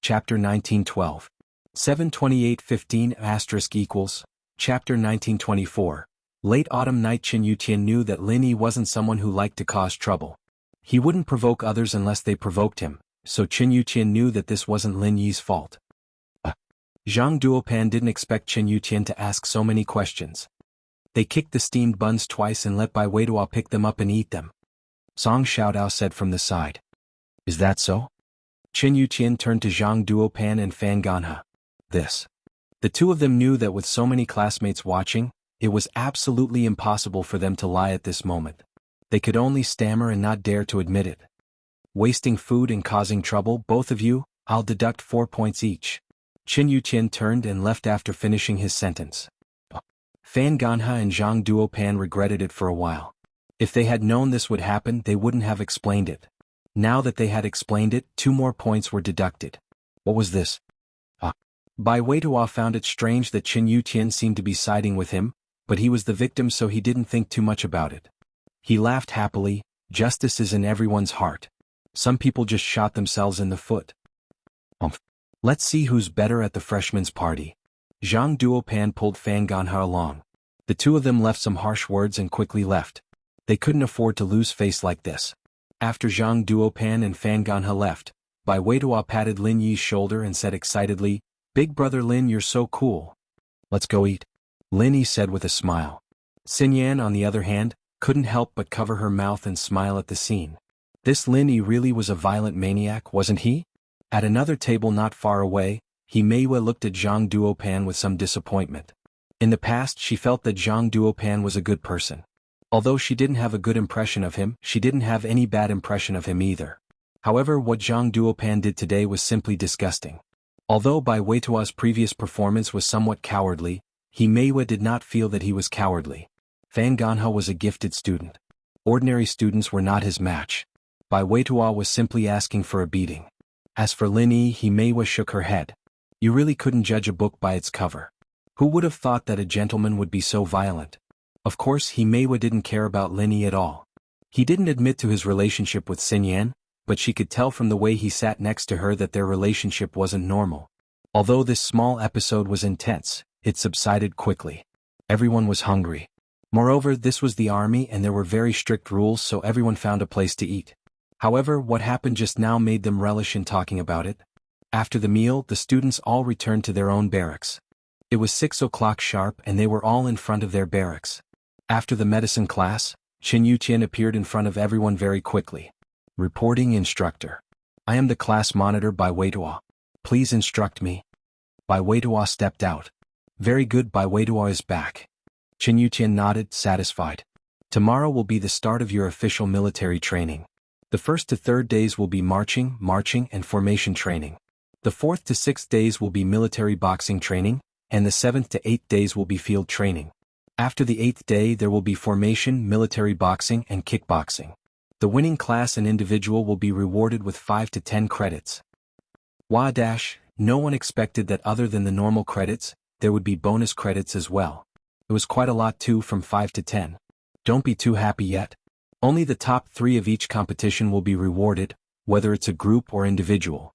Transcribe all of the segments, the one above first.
Chapter 1912. 72815 *= Chapter 1924. Late autumn night. Qin Yutian knew that Lin Yi wasn't someone who liked to cause trouble. He wouldn't provoke others unless they provoked him, so Qin Yutian knew that this wasn't Lin Yi's fault. Zhang Duopan didn't expect Qin Yutian to ask so many questions. They kicked the steamed buns twice and let Bai Weidua pick them up and eat them. Song Xiaodao said from the side. Is that so? Qin Yutian turned to Zhang Duopan and Fan Ganhe. This. The two of them knew that with so many classmates watching, it was absolutely impossible for them to lie at this moment. They could only stammer and not dare to admit it. Wasting food and causing trouble, both of you, I'll deduct 4 points each. Qin Yutian turned and left after finishing his sentence. Fan Ganhe and Zhang Duopan regretted it for a while. If they had known this would happen, they wouldn't have explained it. Now that they had explained it, 2 more points were deducted. What was this? Bai Weidua found it strange that Qin Yutian seemed to be siding with him, but he was the victim, so he didn't think too much about it. He laughed happily. Justice is in everyone's heart. Some people just shot themselves in the foot. Let's see who's better at the freshmen's party. Zhang Duopan pulled Fan Ganhe along. The two of them left some harsh words and quickly left. They couldn't afford to lose face like this. After Zhang Duopan and Fan Ganhe left, Bai Weidua patted Lin Yi's shoulder and said excitedly, "Big brother Lin, you're so cool. Let's go eat," Lin Yi said with a smile. Xinyan, on the other hand, couldn't help but cover her mouth and smile at the scene. This Lin Yi really was a violent maniac, wasn't he? At another table not far away, Meiyue looked at Zhang Duopan with some disappointment. In the past she felt that Zhang Duopan was a good person. Although she didn't have a good impression of him, she didn't have any bad impression of him either. However, what Zhang Duopan did today was simply disgusting. Although Bai Weidua's previous performance was somewhat cowardly, Meiyue did not feel that he was cowardly. Fan Ganhe was a gifted student. Ordinary students were not his match. Bai Weidua was simply asking for a beating. As for Lin Yi, Meiyue shook her head. You really couldn't judge a book by its cover. Who would have thought that a gentleman would be so violent? Of course, Meiyue didn't care about Lin Yi at all. He didn't admit to his relationship with Xinyan, but she could tell from the way he sat next to her that their relationship wasn't normal. Although this small episode was intense, it subsided quickly. Everyone was hungry. Moreover, this was the army and there were very strict rules, so everyone found a place to eat. However, what happened just now made them relish in talking about it. After the meal, the students all returned to their own barracks. It was 6 o'clock sharp and they were all in front of their barracks. After the medicine class, Qin Yutian appeared in front of everyone very quickly. Reporting instructor. I am the class monitor Bai Weidua. Please instruct me. Bai Weidua stepped out. Very good, Bai Weidua is back. Qin Yutian nodded, satisfied. Tomorrow will be the start of your official military training. The 1st to 3rd days will be marching, and formation training. The 4th to 6th days will be military boxing training, and the 7th to 8th days will be field training. After the 8th day there will be formation, military boxing, and kickboxing. The winning class and individual will be rewarded with 5 to 10 credits. No one expected that other than the normal credits, there would be bonus credits as well. It was quite a lot too, from 5 to 10. Don't be too happy yet. Only the top 3 of each competition will be rewarded, whether it's a group or individual.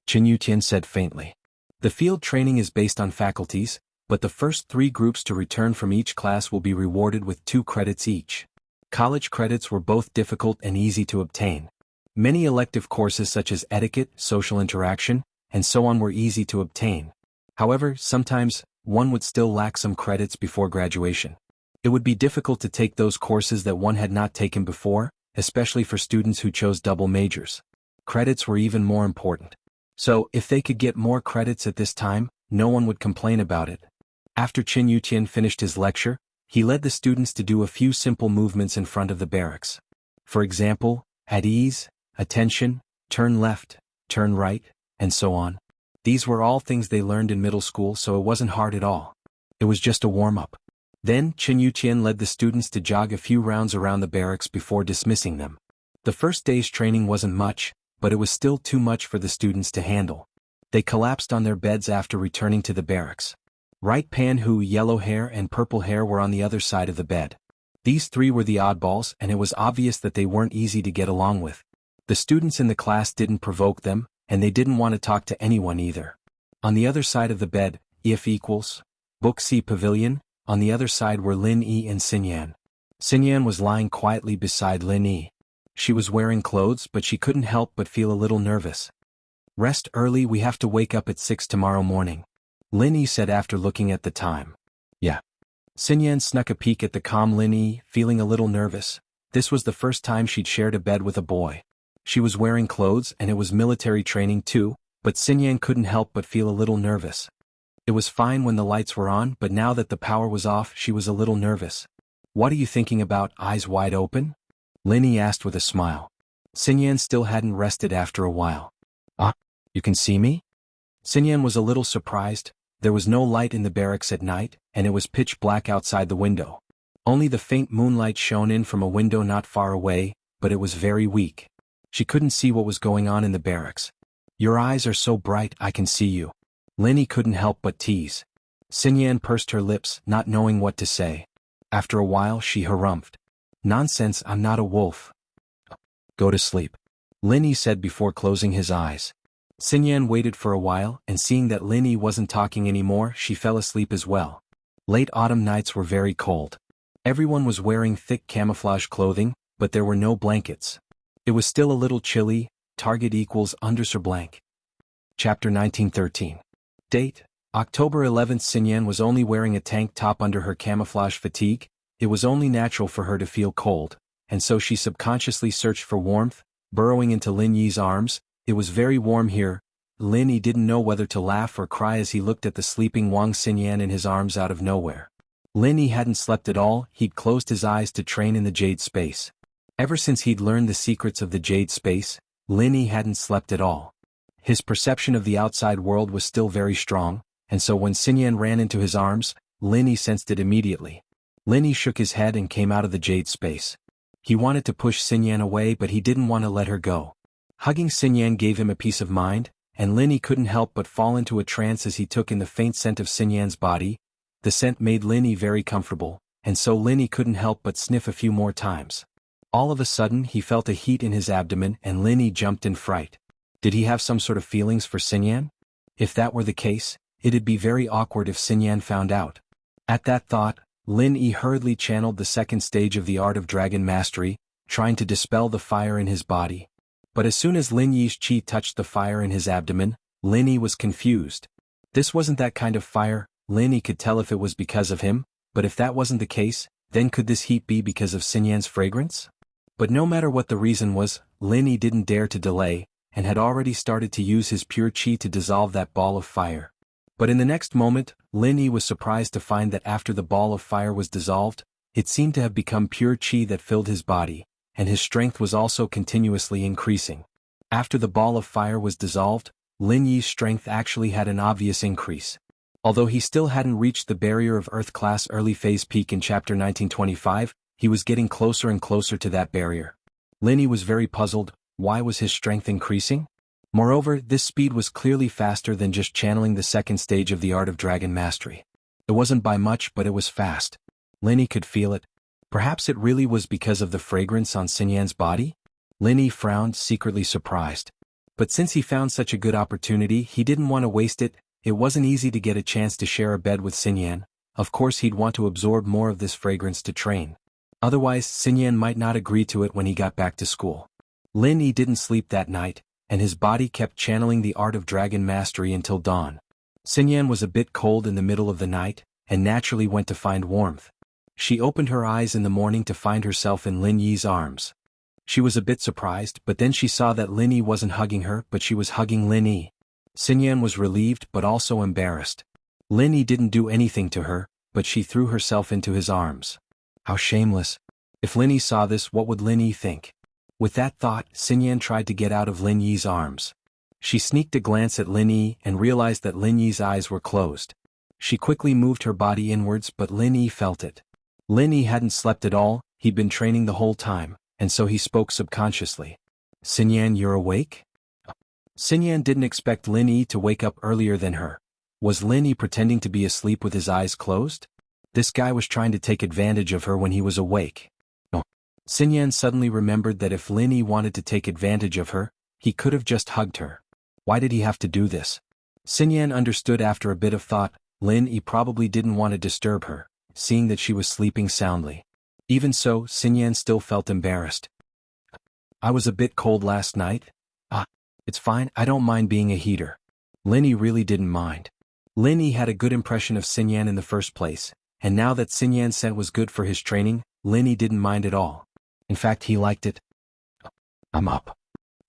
Qin Yutian said faintly. The field training is based on faculties, but the first 3 groups to return from each class will be rewarded with 2 credits each. College credits were both difficult and easy to obtain. Many elective courses such as etiquette, social interaction, and so on were easy to obtain. However, sometimes, one would still lack some credits before graduation. It would be difficult to take those courses that one had not taken before, especially for students who chose double majors. Credits were even more important. So, if they could get more credits at this time, no one would complain about it. After Qin Yutian finished his lecture, he led the students to do a few simple movements in front of the barracks. For example, at ease, attention, turn left, turn right, and so on. These were all things they learned in middle school, so it wasn't hard at all. It was just a warm-up. Then, Qin Yutian led the students to jog a few rounds around the barracks before dismissing them. The first day's training wasn't much, but it was still too much for the students to handle. They collapsed on their beds after returning to the barracks. Right Pan Hu, yellow hair and purple hair, were on the other side of the bed. These 3 were the oddballs, and it was obvious that they weren't easy to get along with. The students in the class didn't provoke them, and they didn't want to talk to anyone either. On the other side of the bed, if equals, Book C Pavilion, on the other side were Lin Yi and Xinyan. Xinyan was lying quietly beside Lin Yi. She was wearing clothes but she couldn't help but feel a little nervous. "Rest early, we have to wake up at 6 tomorrow morning," Lin Yi said after looking at the time. "Yeah." Xinyan snuck a peek at the calm Lin Yi, feeling a little nervous. This was the first time she'd shared a bed with a boy. She was wearing clothes and it was military training too, but Xinyan couldn't help but feel a little nervous. It was fine when the lights were on, but now that the power was off she was a little nervous. "What are you thinking about, eyes wide open?" Lin Yi asked with a smile. Xinyan still hadn't rested after a while. "Ah, you can see me?" Xinyan was a little surprised. There was no light in the barracks at night, and it was pitch black outside the window. Only the faint moonlight shone in from a window not far away, but it was very weak. She couldn't see what was going on in the barracks. "Your eyes are so bright I can see you," Lin Yi couldn't help but tease. Xinyan pursed her lips, not knowing what to say. After a while she harumphed. "Nonsense, I'm not a wolf." "Go to sleep," Lin Yi said before closing his eyes. Xinyan waited for a while, and seeing that Lin Yi wasn't talking anymore, she fell asleep as well. Late autumn nights were very cold. Everyone was wearing thick camouflage clothing, but there were no blankets. It was still a little chilly. Target equals _ blank. Chapter 1913. Date: October 11th. Xinyan was only wearing a tank top under her camouflage fatigue. It was only natural for her to feel cold, and so she subconsciously searched for warmth, burrowing into Lin Yi's arms. It was very warm here. Lin Yi didn't know whether to laugh or cry as he looked at the sleeping Wang Xinyan in his arms out of nowhere. Lin Yi hadn't slept at all. He'd closed his eyes to train in the Jade Space. Ever since he'd learned the secrets of the Jade Space, Lin Yi hadn't slept at all. His perception of the outside world was still very strong, and so when Xinyan ran into his arms, Lin Yi sensed it immediately. Lin Yi shook his head and came out of the Jade Space. He wanted to push Xinyan away, but he didn't want to let her go. Hugging Xinyan gave him a peace of mind, and Lin Yi couldn't help but fall into a trance as he took in the faint scent of Xinyan's body. The scent made Lin Yi very comfortable, and so Lin Yi couldn't help but sniff a few more times. All of a sudden he felt a heat in his abdomen and Lin Yi jumped in fright. Did he have some sort of feelings for Xinyan? If that were the case, it'd be very awkward if Xinyan found out. At that thought, Lin Yi hurriedly channeled the second stage of the art of dragon mastery, trying to dispel the fire in his body. But as soon as Lin Yi's chi touched the fire in his abdomen, Lin Yi was confused. This wasn't that kind of fire. Lin Yi could tell if it was because of him, but if that wasn't the case, then could this heat be because of Xinyan's fragrance? But no matter what the reason was, Lin Yi didn't dare to delay, and had already started to use his pure chi to dissolve that ball of fire. But in the next moment, Lin Yi was surprised to find that after the ball of fire was dissolved, it seemed to have become pure chi that filled his body, and his strength was also continuously increasing. After the ball of fire was dissolved, Lin Yi's strength actually had an obvious increase. Although he still hadn't reached the barrier of Earth-class early phase peak in Chapter 1925, he was getting closer and closer to that barrier. Lin Yi was very puzzled. Why was his strength increasing? Moreover, this speed was clearly faster than just channeling the second stage of the art of dragon mastery. It wasn't by much, but it was fast. Lin Yi could feel it. Perhaps it really was because of the fragrance on Xinyan's body? Lin Yi frowned, secretly surprised. But since he found such a good opportunity, he didn't want to waste it. It wasn't easy to get a chance to share a bed with Xinyan. Of course he'd want to absorb more of this fragrance to train. Otherwise, Xinyan might not agree to it when he got back to school. Lin Yi didn't sleep that night, and his body kept channeling the art of dragon mastery until dawn. Xinyan was a bit cold in the middle of the night, and naturally went to find warmth. She opened her eyes in the morning to find herself in Lin Yi's arms. She was a bit surprised, but then she saw that Lin Yi wasn't hugging her, but she was hugging Lin Yi. Xinyan was relieved but also embarrassed. Lin Yi didn't do anything to her, but she threw herself into his arms. How shameless. If Lin Yi saw this, what would Lin Yi think? With that thought, Xinyan tried to get out of Lin Yi's arms. She sneaked a glance at Lin Yi and realized that Lin Yi's eyes were closed. She quickly moved her body inwards, but Lin Yi felt it. Lin Yi hadn't slept at all. He'd been training the whole time, and so he spoke subconsciously. "Xinyan, you're awake?" Xinyan didn't expect Lin Yi to wake up earlier than her. Was Lin Yi pretending to be asleep with his eyes closed? This guy was trying to take advantage of her when he was awake. No. Xinyan suddenly remembered that if Lin Yi wanted to take advantage of her, he could have just hugged her. Why did he have to do this? Xinyan understood after a bit of thought. Lin Yi probably didn't want to disturb her, seeing that she was sleeping soundly. Even so, Xinyan still felt embarrassed. I was a bit cold last night. It's fine, I don't mind being a heater. Lin Yi really didn't mind. Lin Yi had a good impression of Xinyan in the first place, and now that Xinyan's scent was good for his training, Lin Yi didn't mind at all. In fact, he liked it. I'm up.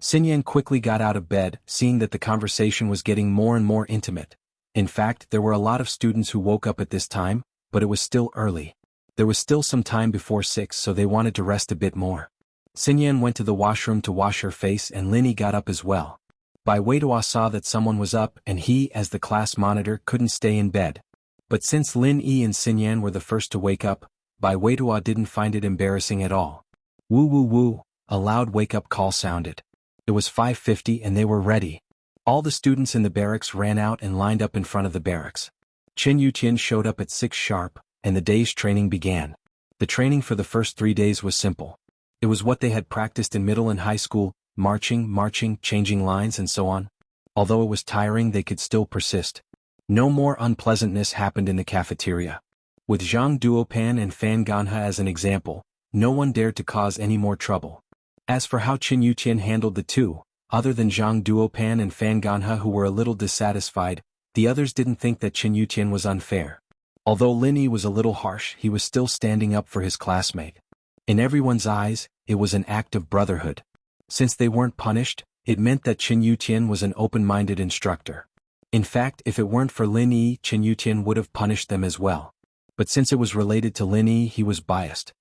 Xinyan quickly got out of bed, seeing that the conversation was getting more and more intimate. In fact, there were a lot of students who woke up at this time, but it was still early. There was still some time before 6, so they wanted to rest a bit more. Xinyan went to the washroom to wash her face, and Lin Yi got up as well. Bai Weidua saw that someone was up, and he, as the class monitor, couldn't stay in bed. But since Lin Yi and Xinyan were the first to wake up, Bai Weidua didn't find it embarrassing at all. Woo woo woo, a loud wake-up call sounded. It was 5:50 and they were ready. All the students in the barracks ran out and lined up in front of the barracks. Chen Yuqian showed up at 6 sharp, and the day's training began. The training for the first 3 days was simple. It was what they had practiced in middle and high school, marching, changing lines and so on. Although it was tiring, they could still persist. No more unpleasantness happened in the cafeteria. With Zhang Duopan and Fan Ganha as an example, no one dared to cause any more trouble. As for how Chen Yuqian handled the two, other than Zhang Duopan and Fan Ganha who were a little dissatisfied, the others didn't think that Chen Yuqian was unfair. Although Lin Yi was a little harsh, he was still standing up for his classmate. In everyone's eyes, it was an act of brotherhood. Since they weren't punished, it meant that Chen Yuqian was an open-minded instructor. In fact, if it weren't for Lin Yi, Chen Yuqian would have punished them as well. But since it was related to Lin Yi, he was biased.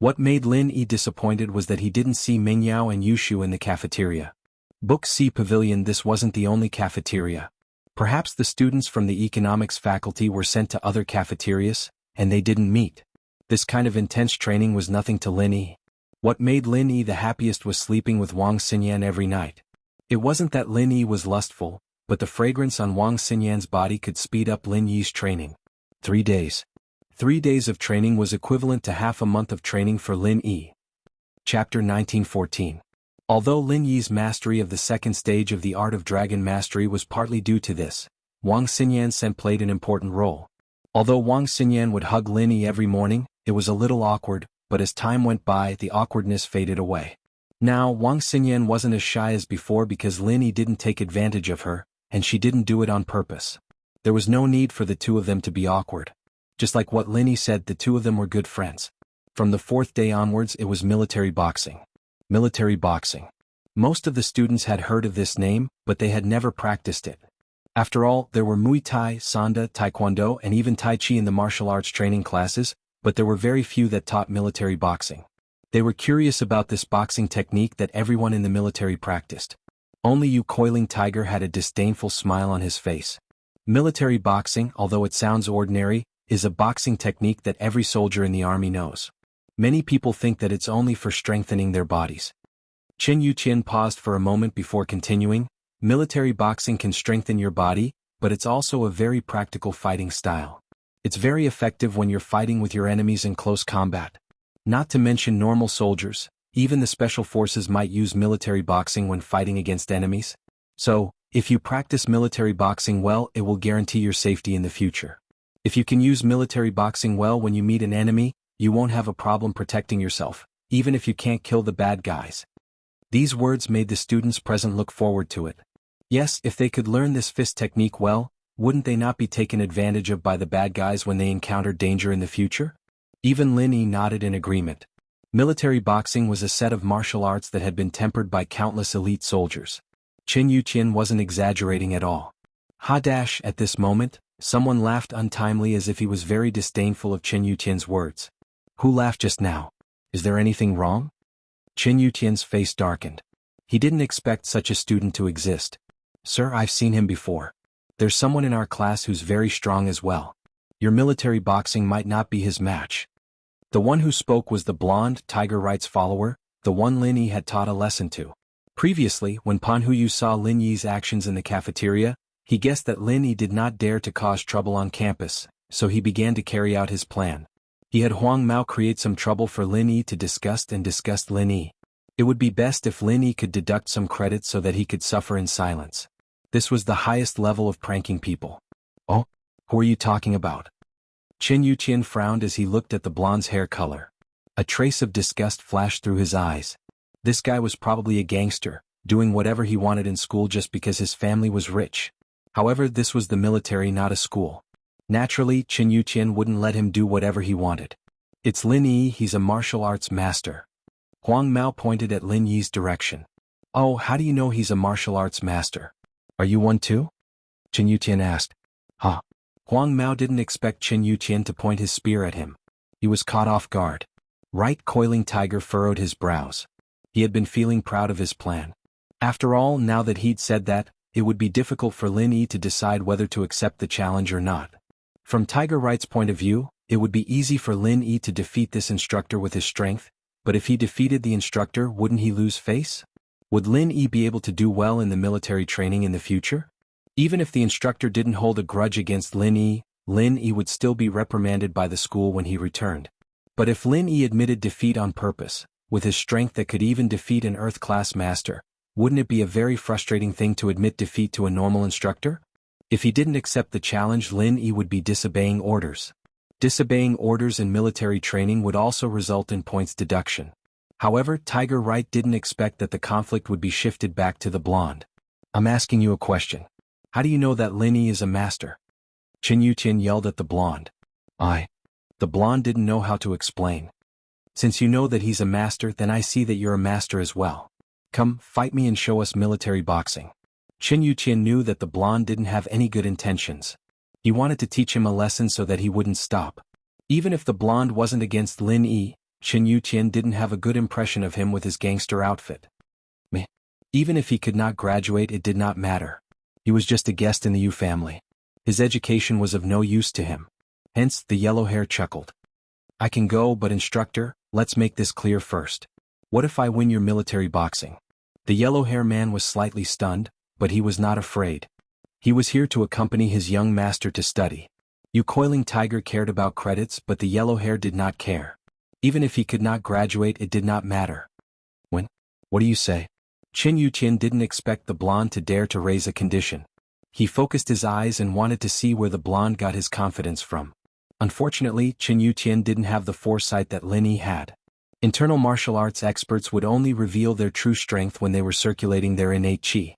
What made Lin Yi disappointed was that he didn't see Mingyao and Yushu in the cafeteria. Book C Pavilion. This wasn't the only cafeteria. Perhaps the students from the economics faculty were sent to other cafeterias, and they didn't meet. This kind of intense training was nothing to Lin Yi. What made Lin Yi the happiest was sleeping with Wang Xinyan every night. It wasn't that Lin Yi was lustful, but the fragrance on Wang Xinyan's body could speed up Lin Yi's training. 3 days. 3 days of training was equivalent to half a month of training for Lin Yi. Chapter 1914. Although Lin Yi's mastery of the second stage of the art of dragon mastery was partly due to this, Wang Xinyan's scent played an important role. Although Wang Xinyan would hug Lin Yi every morning, it was a little awkward, but as time went by, the awkwardness faded away. Now, Wang Xinyan wasn't as shy as before because Lin Yi didn't take advantage of her, and she didn't do it on purpose. There was no need for the two of them to be awkward. Just like what Lin Yi said, the two of them were good friends. From the 4th day onwards, it was military boxing. Military boxing. Most of the students had heard of this name, but they had never practiced it. After all, there were Muay Thai, Sanda, Taekwondo, and even Tai Chi in the martial arts training classes, but there were very few that taught military boxing. They were curious about this boxing technique that everyone in the military practiced. Only Yu Coiling Tiger had a disdainful smile on his face. Military boxing, although it sounds ordinary, is a boxing technique that every soldier in the army knows. Many people think that it's only for strengthening their bodies. Chen Yuqian paused for a moment before continuing. Military boxing can strengthen your body, but it's also a very practical fighting style. It's very effective when you're fighting with your enemies in close combat. Not to mention normal soldiers, even the special forces might use military boxing when fighting against enemies. So, if you practice military boxing well, it will guarantee your safety in the future. If you can use military boxing well when you meet an enemy, you won't have a problem protecting yourself, even if you can't kill the bad guys. These words made the students present look forward to it. Yes, if they could learn this fist technique well, wouldn't they not be taken advantage of by the bad guys when they encounter danger in the future? Even Lin Yi nodded in agreement. Military boxing was a set of martial arts that had been tempered by countless elite soldiers. Chen Yuqian wasn't exaggerating at all. At this moment, someone laughed untimely as if he was very disdainful of Chen Yuqian's words. Who laughed just now? Is there anything wrong? Chen Yuqian's face darkened. He didn't expect such a student to exist. Sir, I've seen him before. There's someone in our class who's very strong as well. Your military boxing might not be his match. The one who spoke was the blonde, Tiger Rights follower, the one Lin Yi had taught a lesson to. Previously, when Pan Huyu saw Lin Yi's actions in the cafeteria, he guessed that Lin Yi did not dare to cause trouble on campus, so he began to carry out his plan. He had Huang Mao create some trouble for Lin Yi to disgust Lin Yi. It would be best if Lin Yi could deduct some credit so that he could suffer in silence. This was the highest level of pranking people. Oh, who are you talking about? Qin Yuqian frowned as he looked at the blonde's hair color. A trace of disgust flashed through his eyes. This guy was probably a gangster, doing whatever he wanted in school just because his family was rich. However, this was the military, not a school. Naturally, Qin Yuqian wouldn't let him do whatever he wanted. It's Lin Yi, he's a martial arts master. Huang Mao pointed at Lin Yi's direction. Oh, how do you know he's a martial arts master? Are you one too? Qin Yuqian asked. Huh. Huang Mao didn't expect Qin Yuqian to point his spear at him. He was caught off guard. Right coiling tiger furrowed his brows. He had been feeling proud of his plan. After all, now that he'd said that, it would be difficult for Lin Yi to decide whether to accept the challenge or not. From Tiger Right's point of view, it would be easy for Lin Yi to defeat this instructor with his strength, but if he defeated the instructor, wouldn't he lose face? Would Lin Yi be able to do well in the military training in the future? Even if the instructor didn't hold a grudge against Lin Yi would still be reprimanded by the school when he returned. But if Lin Yi admitted defeat on purpose, with his strength that could even defeat an Earth-class master, wouldn't it be a very frustrating thing to admit defeat to a normal instructor? If he didn't accept the challenge, Lin Yi would be disobeying orders. Disobeying orders in military training would also result in points deduction. However, Tiger Right didn't expect that the conflict would be shifted back to the blonde. I'm asking you a question. How do you know that Lin Yi is a master? Qin Yuqian yelled at the blonde. The blonde didn't know how to explain. Since you know that he's a master, then I see that you're a master as well. Come, fight me and show us military boxing. Qin Yuqian knew that the blonde didn't have any good intentions. He wanted to teach him a lesson so that he wouldn't stop. Even if the blonde wasn't against Lin Yi, Qin Yuqian didn't have a good impression of him with his gangster outfit. Meh. Even if he could not graduate, it did not matter. He was just a guest in the Yu family. His education was of no use to him. Hence, the yellow hair chuckled. I can go, but instructor, let's make this clear first. What if I win your military boxing? The yellow hair man was slightly stunned, but he was not afraid. He was here to accompany his young master to study. Yu Coiling Tiger cared about credits, but the yellow hair did not care. Even if he could not graduate, it did not matter. When? What do you say? Qin Yuqian didn't expect the blonde to dare to raise a condition. He focused his eyes and wanted to see where the blonde got his confidence from. Unfortunately, Qin Yuqian didn't have the foresight that Lin Yi had. Internal martial arts experts would only reveal their true strength when they were circulating their innate qi.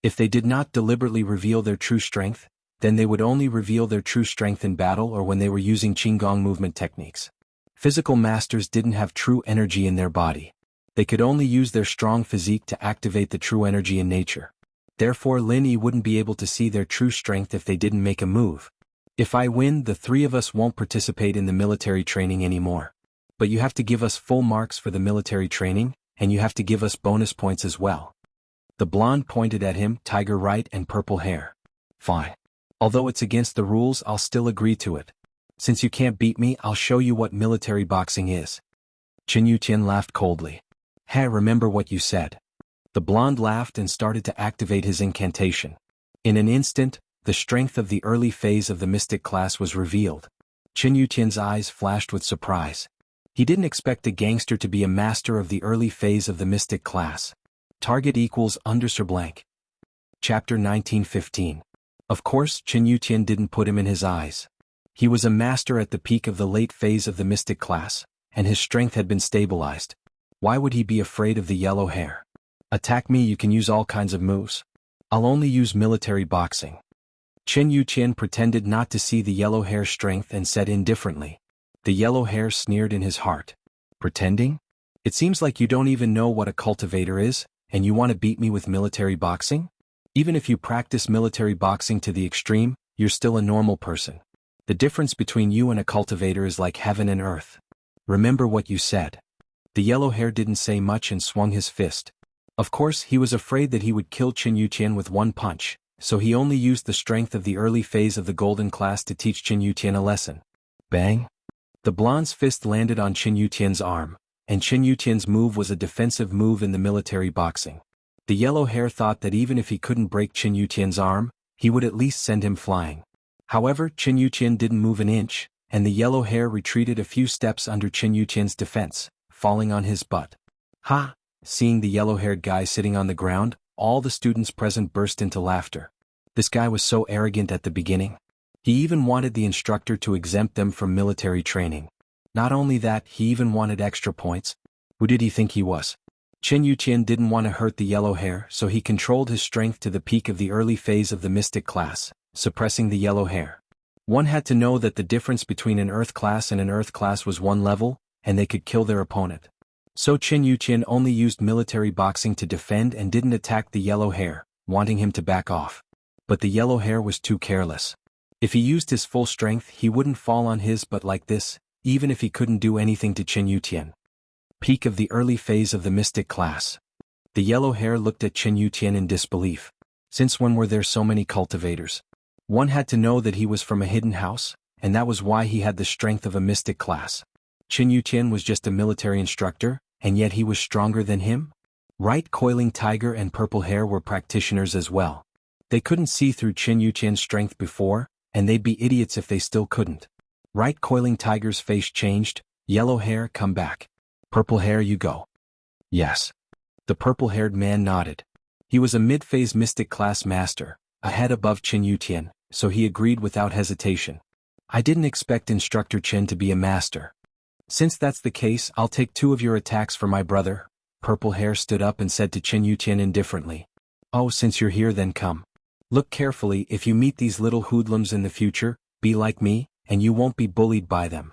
If they did not deliberately reveal their true strength, then they would only reveal their true strength in battle or when they were using Qigong movement techniques. Physical masters didn't have true energy in their body. They could only use their strong physique to activate the true energy in nature. Therefore, Lin Yi wouldn't be able to see their true strength if they didn't make a move. If I win, the three of us won't participate in the military training anymore. But you have to give us full marks for the military training, and you have to give us bonus points as well. The blonde pointed at him, Tiger Right and purple hair. Fine. Although it's against the rules, I'll still agree to it. Since you can't beat me, I'll show you what military boxing is. Qin Yuqian laughed coldly. Hey, remember what you said. The blonde laughed and started to activate his incantation. In an instant, the strength of the early phase of the mystic class was revealed. Qin Yuqian's eyes flashed with surprise. He didn't expect a gangster to be a master of the early phase of the mystic class. Target equals _ blank. Chapter 1915. Of course, Qin Yuqian didn't put him in his eyes. He was a master at the peak of the late phase of the mystic class, and his strength had been stabilized. Why would he be afraid of the yellow hair? Attack me, you can use all kinds of moves. I'll only use military boxing. Qin Yuqian pretended not to see the yellow hair's strength and said indifferently. The yellow hair sneered in his heart. Pretending? It seems like you don't even know what a cultivator is, and you want to beat me with military boxing? Even if you practice military boxing to the extreme, you're still a normal person. The difference between you and a cultivator is like heaven and earth. Remember what you said. The yellow hair didn't say much and swung his fist. Of course, he was afraid that he would kill Qin Yuqian with one punch, so he only used the strength of the early phase of the golden class to teach Qin Yuqian a lesson. Bang! The blonde's fist landed on Qin Yuqian's arm, and Qin Yuqian's move was a defensive move in the military boxing. The yellow hair thought that even if he couldn't break Qin Yuqian's arm, he would at least send him flying. However, Qin Yuqian didn't move an inch, and the yellow hair retreated a few steps under Qin Yuqian's defense, falling on his butt. Ha! Seeing the yellow-haired guy sitting on the ground, all the students present burst into laughter. This guy was so arrogant at the beginning. He even wanted the instructor to exempt them from military training. Not only that, he even wanted extra points. Who did he think he was? Chen Yuqian didn't want to hurt the yellow hair, so he controlled his strength to the peak of the early phase of the mystic class, suppressing the yellow hair. One had to know that the difference between an earth class and an earth class was one level, and they could kill their opponent. So Chen Yuqian only used military boxing to defend and didn't attack the yellow hair, wanting him to back off. But the yellow hair was too careless. If he used his full strength, he wouldn't fall on his but like this, even if he couldn't do anything to Chen Yuqian. Peak of the early phase of the mystic class. The yellow hair looked at Chen Yuqian in disbelief. Since when were there so many cultivators? One had to know that he was from a hidden house, and that was why he had the strength of a mystic class. Chen Yuqian was just a military instructor, and yet he was stronger than him? Right Coiling Tiger and Purple Hair were practitioners as well. They couldn't see through Chen Yuqian's strength before, and they'd be idiots if they still couldn't. Right Coiling Tiger's face changed. Yellow Hair, come back. Purple Hair, you go. Yes. The purple-haired man nodded. He was a mid-phase mystic class master, a head above Chen Yuqian, so he agreed without hesitation. I didn't expect Instructor Chen to be a master. Since that's the case, I'll take 2 of your attacks for my brother. Purple Hair stood up and said to Chen Yuqian indifferently. Oh, since you're here, then come. Look carefully. If you meet these little hoodlums in the future, be like me, and you won't be bullied by them.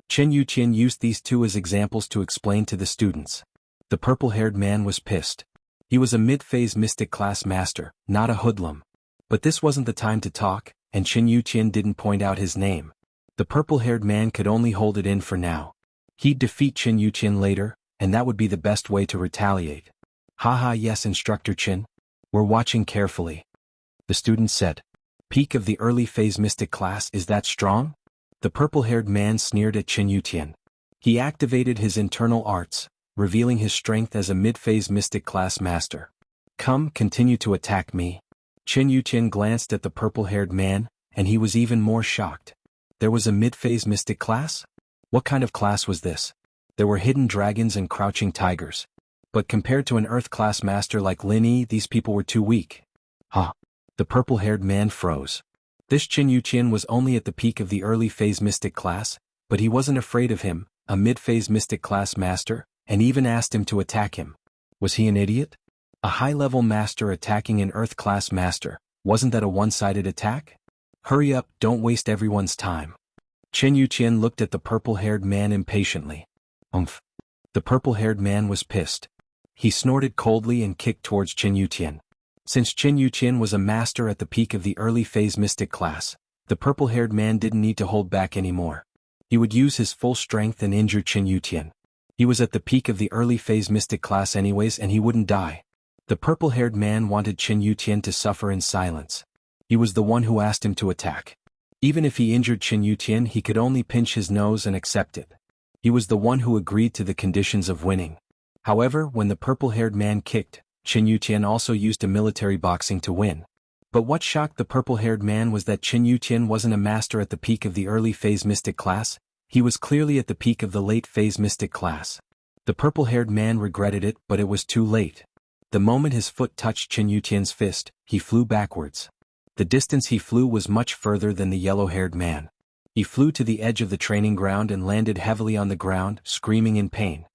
Chen Yuqian used these 2 as examples to explain to the students. The purple-haired man was pissed. He was a mid-phase mystic class master, not a hoodlum. But this wasn't the time to talk, and Chen Yuqian didn't point out his name. The purple-haired man could only hold it in for now. He'd defeat Chen Yuqian later, and that would be the best way to retaliate. Haha, yes, Instructor Chen. We're watching carefully. The student said. Peak of the early phase mystic class, is that strong? The purple-haired man sneered at Chen Yuqian. He activated his internal arts, revealing his strength as a mid-phase mystic class master. Come, continue to attack me. Chen Yuqian glanced at the purple-haired man, and he was even more shocked. There was a mid-phase mystic class? What kind of class was this? There were hidden dragons and crouching tigers. But compared to an earth-class master like Lin Yi, these people were too weak. Huh. The purple-haired man froze. This Chen Yuqian was only at the peak of the early phase mystic class, but he wasn't afraid of him, a mid-phase mystic class master, and even asked him to attack him. Was he an idiot? A high-level master attacking an earth-class master, wasn't that a one-sided attack? Hurry up, don't waste everyone's time. Chen Yuqian looked at the purple-haired man impatiently. Umph. The purple-haired man was pissed. He snorted coldly and kicked towards Chen Yuqian. Since Chen Yuqian was a master at the peak of the early phase mystic class, the purple-haired man didn't need to hold back anymore. He would use his full strength and injure Chen Yuqian. He was at the peak of the early phase mystic class anyways, and he wouldn't die. The purple-haired man wanted Chen Yuqian to suffer in silence. He was the one who asked him to attack. Even if he injured Chen Yuqian, he could only pinch his nose and accept it. He was the one who agreed to the conditions of winning. However, when the purple-haired man kicked, Chen Yuqian also used a military boxing to win. But what shocked the purple-haired man was that Chen Yuqian wasn't a master at the peak of the early phase mystic class, he was clearly at the peak of the late phase mystic class. The purple-haired man regretted it, but it was too late. The moment his foot touched Chen Yuqian's fist, he flew backwards. The distance he flew was much further than the yellow-haired man. He flew to the edge of the training ground and landed heavily on the ground, screaming in pain.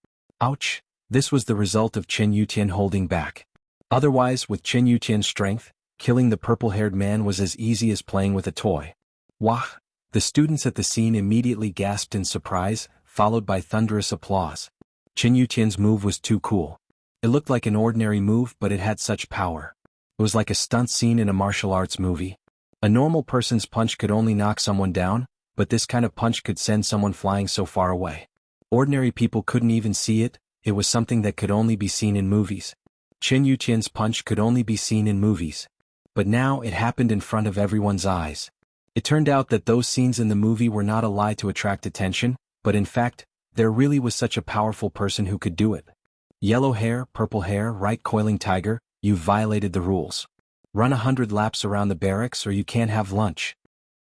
Ouch! This was the result of Chen Yuqian holding back. Otherwise, with Chen Yuqian's strength, killing the purple-haired man was as easy as playing with a toy. Wah! The students at the scene immediately gasped in surprise, followed by thunderous applause. Chen Yuqian's move was too cool. It looked like an ordinary move, but it had such power. It was like a stunt scene in a martial arts movie. A normal person's punch could only knock someone down, but this kind of punch could send someone flying so far away. Ordinary people couldn't even see it, it was something that could only be seen in movies. Chen Yuqian's punch could only be seen in movies. But now it happened in front of everyone's eyes. It turned out that those scenes in the movie were not a lie to attract attention, but in fact, there really was such a powerful person who could do it. Yellow hair, purple hair, right coiling tiger, you've violated the rules. Run 100 laps around the barracks or you can't have lunch.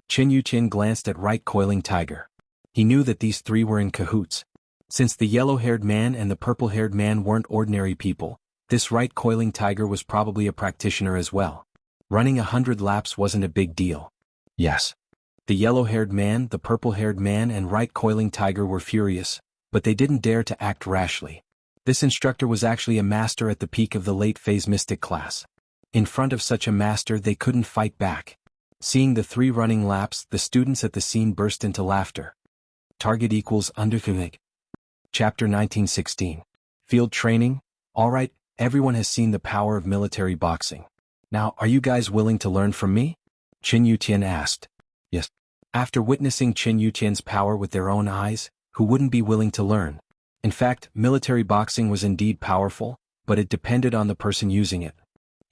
Chen Yuqian glanced at right coiling tiger. He knew that these 3 were in cahoots. Since the yellow-haired man and the purple-haired man weren't ordinary people, this right coiling tiger was probably a practitioner as well. Running 100 laps wasn't a big deal. Yes. The yellow-haired man, the purple-haired man and right coiling tiger were furious, but they didn't dare to act rashly. This instructor was actually a master at the peak of the late-phase mystic class. In front of such a master they couldn't fight back. Seeing the 3 running laps, the students at the scene burst into laughter. Target equals underthumig. Chapter 1916. Field training? Alright, everyone has seen the power of military boxing. Now, are you guys willing to learn from me? Qin Yutian asked. Yes. After witnessing Qin Yutian's power with their own eyes, who wouldn't be willing to learn? In fact, military boxing was indeed powerful, but it depended on the person using it.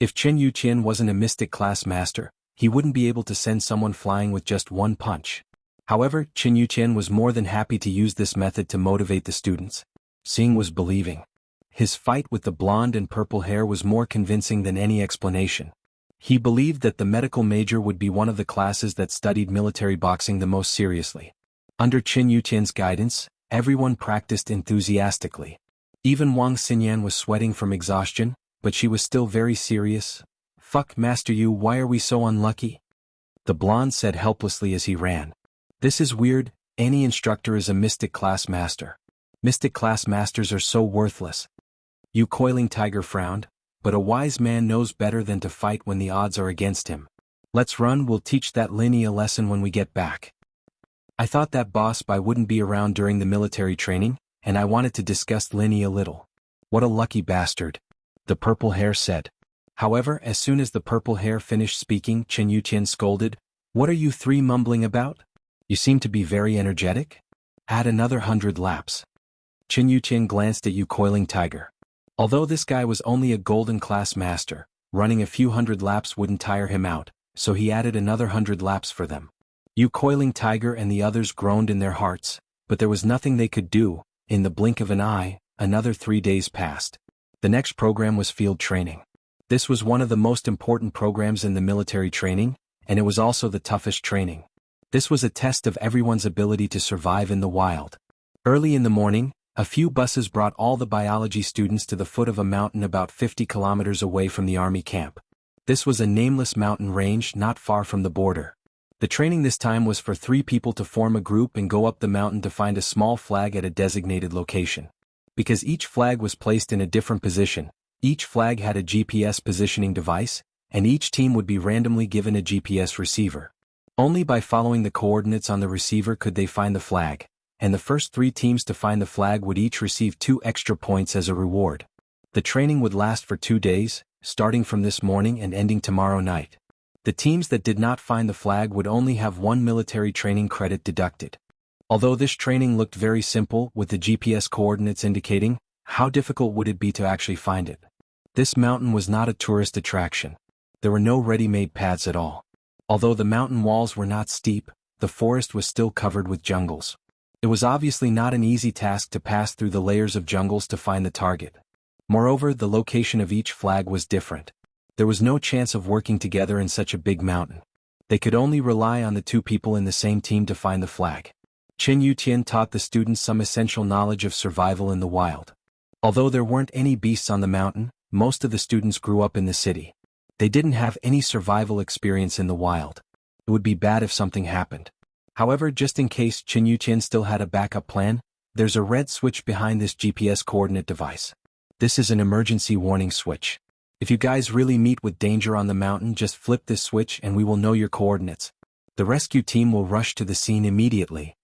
If Qin Yutian wasn't a mystic class master, he wouldn't be able to send someone flying with just one punch. However, Qin Yutian was more than happy to use this method to motivate the students. Seeing was believing. His fight with the blonde and purple hair was more convincing than any explanation. He believed that the medical major would be one of the classes that studied military boxing the most seriously. Under Qin Yutian's guidance, everyone practiced enthusiastically. Even Wang Xinyan was sweating from exhaustion, but she was still very serious. Fuck Master Yu, why are we so unlucky? The blonde said helplessly as he ran. This is weird, any instructor is a mystic class master. Mystic class masters are so worthless. Yu Coiling Tiger frowned, but a wise man knows better than to fight when the odds are against him. Let's run, we'll teach that Linny a lesson when we get back. I thought that boss Bai wouldn't be around during the military training, and I wanted to discuss Linny a little. What a lucky bastard. The purple hair said. However, as soon as the purple hair finished speaking, Qin Yutian scolded, What are you 3 mumbling about? You seem to be very energetic? Add another 100 laps. Qin Yutian glanced at Yu Coiling Tiger. Although this guy was only a golden class master, running a few 100 laps wouldn't tire him out, so he added another 100 laps for them. Yu Coiling Tiger and the others groaned in their hearts, but there was nothing they could do. In the blink of an eye, another 3 days passed. The next program was field training. This was one of the most important programs in the military training, and it was also the toughest training. This was a test of everyone's ability to survive in the wild. Early in the morning, a few buses brought all the biology students to the foot of a mountain about 50 kilometers away from the army camp. This was a nameless mountain range not far from the border. The training this time was for 3 people to form a group and go up the mountain to find a small flag at a designated location. Because each flag was placed in a different position, each flag had a GPS positioning device, and each team would be randomly given a GPS receiver. Only by following the coordinates on the receiver could they find the flag, and the first 3 teams to find the flag would each receive 2 extra points as a reward. The training would last for 2 days, starting from this morning and ending tomorrow night. The teams that did not find the flag would only have 1 military training credit deducted. Although this training looked very simple with the GPS coordinates indicating, how difficult would it be to actually find it? This mountain was not a tourist attraction. There were no ready-made paths at all. Although the mountain walls were not steep, the forest was still covered with jungles. It was obviously not an easy task to pass through the layers of jungles to find the target. Moreover, the location of each flag was different. There was no chance of working together in such a big mountain. They could only rely on the 2 people in the same team to find the flag. Qin Yutian taught the students some essential knowledge of survival in the wild. Although there weren't any beasts on the mountain, most of the students grew up in the city. They didn't have any survival experience in the wild. It would be bad if something happened. However, just in case Qin Yutian still had a backup plan, there's a red switch behind this GPS coordinate device. This is an emergency warning switch. If you guys really meet with danger on the mountain, just flip this switch and we will know your coordinates. The rescue team will rush to the scene immediately.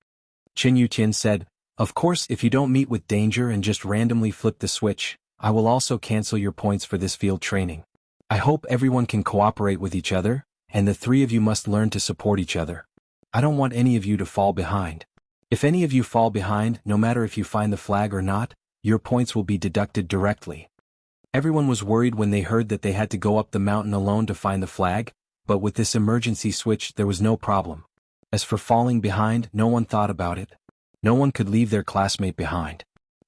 Qin Yutian said, Of course, if you don't meet with danger and just randomly flip the switch, I will also cancel your points for this field training. I hope everyone can cooperate with each other, and the 3 of you must learn to support each other. I don't want any of you to fall behind. If any of you fall behind, no matter if you find the flag or not, your points will be deducted directly. Everyone was worried when they heard that they had to go up the mountain alone to find the flag, but with this emergency switch there was no problem. As for falling behind, no one thought about it. No one could leave their classmate behind.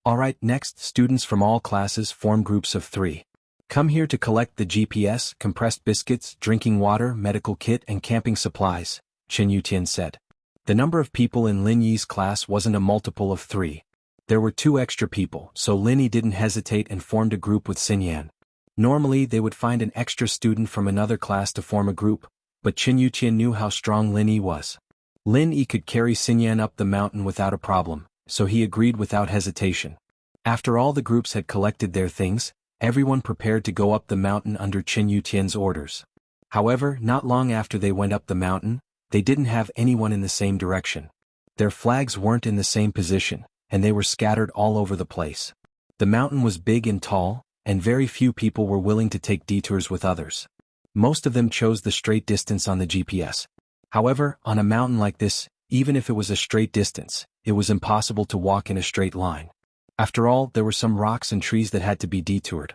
Alright, next, students from all classes form groups of 3. Come here to collect the GPS, compressed biscuits, drinking water, medical kit and camping supplies, Qin Yutian said. The number of people in Lin Yi's class wasn't a multiple of 3. There were 2 extra people, so Lin Yi didn't hesitate and formed a group with Xinyan. Normally they would find an extra student from another class to form a group, but Qin Yuqian knew how strong Lin Yi was. Lin Yi could carry Xinyan up the mountain without a problem, so he agreed without hesitation. After all the groups had collected their things, everyone prepared to go up the mountain under Qin Yuqian's orders. However, not long after they went up the mountain, they didn't have anyone in the same direction. Their flags weren't in the same position, and they were scattered all over the place. The mountain was big and tall, and very few people were willing to take detours with others. Most of them chose the straight distance on the GPS. However, on a mountain like this, even if it was a straight distance, it was impossible to walk in a straight line. After all, there were some rocks and trees that had to be detoured.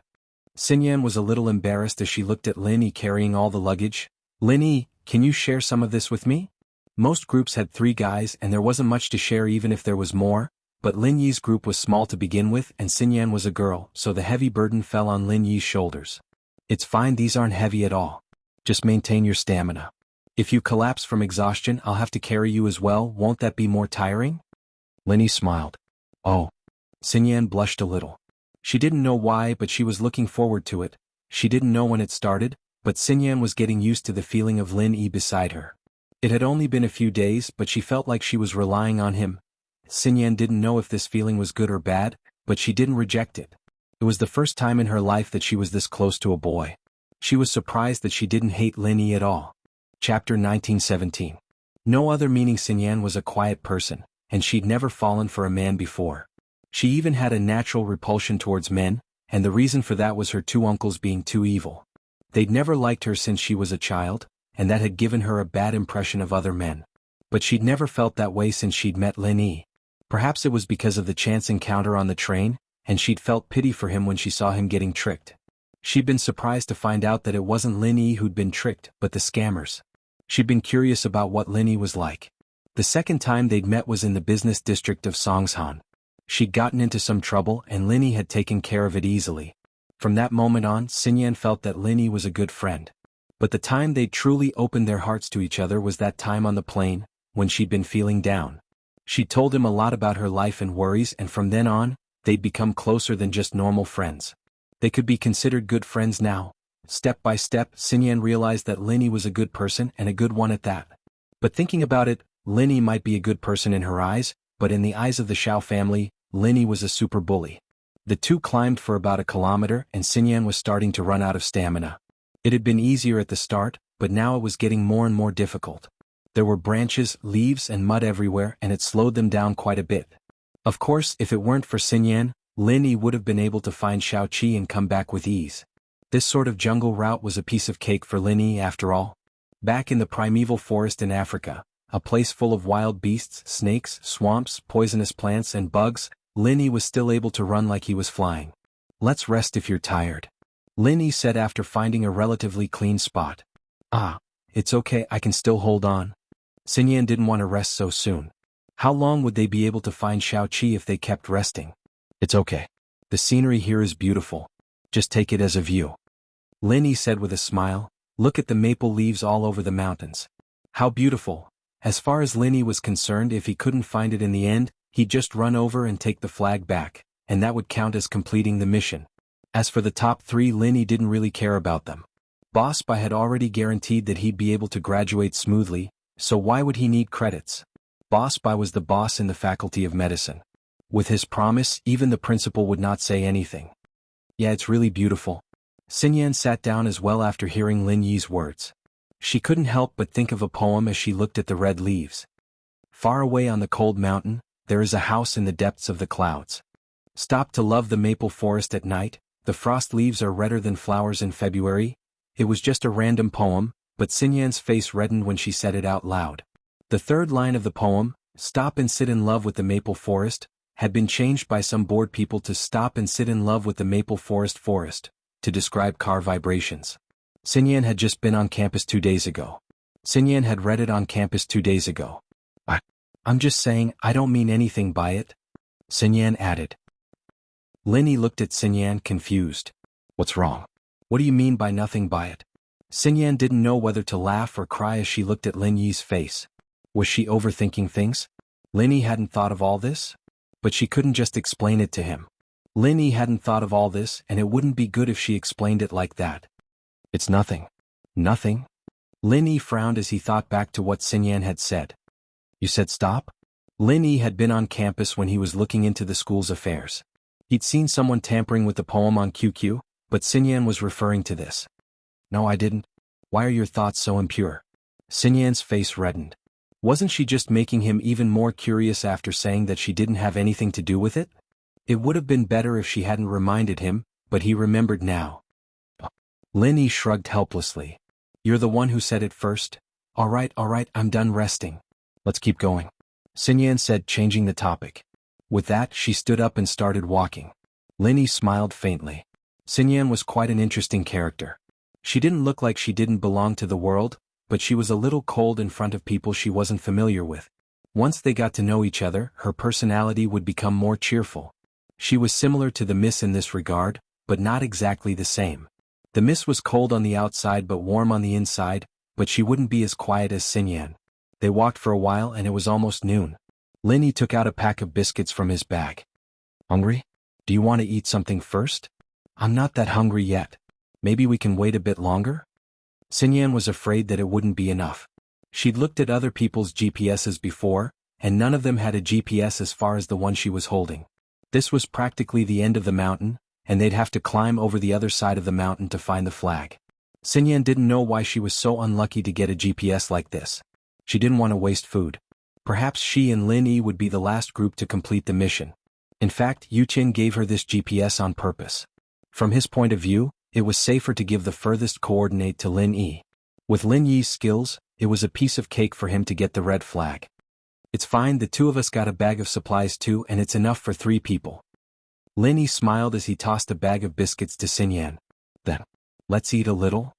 Xinyan was a little embarrassed as she looked at Lin Yi carrying all the luggage. "Lin Yi, can you share some of this with me?" Most groups had 3 guys and there wasn't much to share even if there was more, but Lin Yi's group was small to begin with and Xinyan was a girl, so the heavy burden fell on Lin Yi's shoulders. "It's fine, these aren't heavy at all. Just maintain your stamina. If you collapse from exhaustion, I'll have to carry you as well, won't that be more tiring?" Lin Yi smiled. "Oh." Xinyan blushed a little. She didn't know why, but she was looking forward to it. She didn't know when it started, but Xinyan was getting used to the feeling of Lin Yi beside her. It had only been a few days, but she felt like she was relying on him. Xinyan didn't know if this feeling was good or bad, but she didn't reject it. It was the first time in her life that she was this close to a boy. She was surprised that she didn't hate Lin Yi at all. Chapter 1917. No other meaning. Xinyan was a quiet person, and she'd never fallen for a man before. She even had a natural repulsion towards men, and the reason for that was her 2 uncles being too evil. They'd never liked her since she was a child, and that had given her a bad impression of other men. But she'd never felt that way since she'd met Lin Yi. Perhaps it was because of the chance encounter on the train, and she'd felt pity for him when she saw him getting tricked. She'd been surprised to find out that it wasn't Lin Yi who'd been tricked, but the scammers. She'd been curious about what Lin Yi was like. The second time they'd met was in the business district of Songshan. She'd gotten into some trouble and Lin Yi had taken care of it easily. From that moment on, Xinyan felt that Lin Yi was a good friend. But the time they truly opened their hearts to each other was that time on the plane, when she'd been feeling down. She'd told him a lot about her life and worries, and from then on, they'd become closer than just normal friends. They could be considered good friends now. Step by step, Xinyan realized that Lin Yi was a good person and a good one at that. But thinking about it, Lin Yi might be a good person in her eyes, but in the eyes of the Xiao family, Lin Yi was a super bully. The 2 climbed for about a kilometer and Xinyan was starting to run out of stamina. It had been easier at the start, but now it was getting more and more difficult. There were branches, leaves and mud everywhere and it slowed them down quite a bit. Of course, if it weren't for Xinyan, Lin Yi would have been able to find Shaoqi and come back with ease. This sort of jungle route was a piece of cake for Lin Yi after all. Back in the primeval forest in Africa, a place full of wild beasts, snakes, swamps, poisonous plants and bugs, Lin Yi was still able to run like he was flying. "Let's rest if you're tired," Lin Yi said after finding a relatively clean spot. "Ah, it's okay, I can still hold on." Xinyan didn't want to rest so soon. How long would they be able to find Shaoqi if they kept resting? "It's okay. The scenery here is beautiful. Just take it as a view," Lin Yi said with a smile. "Look at the maple leaves all over the mountains. How beautiful." As far as Lin Yi was concerned, if he couldn't find it in the end, he'd just run over and take the flag back, and that would count as completing the mission. As for the top 3, Lin Yi didn't really care about them. Boss Bai had already guaranteed that he'd be able to graduate smoothly, so why would he need credits? Boss Bai was the boss in the Faculty of Medicine. With his promise, even the principal would not say anything. "Yeah, it's really beautiful." Xinyan sat down as well after hearing Lin Yi's words. She couldn't help but think of a poem as she looked at the red leaves. "Far away on the cold mountain, there is a house in the depths of the clouds. Stop to love the maple forest at night, the frost leaves are redder than flowers in February." It was just a random poem, but Xinyan's face reddened when she said it out loud. The 3rd line of the poem, "Stop and sit in love with the maple forest," had been changed by some bored people to "Stop and sit in love with the maple forest," to describe car vibrations. Xinyan had just been on campus 2 days ago. Xinyan had read it on campus 2 days ago. I'm just saying, I don't mean anything by it," Xinyan added. Lin Yi looked at Xinyan confused. "What's wrong? What do you mean by nothing by it?" Xinyan didn't know whether to laugh or cry as she looked at Lin Yi's face. Was she overthinking things? Lin Yi hadn't thought of all this? But she couldn't just explain it to him. Lin Yi hadn't thought of all this, and it wouldn't be good if she explained it like that. It's nothing. Nothing? Lin Yi frowned as he thought back to what Xinyan had said. You said stop? Lin Yi had been on campus when he was looking into the school's affairs. He'd seen someone tampering with the poem on QQ, but Xinyan was referring to this. No, I didn't. Why are your thoughts so impure? Xinyan's face reddened. Wasn't she just making him even more curious after saying that she didn't have anything to do with it? It would have been better if she hadn't reminded him, but he remembered now. Lin Yi shrugged helplessly. You're the one who said it first? All right, I'm done resting. Let's keep going. Xinyan said, changing the topic. With that, she stood up and started walking. Lin Yi smiled faintly. Xinyan was quite an interesting character. She didn't look like she didn't belong to the world, but she was a little cold in front of people she wasn't familiar with. Once they got to know each other, her personality would become more cheerful. She was similar to the Miss in this regard, but not exactly the same. The Miss was cold on the outside but warm on the inside, but she wouldn't be as quiet as Xinyan. They walked for a while and it was almost noon. Lin Yi took out a pack of biscuits from his bag. Hungry? Do you want to eat something first? I'm not that hungry yet. Maybe we can wait a bit longer? Xinyan was afraid that it wouldn't be enough. She'd looked at other people's GPSs before, and none of them had a GPS as far as the one she was holding. This was practically the end of the mountain, and they'd have to climb over the other side of the mountain to find the flag. Xinyan didn't know why she was so unlucky to get a GPS like this. She didn't want to waste food. Perhaps she and Lin Yi would be the last group to complete the mission. In fact, Yuqin gave her this GPS on purpose. From his point of view, it was safer to give the furthest coordinate to Lin Yi. With Lin Yi's skills, it was a piece of cake for him to get the red flag. It's fine, the two of us got a bag of supplies too, and it's enough for 3 people. Lin Yi smiled as he tossed a bag of biscuits to Xinyan. Then, let's eat a little?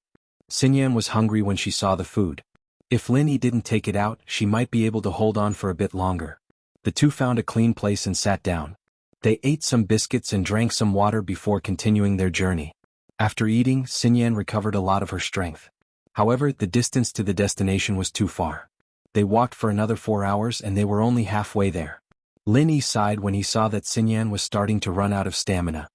Xinyan was hungry when she saw the food. If Lin Yi didn't take it out, she might be able to hold on for a bit longer. The two found a clean place and sat down. They ate some biscuits and drank some water before continuing their journey. After eating, Xinyan recovered a lot of her strength. However, the distance to the destination was too far. They walked for another 4 hours and they were only halfway there. Lin Yi sighed when he saw that Xinyan was starting to run out of stamina.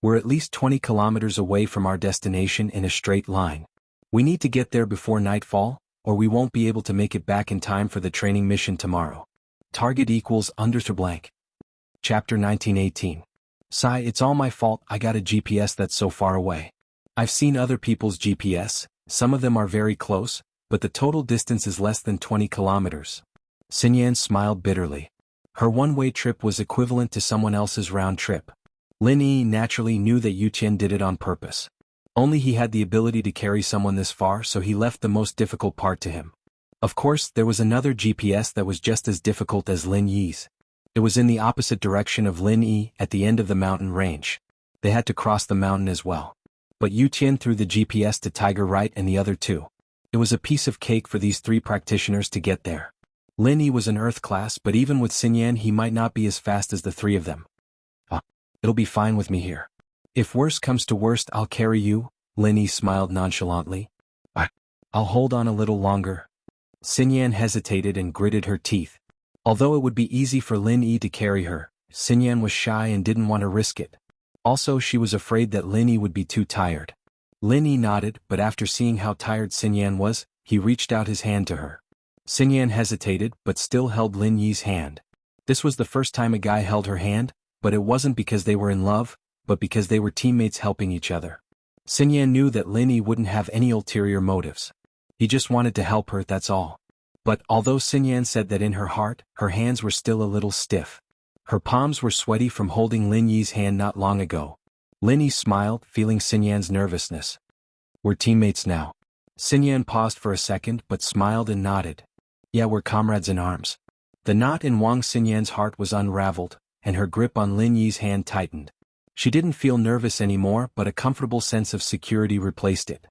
We're at least 20 kilometers away from our destination in a straight line. We need to get there before nightfall, or we won't be able to make it back in time for the training mission tomorrow. Target equals _ blank. Chapter 1918. Sigh, it's all my fault, I got a GPS that's so far away. I've seen other people's GPS, some of them are very close, but the total distance is less than 20 kilometers. Xinyan smiled bitterly. Her one-way trip was equivalent to someone else's round trip. Lin Yi naturally knew that Yuqian did it on purpose. Only he had the ability to carry someone this far, so he left the most difficult part to him. Of course, there was another GPS that was just as difficult as Lin Yi's. It was in the opposite direction of Lin Yi, at the end of the mountain range. They had to cross the mountain as well. But Yuqian threw the GPS to Tiger Right and the other two. It was a piece of cake for these 3 practitioners to get there. Lin Yi was an Earth class, but even with Xinyan he might not be as fast as the 3 of them. It'll be fine with me here. If worst comes to worst, I'll carry you, Lin Yi smiled nonchalantly. I'll hold on a little longer. Xinyan hesitated and gritted her teeth. Although it would be easy for Lin Yi to carry her, Xinyan was shy and didn't want to risk it. Also, she was afraid that Lin Yi would be too tired. Lin Yi nodded, but after seeing how tired Xinyan was, he reached out his hand to her. Xinyan hesitated, but still held Lin Yi's hand. This was the first time a guy held her hand, but it wasn't because they were in love, but because they were teammates helping each other. Xinyan knew that Lin Yi wouldn't have any ulterior motives. He just wanted to help her, that's all. But, although Xinyan said that in her heart, her hands were still a little stiff. Her palms were sweaty from holding Lin Yi's hand not long ago. Lin Yi smiled, feeling Xinyan's nervousness. We're teammates now. Xinyan paused for a second but smiled and nodded. Yeah, we're comrades in arms. The knot in Wang Xinyan's heart was unraveled, and her grip on Lin Yi's hand tightened. She didn't feel nervous anymore, but a comfortable sense of security replaced it.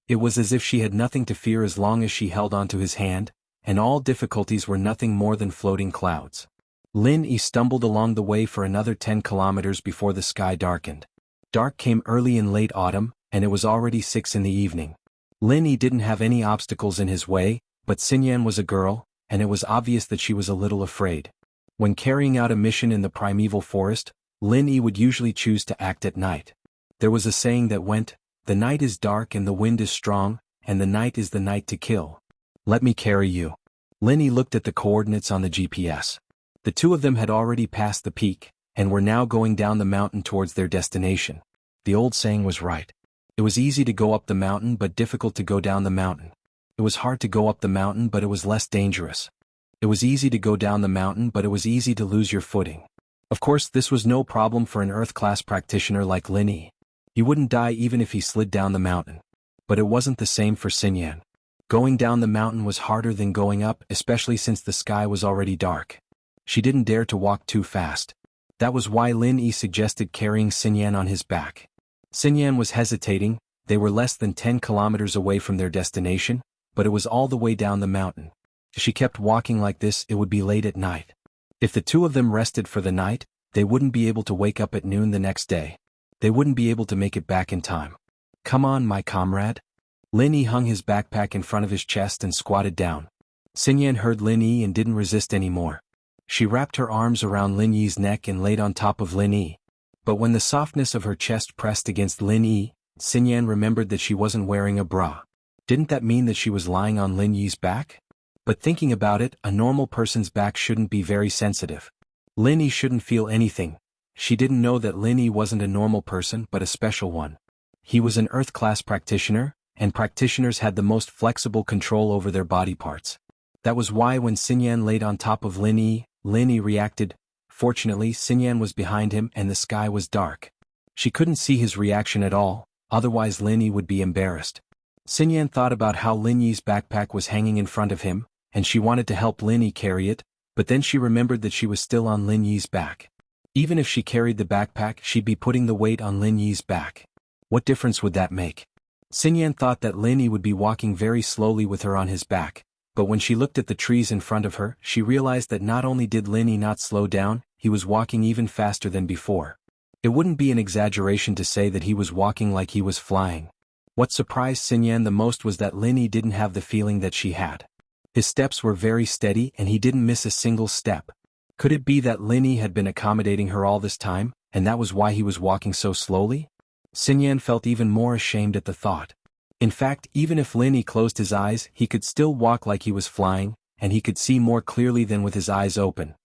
It was as if she had nothing to fear as long as she held onto his hand, and all difficulties were nothing more than floating clouds. Lin Yi stumbled along the way for another 10 kilometers before the sky darkened. Dark came early in late autumn, and it was already 6 in the evening. Lin Yi didn't have any obstacles in his way, but Xinyan was a girl, and it was obvious that she was a little afraid. When carrying out a mission in the primeval forest, Lin Yi would usually choose to act at night. There was a saying that went, "The night is dark and the wind is strong, and the night is the night to kill. Let me carry you." Lin Yi looked at the coordinates on the GPS. The two of them had already passed the peak, and were now going down the mountain towards their destination. The old saying was right. It was easy to go up the mountain but difficult to go down the mountain. It was hard to go up the mountain but it was less dangerous. It was easy to go down the mountain but it was easy to lose your footing. Of course this was no problem for an Earth-class practitioner like Lin Yi. He wouldn't die even if he slid down the mountain. But it wasn't the same for Xinyan. Going down the mountain was harder than going up, especially since the sky was already dark. She didn't dare to walk too fast. That was why Lin Yi suggested carrying Xinyan on his back. Xinyan was hesitating. They were less than 10 kilometers away from their destination, but it was all the way down the mountain. If she kept walking like this, it would be late at night. If the two of them rested for the night, they wouldn't be able to wake up at noon the next day. They wouldn't be able to make it back in time. "Come on, my comrade." Lin Yi hung his backpack in front of his chest and squatted down. Xinyan heard Lin Yi and didn't resist anymore. She wrapped her arms around Lin Yi's neck and laid on top of Lin Yi. But when the softness of her chest pressed against Lin Yi, Xinyan remembered that she wasn't wearing a bra. Didn't that mean that she was lying on Lin Yi's back? But thinking about it, a normal person's back shouldn't be very sensitive. Lin Yi shouldn't feel anything. She didn't know that Lin Yi wasn't a normal person but a special one. He was an Earth-class practitioner, and practitioners had the most flexible control over their body parts. That was why when Xinyan laid on top of Lin Yi reacted. Fortunately, Xinyan was behind him and the sky was dark. She couldn't see his reaction at all, otherwise Lin Yi would be embarrassed. Xinyan thought about how Lin Yi's backpack was hanging in front of him, and she wanted to help Lin Yi carry it, but then she remembered that she was still on Lin Yi's back. Even if she carried the backpack, she'd be putting the weight on Lin Yi's back. What difference would that make? Xinyan thought that Lin Yi would be walking very slowly with her on his back, but when she looked at the trees in front of her, she realized that not only did Lin Yi not slow down, he was walking even faster than before. It wouldn't be an exaggeration to say that he was walking like he was flying. What surprised Xinyan the most was that Lin Yi didn't have the feeling that she had. His steps were very steady and he didn't miss a single step. Could it be that Lin Yi had been accommodating her all this time, and that was why he was walking so slowly? Xinyan felt even more ashamed at the thought. In fact, even if Lin Yi closed his eyes, he could still walk like he was flying, and he could see more clearly than with his eyes open.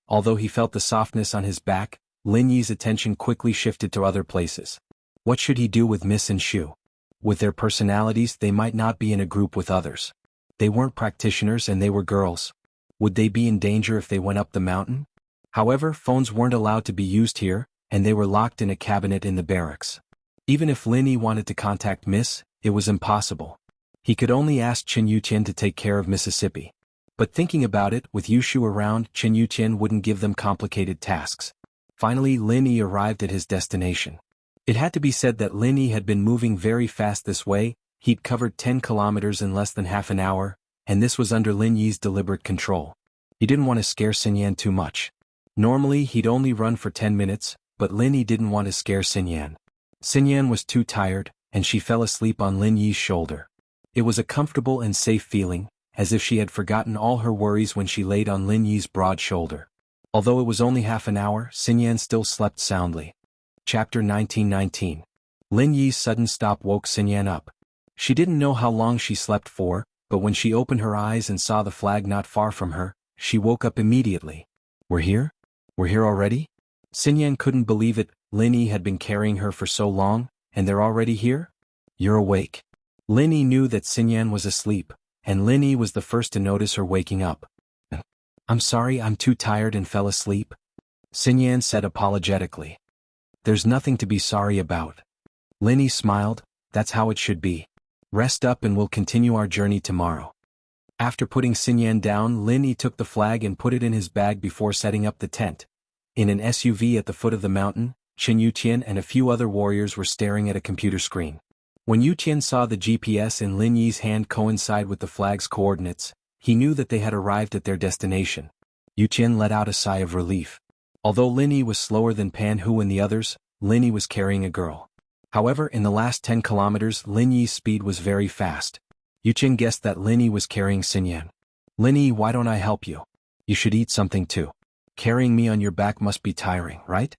Although he felt the softness on his back, Lin Yi's attention quickly shifted to other places. What should he do with Miss and Shu? With their personalities, they might not be in a group with others. They weren't practitioners and they were girls. Would they be in danger if they went up the mountain? However, phones weren't allowed to be used here, and they were locked in a cabinet in the barracks. Even if Lin Yi wanted to contact Miss, it was impossible. He could only ask Chen Yutian to take care of Mississippi. But thinking about it, with Yushu around, Chen Yutian wouldn't give them complicated tasks. Finally, Lin Yi arrived at his destination. It had to be said that Lin Yi had been moving very fast this way. He'd covered 10 kilometers in less than half an hour, and this was under Lin Yi's deliberate control. He didn't want to scare Xinyan too much. Normally he'd only run for 10 minutes, but Lin Yi didn't want to scare Xinyan. Xinyan was too tired, and she fell asleep on Lin Yi's shoulder. It was a comfortable and safe feeling, as if she had forgotten all her worries when she laid on Lin Yi's broad shoulder. Although it was only half an hour, Xinyan still slept soundly. Chapter 1919. Lin Yi's sudden stop woke Xinyan up. She didn't know how long she slept for, but when she opened her eyes and saw the flag not far from her, she woke up immediately. "We're here? We're here already?" Xinyan couldn't believe it. Lin Yi had been carrying her for so long, and they're already here? "You're awake." Lin Yi knew that Xinyan was asleep, and Lin Yi was the first to notice her waking up. "I'm sorry, I'm too tired and fell asleep," Xinyan said apologetically. "There's nothing to be sorry about." Lin Yi smiled. "That's how it should be. Rest up and we'll continue our journey tomorrow." After putting Xinyan down, Lin Yi took the flag and put it in his bag before setting up the tent. In an SUV at the foot of the mountain, Chen Yutian and a few other warriors were staring at a computer screen. When Yutian saw the GPS in Lin Yi's hand coincide with the flag's coordinates, he knew that they had arrived at their destination. Yutian let out a sigh of relief. Although Lin Yi was slower than Pan Hu and the others, Lin Yi was carrying a girl. However, in the last 10 kilometers, Lin Yi's speed was very fast. Yutian guessed that Lin Yi was carrying Xinyan. "Lin Yi, why don't I help you? You should eat something too. Carrying me on your back must be tiring, right?"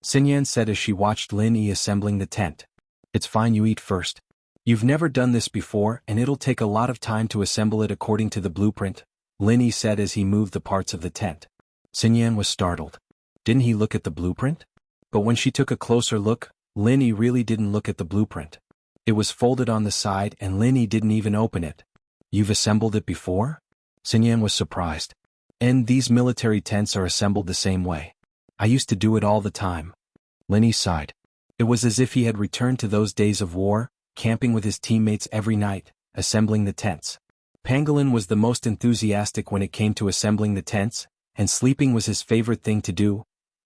Xinyan said as she watched Lin Yi assembling the tent. It's fine, you eat first. You've never done this before and it'll take a lot of time to assemble it according to the blueprint, Lin Yi said as he moved the parts of the tent. Xinyan was startled. Didn't he look at the blueprint? But when she took a closer look, Lin Yi really didn't look at the blueprint. It was folded on the side and Lin Yi didn't even open it. You've assembled it before? Xinyan was surprised. And these military tents are assembled the same way. I used to do it all the time. Lin Yi sighed. It was as if he had returned to those days of war, camping with his teammates every night, assembling the tents. Pangolin was the most enthusiastic when it came to assembling the tents, and sleeping was his favorite thing to do.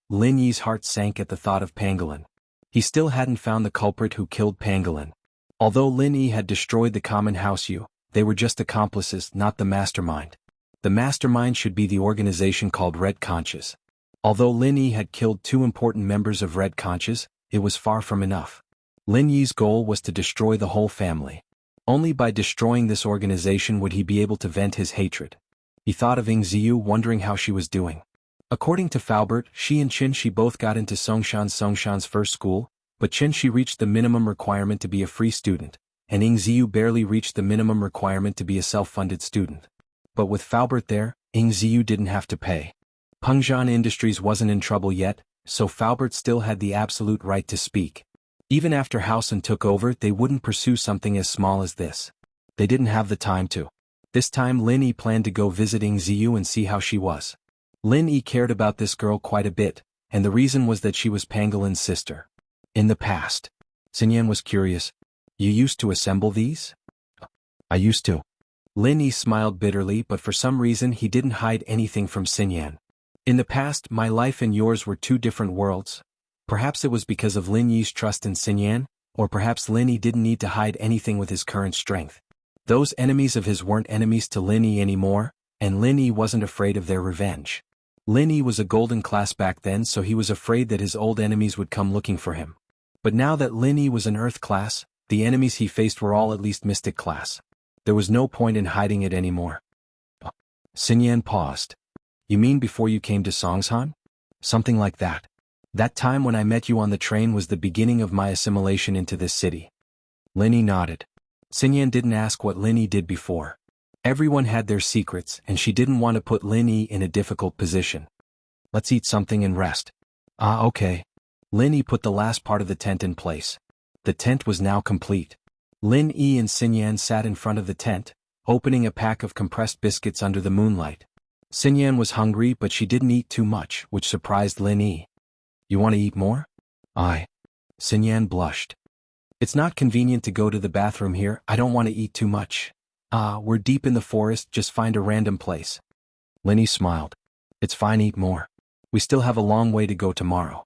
Lin Yi's heart sank at the thought of Pangolin. He still hadn't found the culprit who killed Pangolin. Although Lin Yi had destroyed the common house Yu, they were just accomplices, not the mastermind. The mastermind should be the organization called Red Conches. Although Lin Yi had killed 2 important members of Red Conches, it was far from enough. Lin Yi's goal was to destroy the whole family. Only by destroying this organization would he be able to vent his hatred. He thought of Ying Ziyu, wondering how she was doing. According to Faubert, she and Qin Shi both got into Songshan's first school, but Qin Shi reached the minimum requirement to be a free student, and Ying Ziyu barely reached the minimum requirement to be a self-funded student. But with Faubert there, Ying Ziyu didn't have to pay. Pengzhan Industries wasn't in trouble yet, so Faubert still had the absolute right to speak. Even after Hausen took over, they wouldn't pursue something as small as this. They didn't have the time to. This time Lin Yi planned to go visit Ying Ziyu and see how she was. Lin Yi cared about this girl quite a bit, and the reason was that she was Pangolin's sister. In the past. Xinyan was curious. You used to assemble these? I used to. Lin Yi smiled bitterly, but for some reason he didn't hide anything from Xinyan. In the past, my life and yours were 2 different worlds. Perhaps it was because of Lin Yi's trust in Xinyan, or perhaps Lin Yi didn't need to hide anything with his current strength. Those enemies of his weren't enemies to Lin Yi anymore, and Lin Yi wasn't afraid of their revenge. Lin Yi was a golden class back then, so he was afraid that his old enemies would come looking for him. But now that Lin Yi was an earth class, the enemies he faced were all at least mystic class. There was no point in hiding it anymore. Xinyan paused. You mean before you came to Songshan? Something like that. That time when I met you on the train was the beginning of my assimilation into this city. Lin Yi nodded. Xinyan didn't ask what Lin Yi did before. Everyone had their secrets, and she didn't want to put Lin Yi in a difficult position. Let's eat something and rest. Okay. Lin Yi put the last part of the tent in place. The tent was now complete. Lin Yi and Xinyan sat in front of the tent, opening a pack of compressed biscuits under the moonlight. Xinyan was hungry, but she didn't eat too much, which surprised Lin Yi. You want to eat more? Xinyan blushed. It's not convenient to go to the bathroom here. I don't want to eat too much. We're deep in the forest, just find a random place. Lin Yi smiled. It's fine, eat more. We still have a long way to go tomorrow.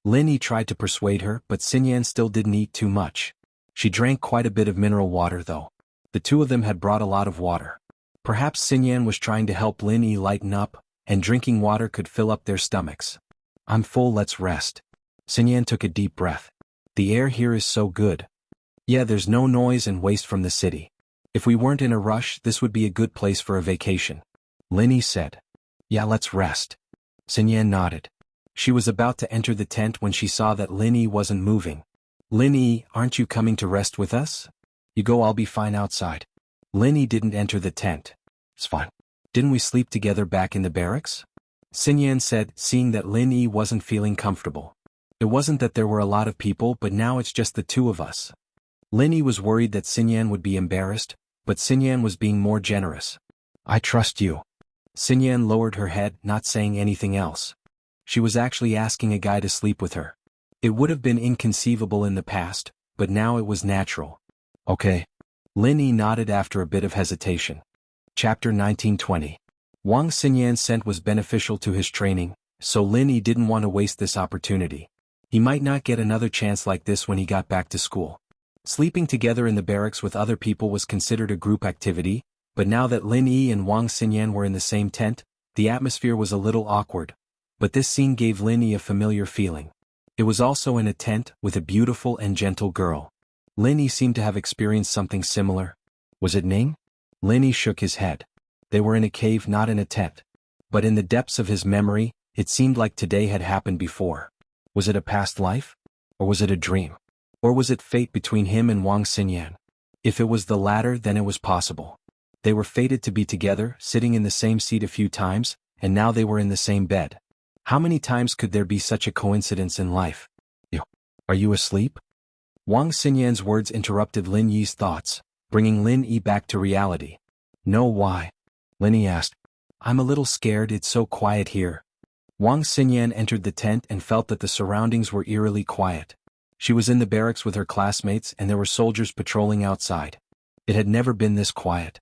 Lin Yi tried to persuade her, but Xinyan still didn't eat too much. She drank quite a bit of mineral water though. The 2 of them had brought a lot of water. Perhaps Xinyan was trying to help Lin Yi lighten up, and drinking water could fill up their stomachs. I'm full, let's rest. Xinyan took a deep breath. The air here is so good. Yeah, there's no noise and waste from the city. If we weren't in a rush, this would be a good place for a vacation. Lin Yi said. Yeah, let's rest. Xinyan nodded. She was about to enter the tent when she saw that Lin Yi wasn't moving. Lin Yi, aren't you coming to rest with us? You go, I'll be fine outside. Lin Yi didn't enter the tent. It's fine. Didn't we sleep together back in the barracks? Xinyan said, seeing that Lin Yi wasn't feeling comfortable. It wasn't that there were a lot of people, but now it's just the 2 of us. Lin Yi was worried that Xinyan would be embarrassed, but Xinyan was being more generous. I trust you. Xinyan lowered her head, not saying anything else. She was actually asking a guy to sleep with her. It would have been inconceivable in the past, but now it was natural. Okay. Lin Yi nodded after a bit of hesitation. Chapter 1920. Wang Xinyan's scent was beneficial to his training, so Lin Yi didn't want to waste this opportunity. He might not get another chance like this when he got back to school. Sleeping together in the barracks with other people was considered a group activity, but now that Lin Yi and Wang Xinyan were in the same tent, the atmosphere was a little awkward. But this scene gave Lin Yi a familiar feeling. It was also in a tent with a beautiful and gentle girl. Lin Yi seemed to have experienced something similar. Was it Ning? Lin Yi shook his head. They were in a cave, not in a tent. But in the depths of his memory, it seemed like today had happened before. Was it a past life? Or was it a dream? Or was it fate between him and Wang Xinyan? If it was the latter, then it was possible. They were fated to be together, sitting in the same seat a few times, and now they were in the same bed. How many times could there be such a coincidence in life? Are you asleep? Wang Xinyan's words interrupted Lin Yi's thoughts, bringing Lin Yi back to reality. No, why? Lin Yi asked. I'm a little scared, it's so quiet here. Wang Xinyan entered the tent and felt that the surroundings were eerily quiet. She was in the barracks with her classmates and there were soldiers patrolling outside. It had never been this quiet.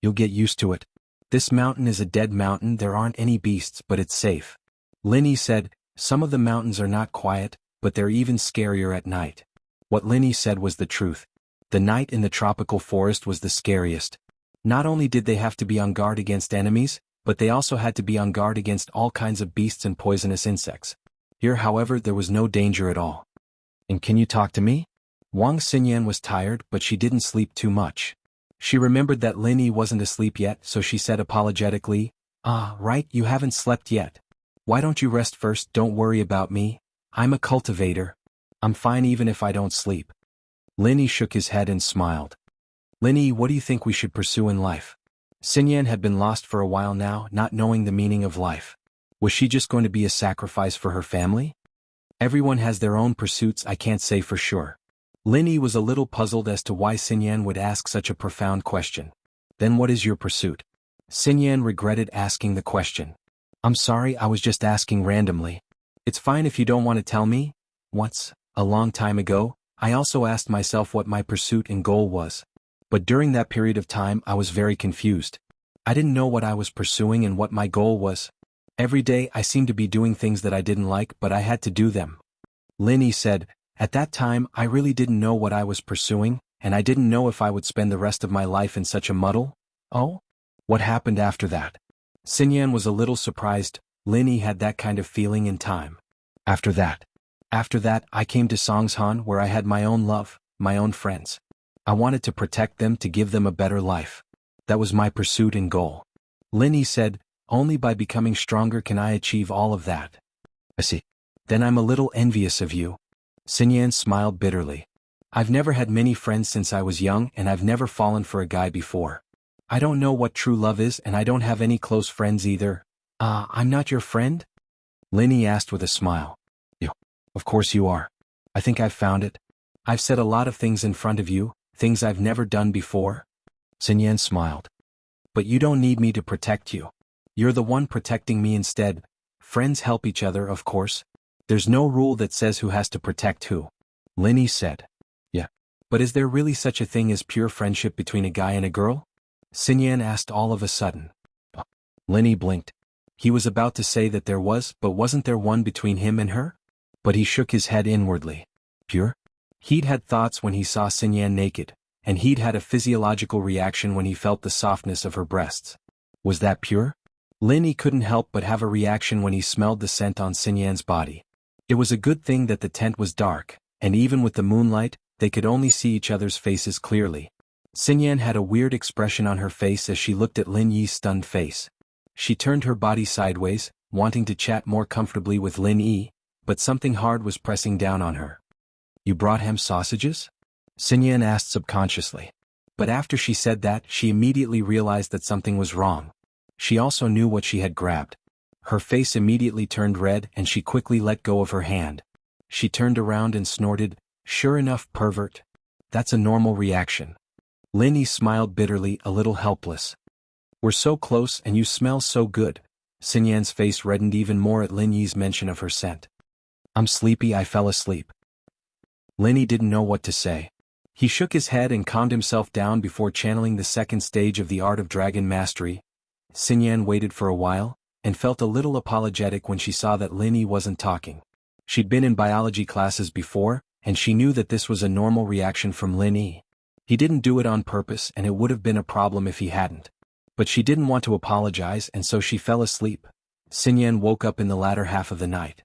You'll get used to it. This mountain is a dead mountain, there aren't any beasts, but it's safe. Lin Yi said, some of the mountains are not quiet, but they're even scarier at night. What Lin Yi said was the truth. The night in the tropical forest was the scariest. Not only did they have to be on guard against enemies, but they also had to be on guard against all kinds of beasts and poisonous insects. Here, however, there was no danger at all. And can you talk to me? Wang Xinyan was tired, but she didn't sleep too much. She remembered that Lin Yi wasn't asleep yet, so she said apologetically, right, you haven't slept yet. Why don't you rest first? Don't worry about me. I'm a cultivator. I'm fine even if I don't sleep. Lin Yi shook his head and smiled. Lin Yi, what do you think we should pursue in life? Xinyan had been lost for a while now, not knowing the meaning of life. Was she just going to be a sacrifice for her family? Everyone has their own pursuits, I can't say for sure. Lin Yi was a little puzzled as to why Xinyan would ask such a profound question. Then what is your pursuit? Xinyan regretted asking the question. I'm sorry, I was just asking randomly. It's fine if you don't want to tell me. Once, a long time ago, I also asked myself what my pursuit and goal was. But during that period of time I was very confused. I didn't know what I was pursuing and what my goal was. Every day I seemed to be doing things that I didn't like, but I had to do them. Lin Yi said, at that time I really didn't know what I was pursuing, and I didn't know if I would spend the rest of my life in such a muddle. Oh? What happened after that? Xinyan was a little surprised. Lin Yi had that kind of feeling in time. After that, I came to Songshan where I had my own love, my own friends. I wanted to protect them, to give them a better life. That was my pursuit and goal. Lin Yi said, only by becoming stronger can I achieve all of that. I see. Then I'm a little envious of you. Xinyan smiled bitterly. I've never had many friends since I was young and I've never fallen for a guy before. I don't know what true love is and I don't have any close friends either. I'm not your friend? Lin Yi asked with a smile. Of course you are. I think I've found it. I've said a lot of things in front of you, things I've never done before. Xinyan smiled. But you don't need me to protect you. You're the one protecting me instead. Friends help each other, of course. There's no rule that says who has to protect who. Lin Yi said. Yeah. But is there really such a thing as pure friendship between a guy and a girl? Xinyan asked all of a sudden. Lin Yi blinked. He was about to say that there was, but wasn't there one between him and her? But he shook his head inwardly. Pure? He'd had thoughts when he saw Xinyan naked, and he'd had a physiological reaction when he felt the softness of her breasts. Was that pure? Lin Yi couldn't help but have a reaction when he smelled the scent on Xinyan's body. It was a good thing that the tent was dark, and even with the moonlight, they could only see each other's faces clearly. Xinyan had a weird expression on her face as she looked at Lin Yi's stunned face. She turned her body sideways, wanting to chat more comfortably with Lin Yi, but something hard was pressing down on her. You brought ham sausages? Xinyan asked subconsciously. But after she said that, she immediately realized that something was wrong. She also knew what she had grabbed. Her face immediately turned red and she quickly let go of her hand. She turned around and snorted, sure enough, pervert. That's a normal reaction. Lin Yi smiled bitterly, a little helpless. We're so close and you smell so good. Xinyan's face reddened even more at Lin Yi's mention of her scent. I'm sleepy, I fell asleep. Lin Yi didn't know what to say. He shook his head and calmed himself down before channeling the second stage of the art of dragon mastery. Xinyan waited for a while, and felt a little apologetic when she saw that Lin Yi wasn't talking. She'd been in biology classes before, and she knew that this was a normal reaction from Lin Yi. He didn't do it on purpose and it would have been a problem if he hadn't. But she didn't want to apologize and so she fell asleep. Xinyan woke up in the latter half of the night.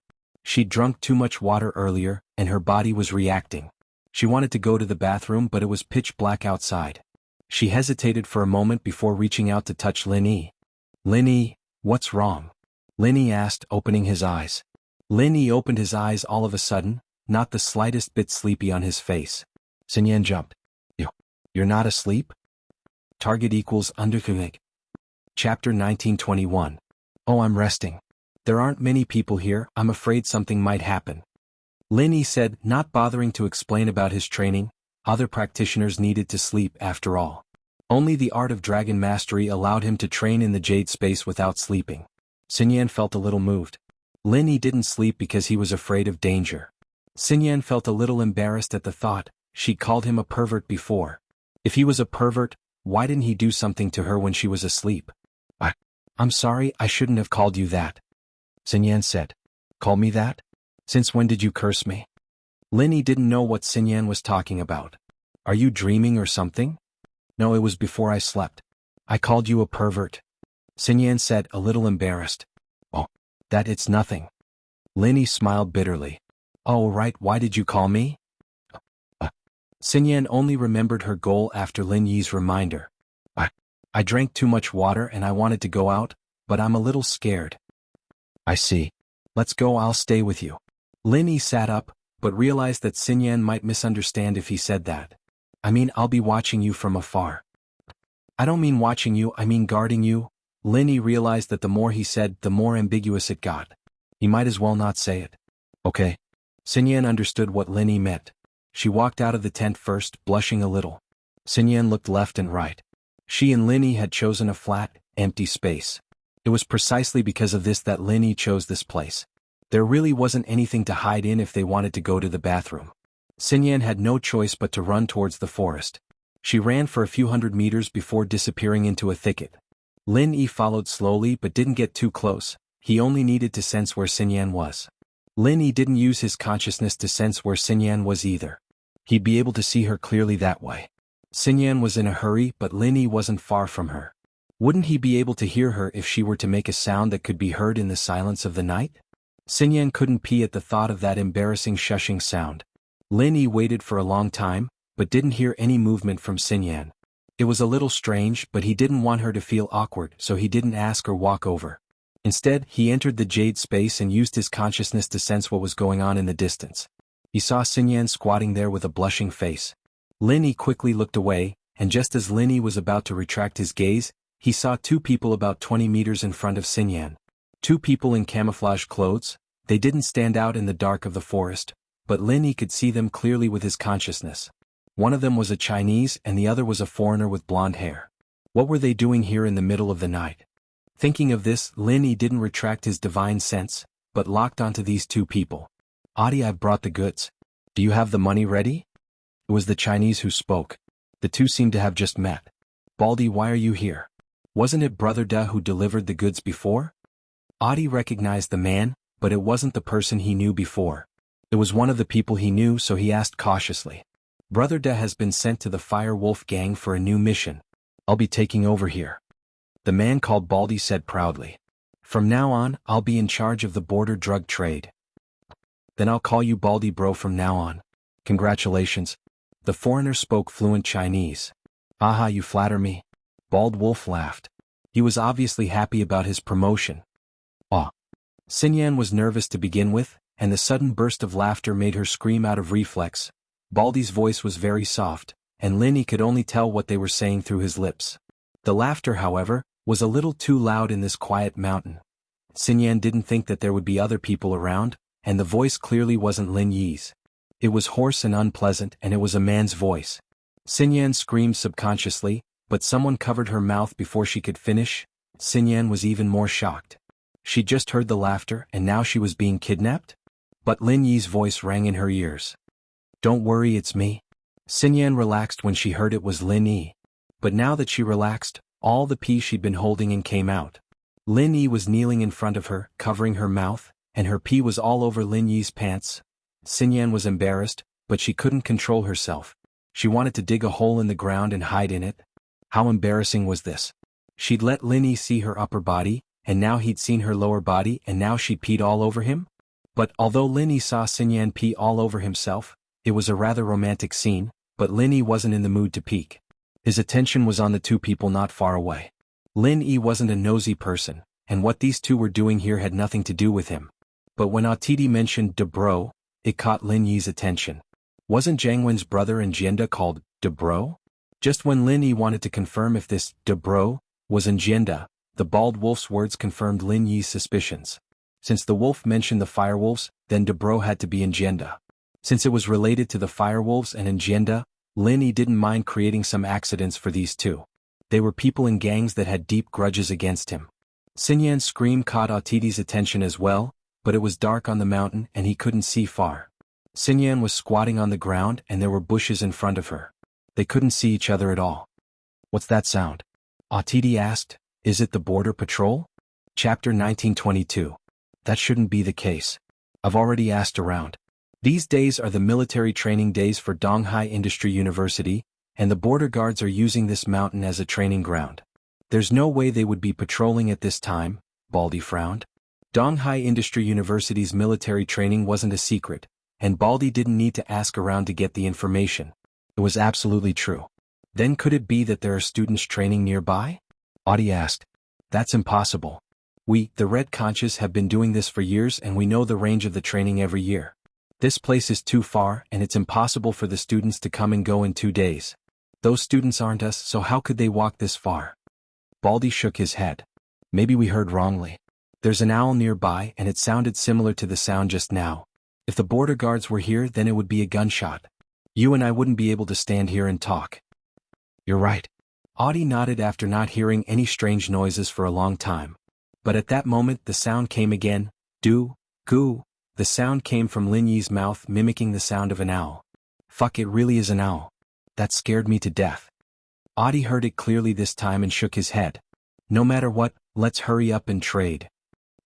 She'd drunk too much water earlier, and her body was reacting. She wanted to go to the bathroom but it was pitch black outside. She hesitated for a moment before reaching out to touch Lin Yi. Lin Yi, what's wrong? Lin Yi asked, opening his eyes. Lin Yi opened his eyes all of a sudden, not the slightest bit sleepy on his face. Sun Yan jumped. You're not asleep? Target equals undercommit. Chapter 1921. Oh, I'm resting. There aren't many people here, I'm afraid something might happen. Lin Yi said, not bothering to explain about his training. Other practitioners needed to sleep after all. Only the art of dragon mastery allowed him to train in the jade space without sleeping. Sun Yan felt a little moved. Lin Yi didn't sleep because he was afraid of danger. Sun Yan felt a little embarrassed at the thought. She called him a pervert before. If he was a pervert, why didn't he do something to her when she was asleep? I'm sorry, I shouldn't have called you that. Sun Yan said. Call me that? Since when did you curse me? Lin Yi didn't know what Sun Yan was talking about. Are you dreaming or something? No, it was before I slept. I called you a pervert. Sun Yan said, a little embarrassed. Oh, that it's nothing. Lin Yi smiled bitterly. Oh right, why did you call me? Sun Yan only remembered her goal after Lin Yi's reminder. I drank too much water and I wanted to go out, but I'm a little scared. I see. Let's go, I'll stay with you. Lin Yi sat up, but realized that Sun Yan might misunderstand if he said that. I mean, I'll be watching you from afar. I don't mean watching you, I mean guarding you. Lin Yi realized that the more he said, the more ambiguous it got. He might as well not say it. Okay. Sun Yan understood what Lin Yi meant. She walked out of the tent first, blushing a little. Sun Yan looked left and right. She and Lin Yi had chosen a flat, empty space. It was precisely because of this that Lin Yi chose this place. There really wasn't anything to hide in if they wanted to go to the bathroom. Sun Yan had no choice but to run towards the forest. She ran for a few hundred meters before disappearing into a thicket. Lin Yi followed slowly but didn't get too close. He only needed to sense where Sun Yan was. Lin Yi didn't use his consciousness to sense where Sun Yan was either. He'd be able to see her clearly that way. Sun Yan was in a hurry, but Lin Yi wasn't far from her. Wouldn't he be able to hear her if she were to make a sound that could be heard in the silence of the night? Sun Yan couldn't pee at the thought of that embarrassing shushing sound. Lin Yi waited for a long time, but didn't hear any movement from Sun Yan. It was a little strange, but he didn't want her to feel awkward, so he didn't ask or walk over. Instead, he entered the jade space and used his consciousness to sense what was going on in the distance. He saw Sun Yan squatting there with a blushing face. Lin Yi quickly looked away, and just as Lin Yi was about to retract his gaze, he saw two people about 20 meters in front of Sun Yan. Two people in camouflage clothes. They didn't stand out in the dark of the forest, but Lin Yi could see them clearly with his consciousness. One of them was a Chinese and the other was a foreigner with blonde hair. What were they doing here in the middle of the night? Thinking of this, Lin Yi didn't retract his divine sense, but locked onto these two people. Audie, I've brought the goods. Do you have the money ready? It was the Chinese who spoke. The two seemed to have just met. Baldy, why are you here? Wasn't it Brother Da who delivered the goods before? Audie recognized the man, but it wasn't the person he knew before. It was one of the people he knew, so he asked cautiously. Brother Da has been sent to the Fire Wolf gang for a new mission. I'll be taking over here. The man called Baldy said proudly. From now on, I'll be in charge of the border drug trade. Then I'll call you Baldy bro from now on. Congratulations. The foreigner spoke fluent Chinese. Aha, you flatter me. Bald Wolf laughed. He was obviously happy about his promotion. Ah. Sun Yan was nervous to begin with, and the sudden burst of laughter made her scream out of reflex. Baldy's voice was very soft, and Lin Yi could only tell what they were saying through his lips. The laughter, however, was a little too loud in this quiet mountain. Sun Yan didn't think that there would be other people around, and the voice clearly wasn't Lin Yi's. It was hoarse and unpleasant, and it was a man's voice. Sun Yan screamed subconsciously, but someone covered her mouth before she could finish. Sun Yan was even more shocked. She just heard the laughter, and now she was being kidnapped? But Lin Yi's voice rang in her ears. Don't worry, it's me. Sun Yan relaxed when she heard it was Lin Yi. But now that she relaxed, all the pee she'd been holding in came out. Lin Yi was kneeling in front of her, covering her mouth, and her pee was all over Lin Yi's pants. Sun Yan was embarrassed, but she couldn't control herself. She wanted to dig a hole in the ground and hide in it. How embarrassing was this? She'd let Lin Yi see her upper body, and now he'd seen her lower body, and now she'd peed all over him? But although Lin Yi saw Sun Yan pee all over himself, it was a rather romantic scene, but Lin Yi wasn't in the mood to peek. His attention was on the two people not far away. Lin Yi wasn't a nosy person, and what these two were doing here had nothing to do with him. But when Atiti mentioned de bro, it caught Lin Yi's attention. Wasn't Jiangwen's brother in Jianda called de bro? Just when Lin Yi wanted to confirm if this de bro was in Jianda, the bald wolf's words confirmed Lin Yi's suspicions. Since the wolf mentioned the firewolves, then de bro had to be in Jianda. Since it was related to the firewolves and in Jianda, Lin Yi didn't mind creating some accidents for these two. They were people in gangs that had deep grudges against him. Xinyan's scream caught Atiti's attention as well, but it was dark on the mountain and he couldn't see far. Xinyan was squatting on the ground and there were bushes in front of her. They couldn't see each other at all. What's that sound? Atiti asked. Is it the border patrol? Chapter 1922. That shouldn't be the case. I've already asked around. These days are the military training days for Donghai Industry University, and the border guards are using this mountain as a training ground. There's no way they would be patrolling at this time, Baldy frowned. Donghai Industry University's military training wasn't a secret, and Baldy didn't need to ask around to get the information. It was absolutely true. Then could it be that there are students training nearby? Audie asked. That's impossible. We, the Red Conches, have been doing this for years and we know the range of the training every year. This place is too far and it's impossible for the students to come and go in 2 days. Those students aren't us, so how could they walk this far? Baldy shook his head. Maybe we heard wrongly. There's an owl nearby and it sounded similar to the sound just now. If the border guards were here, then it would be a gunshot. You and I wouldn't be able to stand here and talk. You're right. Audie nodded after not hearing any strange noises for a long time. But at that moment the sound came again. Do, goo. The sound came from Lin Yi's mouth, mimicking the sound of an owl. Fuck, it really is an owl. That scared me to death. Audie heard it clearly this time and shook his head. No matter what, let's hurry up and trade.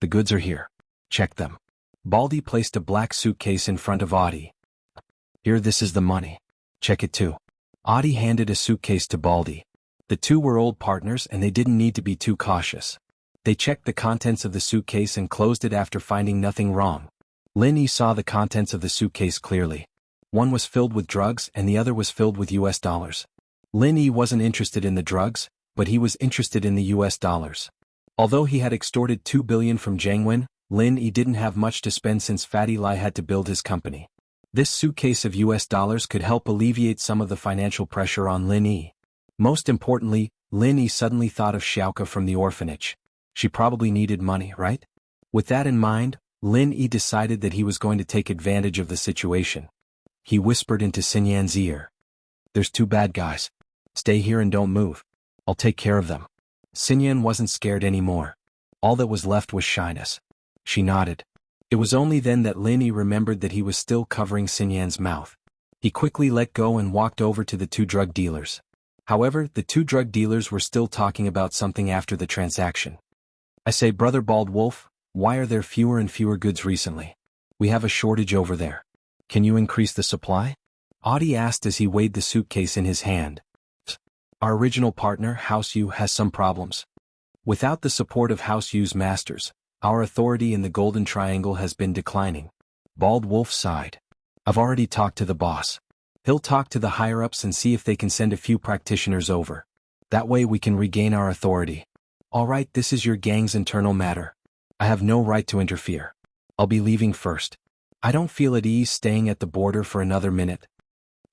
The goods are here. Check them. Baldy placed a black suitcase in front of Audie. Here, this is the money. Check it too. Audie handed a suitcase to Baldy. The two were old partners and they didn't need to be too cautious. They checked the contents of the suitcase and closed it after finding nothing wrong. Lin Yi saw the contents of the suitcase clearly. One was filled with drugs and the other was filled with US dollars. Lin Yi wasn't interested in the drugs, but he was interested in the US dollars. Although he had extorted 2 billion from Jiangwen, Lin Yi didn't have much to spend since Fatty Lai had to build his company. This suitcase of US dollars could help alleviate some of the financial pressure on Lin Yi. Most importantly, Lin Yi suddenly thought of Xiaoka from the orphanage. She probably needed money, right? With that in mind, Lin Yi decided that he was going to take advantage of the situation. He whispered into Xinyan's ear. There's 2 bad guys. Stay here and don't move. I'll take care of them. Xinyan wasn't scared anymore. All that was left was shyness. She nodded. It was only then that Lin Yi remembered that he was still covering Xinyan's mouth. He quickly let go and walked over to the 2 drug dealers. However, the 2 drug dealers were still talking about something after the transaction. I say, Brother Bald Wolf, why are there fewer and fewer goods recently? We have a shortage over there. Can you increase the supply? Audie asked as he weighed the suitcase in his hand. Our original partner, House Yu, has some problems. Without the support of House Yu's masters, our authority in the Golden Triangle has been declining. Bald Wolf sighed. I've already talked to the boss. He'll talk to the higher-ups and see if they can send a few practitioners over. That way we can regain our authority. All right, this is your gang's internal matter. I have no right to interfere. I'll be leaving first. I don't feel at ease staying at the border for another minute.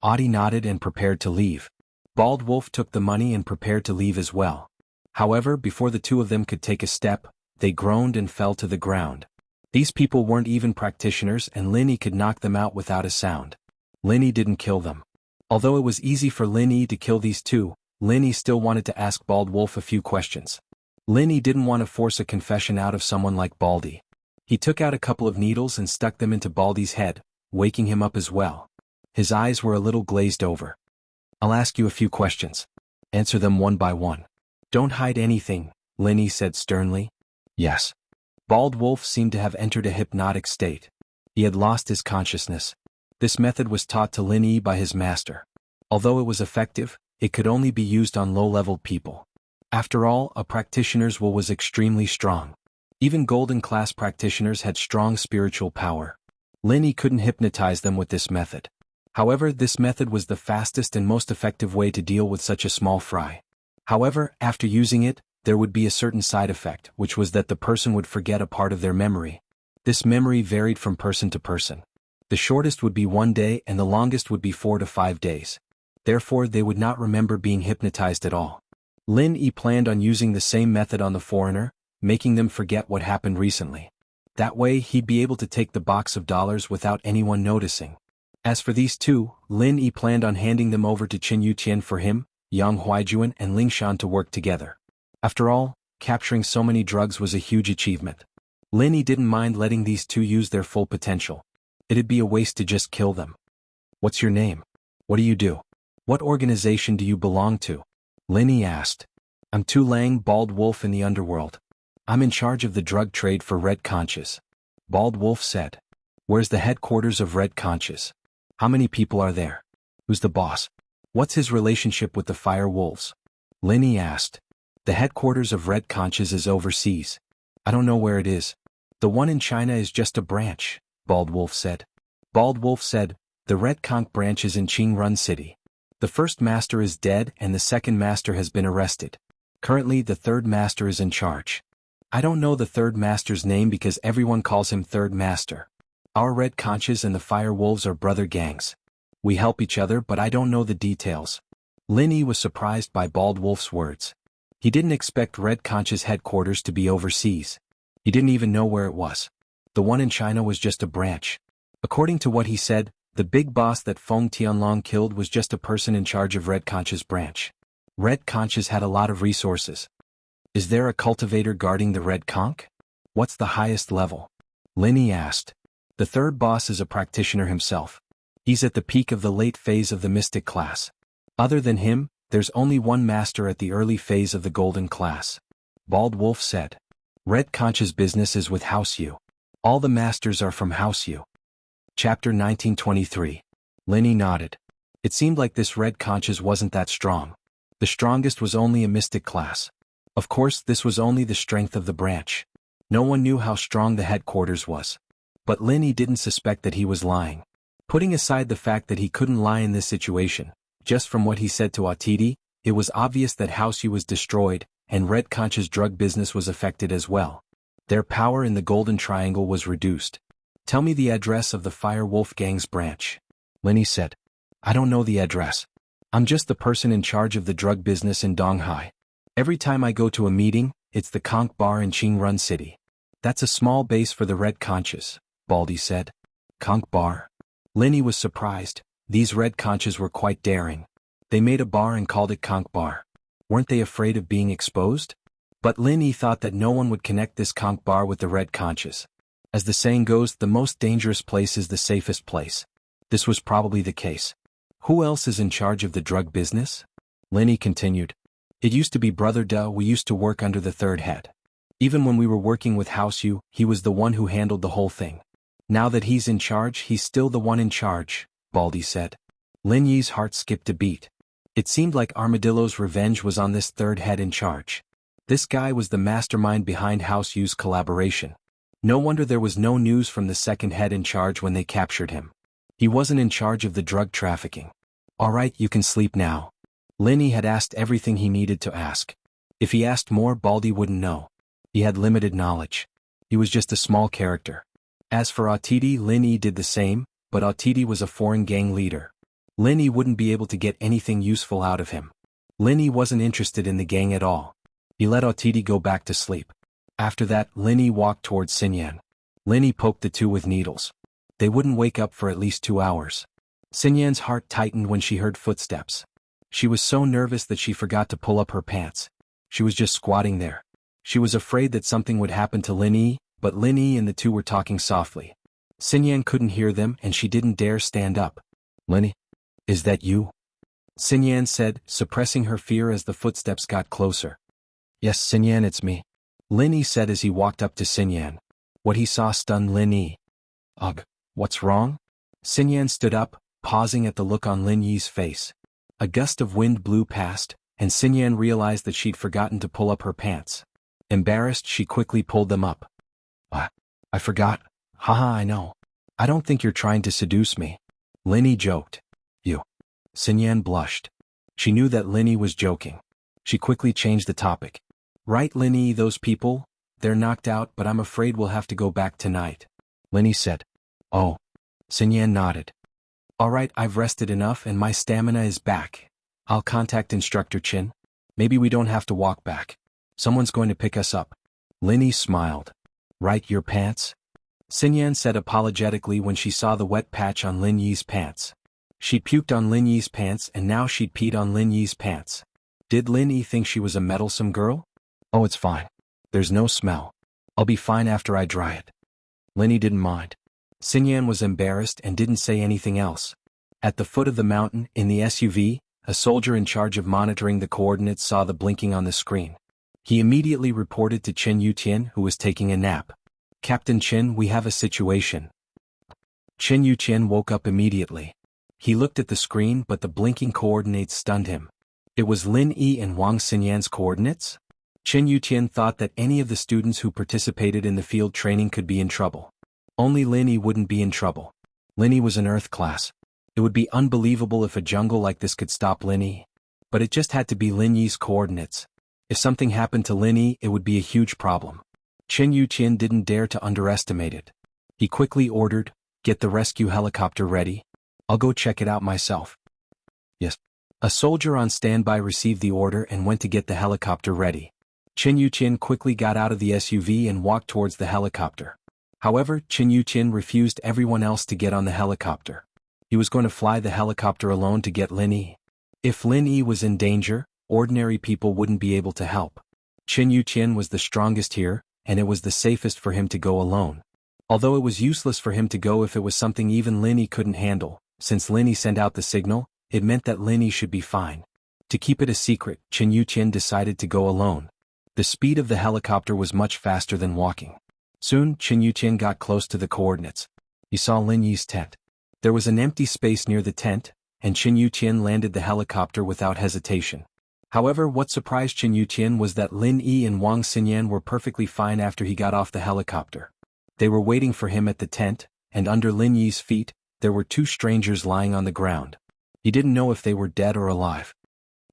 Audie nodded and prepared to leave. Bald Wolf took the money and prepared to leave as well. However, before the 2 of them could take a step, they groaned and fell to the ground. These people weren't even practitioners and Lin Yi could knock them out without a sound. Lin Yi didn't kill them. Although it was easy for Lin Yi to kill these 2, Lin Yi still wanted to ask Bald Wolf a few questions. Lin Yi didn't want to force a confession out of someone like Baldy. He took out a couple of needles and stuck them into Baldy's head, waking him up as well. His eyes were a little glazed over. I'll ask you a few questions. Answer them one by one. Don't hide anything, Lin Yi said sternly. Yes. Bald Wolf seemed to have entered a hypnotic state. He had lost his consciousness. This method was taught to Lin Yi by his master. Although it was effective, it could only be used on low-level people. After all, a practitioner's will was extremely strong. Even golden-class practitioners had strong spiritual power. Lin Yi couldn't hypnotize them with this method. However, this method was the fastest and most effective way to deal with such a small fry. However, after using it, there would be a certain side effect, which was that the person would forget a part of their memory. This memory varied from person to person. The shortest would be 1 day and the longest would be 4 to 5 days. Therefore they would not remember being hypnotized at all. Lin Yi planned on using the same method on the foreigner, making them forget what happened recently. That way he'd be able to take the box of dollars without anyone noticing. As for these two, Lin Yi planned on handing them over to Qin Yutian for him, Yang Huijuan and Ling Shan to work together. After all, capturing so many drugs was a huge achievement. Lin Yi didn't mind letting these two use their full potential. It'd be a waste to just kill them. What's your name? What do you do? What organization do you belong to? Lin Yi asked. I'm Tu Lang, Bald Wolf in the underworld. I'm in charge of the drug trade for Red Conches. Bald Wolf said. Where's the headquarters of Red Conches? How many people are there? Who's the boss? What's his relationship with the Fire Wolves? Lin Yi asked. The headquarters of Red Conches is overseas. I don't know where it is. The one in China is just a branch, Bald Wolf said. Bald Wolf said, the Red Conch branch is in Qingrun City. The first master is dead and the second master has been arrested. Currently the third master is in charge. I don't know the third master's name because everyone calls him third master. Our Red Conches and the Fire Wolves are brother gangs. We help each other but I don't know the details. Lin Yi was surprised by Bald Wolf's words. He didn't expect Red Conch's headquarters to be overseas. He didn't even know where it was. The one in China was just a branch. According to what he said, the big boss that Feng Tianlong killed was just a person in charge of Red Conch's branch. Red Conch's had a lot of resources. Is there a cultivator guarding the Red Conch? What's the highest level? Lin Yi asked. The third boss is a practitioner himself. He's at the peak of the late phase of the mystic class. Other than him, there's only one master at the early phase of the golden class. Bald Wolf said. Red Conch's business is with House Yu. All the masters are from House Yu. Chapter 1923. Lin Yi nodded. It seemed like this Red Conch's wasn't that strong. The strongest was only a mystic class. Of course, this was only the strength of the branch. No one knew how strong the headquarters was. But Lin Yi didn't suspect that he was lying. Putting aside the fact that he couldn't lie in this situation, just from what he said to Atiti, it was obvious that House Yu was destroyed, and Red Conch's drug business was affected as well. Their power in the Golden Triangle was reduced. Tell me the address of the Fire Wolf Gang's branch. Lin Yi said. I don't know the address. I'm just the person in charge of the drug business in Donghai. Every time I go to a meeting, it's the Conch Bar in Qingrun City. That's a small base for the Red Conches, Baldy said. Conch Bar? Lin Yi was surprised. These Red Conches were quite daring. They made a bar and called it Conch Bar. Weren't they afraid of being exposed? But Lin Yi thought that no one would connect this Conch Bar with the Red Conches. As the saying goes, the most dangerous place is the safest place. This was probably the case. Who else is in charge of the drug business? Lin Yi continued. It used to be Brother Da. We used to work under the third head. Even when we were working with House Yu, he was the one who handled the whole thing. Now that he's in charge, he's still the one in charge, Baldy said. Lin Yi's heart skipped a beat. It seemed like Armadillo's revenge was on this third head in charge. This guy was the mastermind behind House Yu's collaboration. No wonder there was no news from the second head in charge when they captured him. He wasn't in charge of the drug trafficking. All right, you can sleep now. Lin Yi had asked everything he needed to ask. If he asked more, Baldy wouldn't know. He had limited knowledge. He was just a small character. As for Atiti, Lin Yi did the same, but Atiti was a foreign gang leader. Lin Yi wouldn't be able to get anything useful out of him. Lin Yi wasn't interested in the gang at all. He let Atiti go back to sleep. After that, Lin Yi walked towards Xinyan. Lin Yi poked the two with needles. They wouldn't wake up for at least 2 hours. Xinyan's heart tightened when she heard footsteps. She was so nervous that she forgot to pull up her pants. She was just squatting there. She was afraid that something would happen to Lin Yi, but Lin Yi and the two were talking softly. Xinyan couldn't hear them and she didn't dare stand up. Lin Yi, is that you? Xinyan said, suppressing her fear as the footsteps got closer. Yes, Xinyan, it's me. Lin Yi said as he walked up to Xinyan. What he saw stunned Lin Yi. Ugh, what's wrong? Xinyan stood up, pausing at the look on Lin Yi's face. A gust of wind blew past, and Xinyan realized that she'd forgotten to pull up her pants. Embarrassed, she quickly pulled them up. I forgot. Haha, I know. I don't think you're trying to seduce me. Lin Yi joked. You. Xinyan blushed. She knew that Lin Yi was joking. She quickly changed the topic. Right, Lin Yi, those people? They're knocked out, but I'm afraid we'll have to go back tonight. Linny said. Oh. Sun Yan nodded. All right, I've rested enough and my stamina is back. I'll contact Instructor Chin. Maybe we don't have to walk back. Someone's going to pick us up. Linny smiled. Right, your pants? Sun Yan said apologetically when she saw the wet patch on Lin Yi's pants. She'd puked on Lin Yi's pants and now she'd peed on Lin Yi's pants. Did Lin Yi think she was a meddlesome girl? Oh, it's fine. There's no smell. I'll be fine after I dry it. Lin Yi didn't mind. Sun Yan was embarrassed and didn't say anything else. At the foot of the mountain, in the SUV, a soldier in charge of monitoring the coordinates saw the blinking on the screen. He immediately reported to Chen Yutian, who was taking a nap. Captain Chen, we have a situation. Chen Yutian woke up immediately. He looked at the screen but the blinking coordinates stunned him. It was Lin Yi and Wang Xinyan's coordinates? Chen Yutian thought that any of the students who participated in the field training could be in trouble. Only Lin Yi wouldn't be in trouble. Lin Yi was an Earth class. It would be unbelievable if a jungle like this could stop Lin Yi. But it just had to be Lin Yi's coordinates. If something happened to Lin Yi, it would be a huge problem. Chen Yutian didn't dare to underestimate it. He quickly ordered, "Get the rescue helicopter ready. I'll go check it out myself." Yes. A soldier on standby received the order and went to get the helicopter ready. Chen Yutian quickly got out of the SUV and walked towards the helicopter. However, Chen Yutian refused everyone else to get on the helicopter. He was going to fly the helicopter alone to get Lin Yi. If Lin Yi was in danger, ordinary people wouldn't be able to help. Chen Yutian was the strongest here, and it was the safest for him to go alone. Although it was useless for him to go if it was something even Lin Yi couldn't handle, since Lin Yi sent out the signal, it meant that Lin Yi should be fine. To keep it a secret, Chen Yutian decided to go alone. The speed of the helicopter was much faster than walking. Soon, Chen Yutian got close to the coordinates. He saw Lin Yi's tent. There was an empty space near the tent, and Chen Yutian landed the helicopter without hesitation. However, what surprised Chen Yutian was that Lin Yi and Wang Xinyan were perfectly fine after he got off the helicopter. They were waiting for him at the tent, and under Lin Yi's feet, there were two strangers lying on the ground. He didn't know if they were dead or alive.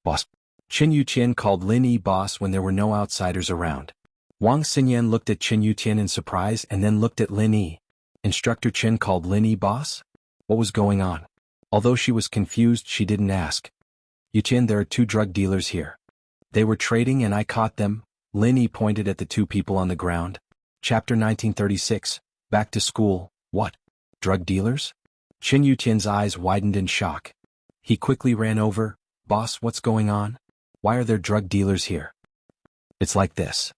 Boss. Chen Yutian called Lin Yi boss when there were no outsiders around. Wang Xinyan looked at Chen Yutian in surprise and then looked at Lin Yi. Instructor Chen called Lin Yi boss? What was going on? Although she was confused, she didn't ask. Yutian, there are two drug dealers here. They were trading and I caught them. Lin Yi pointed at the two people on the ground. Chapter 1936, Back to School. What? Drug dealers? Chen Yutian's eyes widened in shock. He quickly ran over. Boss, what's going on? Why are there drug dealers here? It's like this.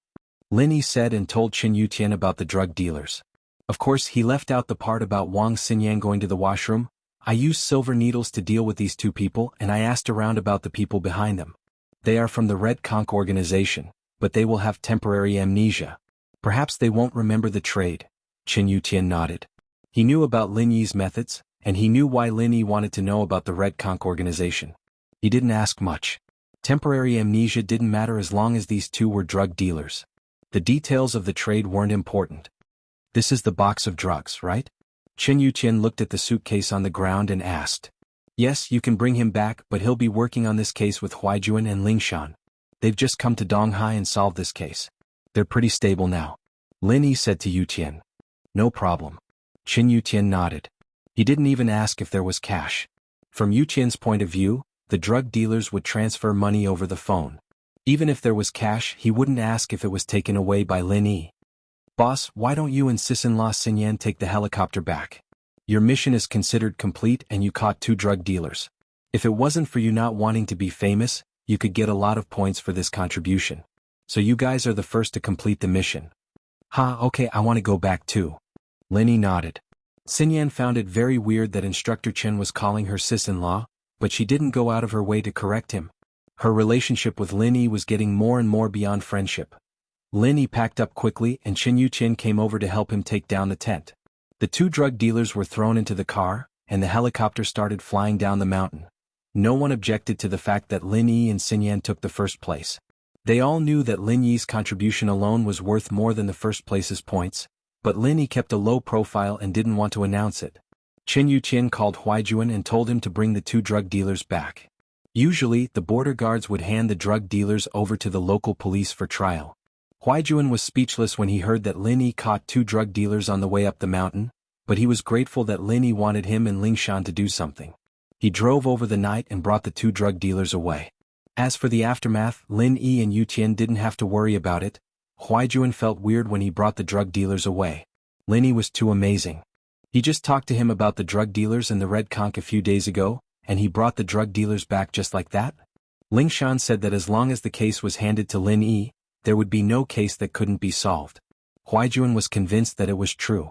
Lin Yi said and told Chen Yutian about the drug dealers. Of course, he left out the part about Wang Xinyan going to the washroom. I used silver needles to deal with these two people and I asked around about the people behind them. They are from the Red Conch organization, but they will have temporary amnesia. Perhaps they won't remember the trade. Chen Yutian nodded. He knew about Lin Yi's methods, and he knew why Lin Yi wanted to know about the Red Conch organization. He didn't ask much. Temporary amnesia didn't matter as long as these two were drug dealers. The details of the trade weren't important. This is the box of drugs, right? Chen Yutian looked at the suitcase on the ground and asked. Yes, you can bring him back, but he'll be working on this case with Huaijuan and Lingshan. They've just come to Donghai and solved this case. They're pretty stable now. Lin Yi said to Yutian. No problem. Chen Yutian nodded. He didn't even ask if there was cash. From Yutian's point of view, the drug dealers would transfer money over the phone. Even if there was cash, he wouldn't ask if it was taken away by Lin Yi. Boss, why don't you and Sisin-La Xinyan take the helicopter back? Your mission is considered complete and you caught two drug dealers. If it wasn't for you not wanting to be famous, you could get a lot of points for this contribution. So you guys are the first to complete the mission. Okay, I want to go back too. Lin Yi nodded. Xinyan found it very weird that Instructor Chen was calling her sis-in-law, but she didn't go out of her way to correct him. Her relationship with Lin Yi was getting more and more beyond friendship. Lin Yi packed up quickly and Chen Yutian came over to help him take down the tent. The two drug dealers were thrown into the car, and the helicopter started flying down the mountain. No one objected to the fact that Lin Yi and Xinyan took the first place. They all knew that Lin Yi's contribution alone was worth more than the first place's points, but Lin Yi kept a low profile and didn't want to announce it. Chen Yutian called Huaijuan and told him to bring the two drug dealers back. Usually, the border guards would hand the drug dealers over to the local police for trial. Huaijuan was speechless when he heard that Lin Yi caught 2 drug dealers on the way up the mountain, but he was grateful that Lin Yi wanted him and Lingshan to do something. He drove over the night and brought the 2 drug dealers away. As for the aftermath, Lin Yi and Yu Tian didn't have to worry about it. Huaijuan felt weird when he brought the drug dealers away. Lin Yi was too amazing. He just talked to him about the drug dealers and the red conch a few days ago, and he brought the drug dealers back just like that? Lingshan said that as long as the case was handed to Lin Yi, there would be no case that couldn't be solved. Huaijuan was convinced that it was true.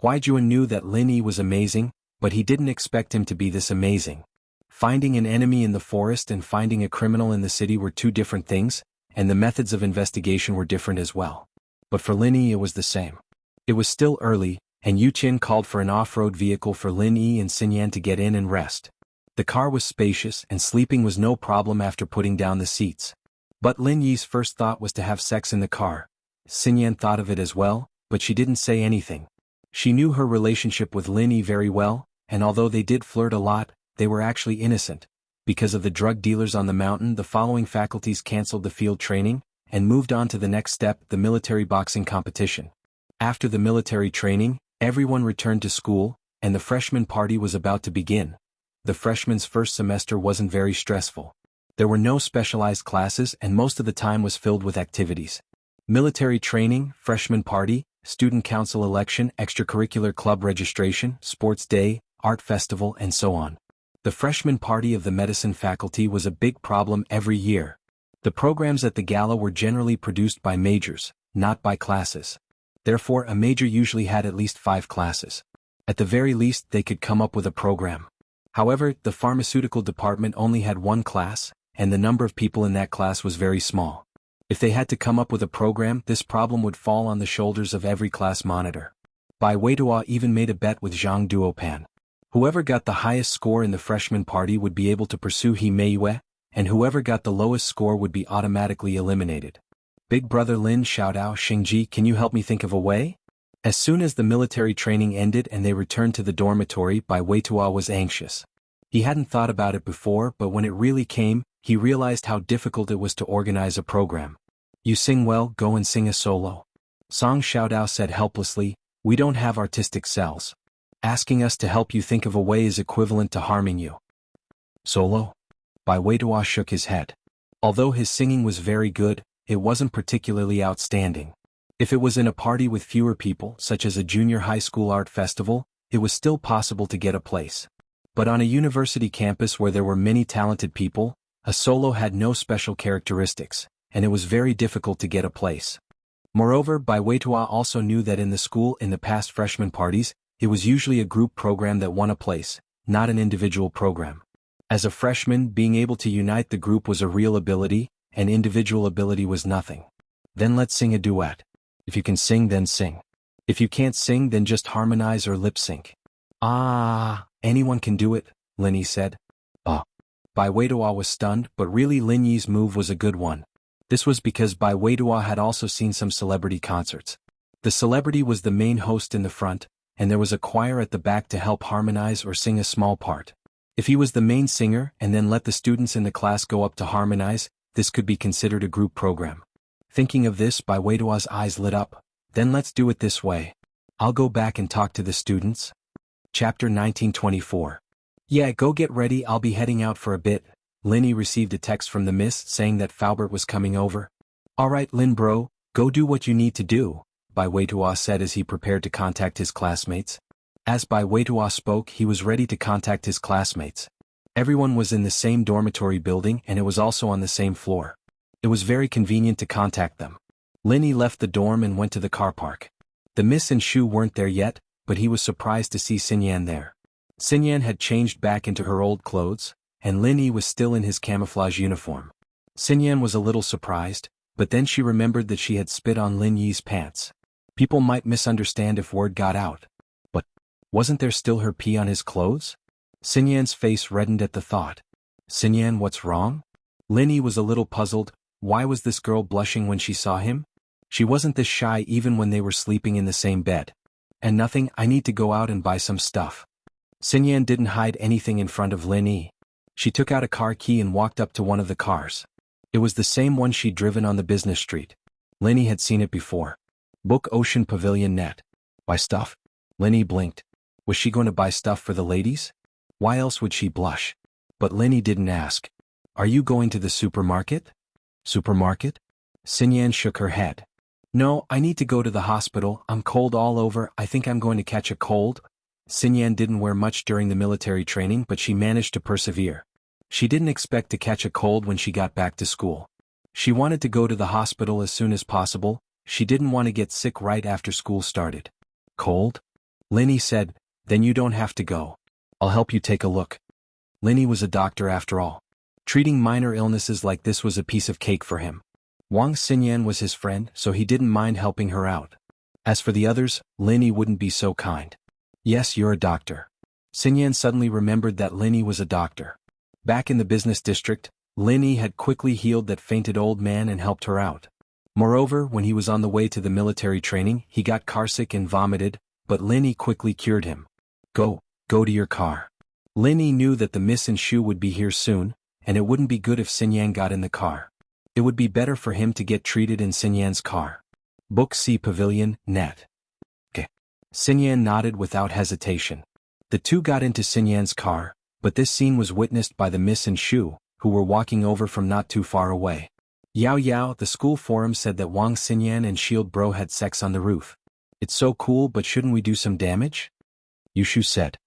Huaijuan knew that Lin Yi was amazing, but he didn't expect him to be this amazing. Finding an enemy in the forest and finding a criminal in the city were 2 different things, and the methods of investigation were different as well. But for Lin Yi it was the same. It was still early, and Yu Qin called for an off-road vehicle for Lin Yi and Xinyan to get in and rest. The car was spacious and sleeping was no problem after putting down the seats. But Lin Yi's first thought was to have sex in the car. Xinyan thought of it as well, but she didn't say anything. She knew her relationship with Lin Yi very well, and although they did flirt a lot, they were actually innocent. Because of the drug dealers on the mountain, the following faculties cancelled the field training, and moved on to the next step, the military boxing competition. After the military training, everyone returned to school, and the freshman party was about to begin. The freshmen's first semester wasn't very stressful. There were no specialized classes and most of the time was filled with activities. Military training, freshman party, student council election, extracurricular club registration, sports day, art festival, and so on. The freshman party of the medicine faculty was a big problem every year. The programs at the gala were generally produced by majors, not by classes. Therefore, a major usually had at least 5 classes. At the very least, they could come up with a program. However, the pharmaceutical department only had 1 class, and the number of people in that class was very small. If they had to come up with a program, this problem would fall on the shoulders of every class monitor. Bai Weituo even made a bet with Zhang Duopan. Whoever got the highest score in the freshman party would be able to pursue He Meiyue, and whoever got the lowest score would be automatically eliminated. Big brother Lin Xiaodao Xingji, can you help me think of a way? As soon as the military training ended and they returned to the dormitory, Bai Weituo was anxious. He hadn't thought about it before, but when it really came, he realized how difficult it was to organize a program. You sing well, go and sing a solo. Song Xiaodao said helplessly, we don't have artistic cells. Asking us to help you think of a way is equivalent to harming you. Solo? Bai Weituo shook his head. Although his singing was very good, it wasn't particularly outstanding. If it was in a party with fewer people, such as a junior high school art festival, it was still possible to get a place. But on a university campus where there were many talented people, a solo had no special characteristics, and it was very difficult to get a place. Moreover, Bai Weituo also knew that in the school in the past freshman parties, it was usually a group program that won a place, not an individual program. As a freshman, being able to unite the group was a real ability, and individual ability was nothing. Then let's sing a duet. If you can sing, then sing. If you can't sing, then just harmonize or lip sync. Ah, anyone can do it, Lin Yi said. Bai Weituo was stunned, but really Lin Yi's move was a good one. This was because Bai Weituo had also seen some celebrity concerts. The celebrity was the main host in the front, and there was a choir at the back to help harmonize or sing a small part. If he was the main singer and then let the students in the class go up to harmonize, this could be considered a group program. Thinking of this, Bai Weituo's eyes lit up. Then let's do it this way. I'll go back and talk to the students. Chapter 1924. Yeah, go get ready, I'll be heading out for a bit. Lin Yi received a text from the miss saying that Faubert was coming over. Alright Lin bro, go do what you need to do, Bai Weituo said as he prepared to contact his classmates. As Bai Weituo spoke, he was ready to contact his classmates. Everyone was in the same dormitory building and it was also on the same floor. It was very convenient to contact them. Lin Yi left the dorm and went to the car park. The miss and Shu weren't there yet, but he was surprised to see Xinyan there. Xinyan had changed back into her old clothes, and Lin Yi was still in his camouflage uniform. Xinyan was a little surprised, but then she remembered that she had spit on Lin Yi's pants. People might misunderstand if word got out. But wasn't there still her pee on his clothes? Xinyan's face reddened at the thought. Xinyan, what's wrong? Lin Yi was a little puzzled. Why was this girl blushing when she saw him? She wasn't this shy even when they were sleeping in the same bed. And nothing, I need to go out and buy some stuff. Xinyan didn't hide anything in front of Lin Yi. She took out a car key and walked up to one of the cars. It was the same one she'd driven on the business street. Lin Yi had seen it before. Book Ocean Pavilion Net. Buy stuff? Lin Yi blinked. Was she going to buy stuff for the ladies? Why else would she blush? But Lin Yi didn't ask. Are you going to the supermarket? Supermarket? Xinyan shook her head. No, I need to go to the hospital. I'm cold all over. I think I'm going to catch a cold. Xinyan didn't wear much during the military training, but she managed to persevere. She didn't expect to catch a cold when she got back to school. She wanted to go to the hospital as soon as possible. She didn't want to get sick right after school started. Cold? Lin Yi said, then you don't have to go. I'll help you take a look. Lin Yi was a doctor after all. Treating minor illnesses like this was a piece of cake for him. Wang Xinyan was his friend, so he didn't mind helping her out. As for the others, Lin Yi wouldn't be so kind. Yes, you're a doctor. Xinyan suddenly remembered that Lin Yi was a doctor. Back in the business district, Lin Yi had quickly healed that fainted old man and helped her out. Moreover, when he was on the way to the military training, he got carsick and vomited, but Lin Yi quickly cured him. Go to your car. Lin Yi knew that the Miss and Shu would be here soon, and it wouldn't be good if Xinyan got in the car. It would be better for him to get treated in Xinyan's car. Book C Pavilion, Net. Okay. Xinyan nodded without hesitation. The two got into Xinyan's car, but this scene was witnessed by the Miss and Shu, who were walking over from not too far away. Yao, the school forum said that Wang Xinyan and Shield Bro had sex on the roof. It's so cool, but shouldn't we do some damage? Yushu said.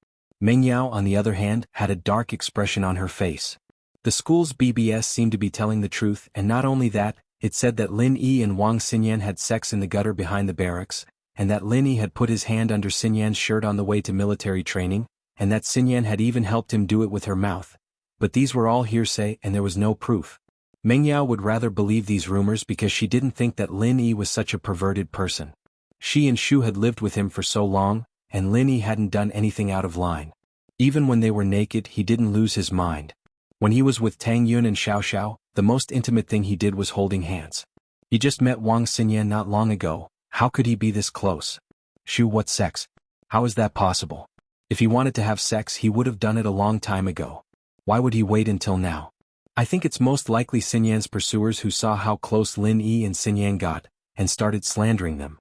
Meng Yao, on the other hand, had a dark expression on her face. The school's BBS seemed to be telling the truth, and not only that, it said that Lin Yi and Wang Xinyan had sex in the gutter behind the barracks, and that Lin Yi had put his hand under Xinyan's shirt on the way to military training, and that Xinyan had even helped him do it with her mouth. But these were all hearsay and there was no proof. Meng Yao would rather believe these rumors because she didn't think that Lin Yi was such a perverted person. She and Shu had lived with him for so long, and Lin Yi hadn't done anything out of line. Even when they were naked, he didn't lose his mind. When he was with Tang Yun and Xiao Xiao, the most intimate thing he did was holding hands. He just met Wang Xinyan not long ago. How could he be this close? Shu, what sex? How is that possible? If he wanted to have sex, he would have done it a long time ago. Why would he wait until now? I think it's most likely Xinyan's pursuers who saw how close Lin Yi and Xinyan got, and started slandering them.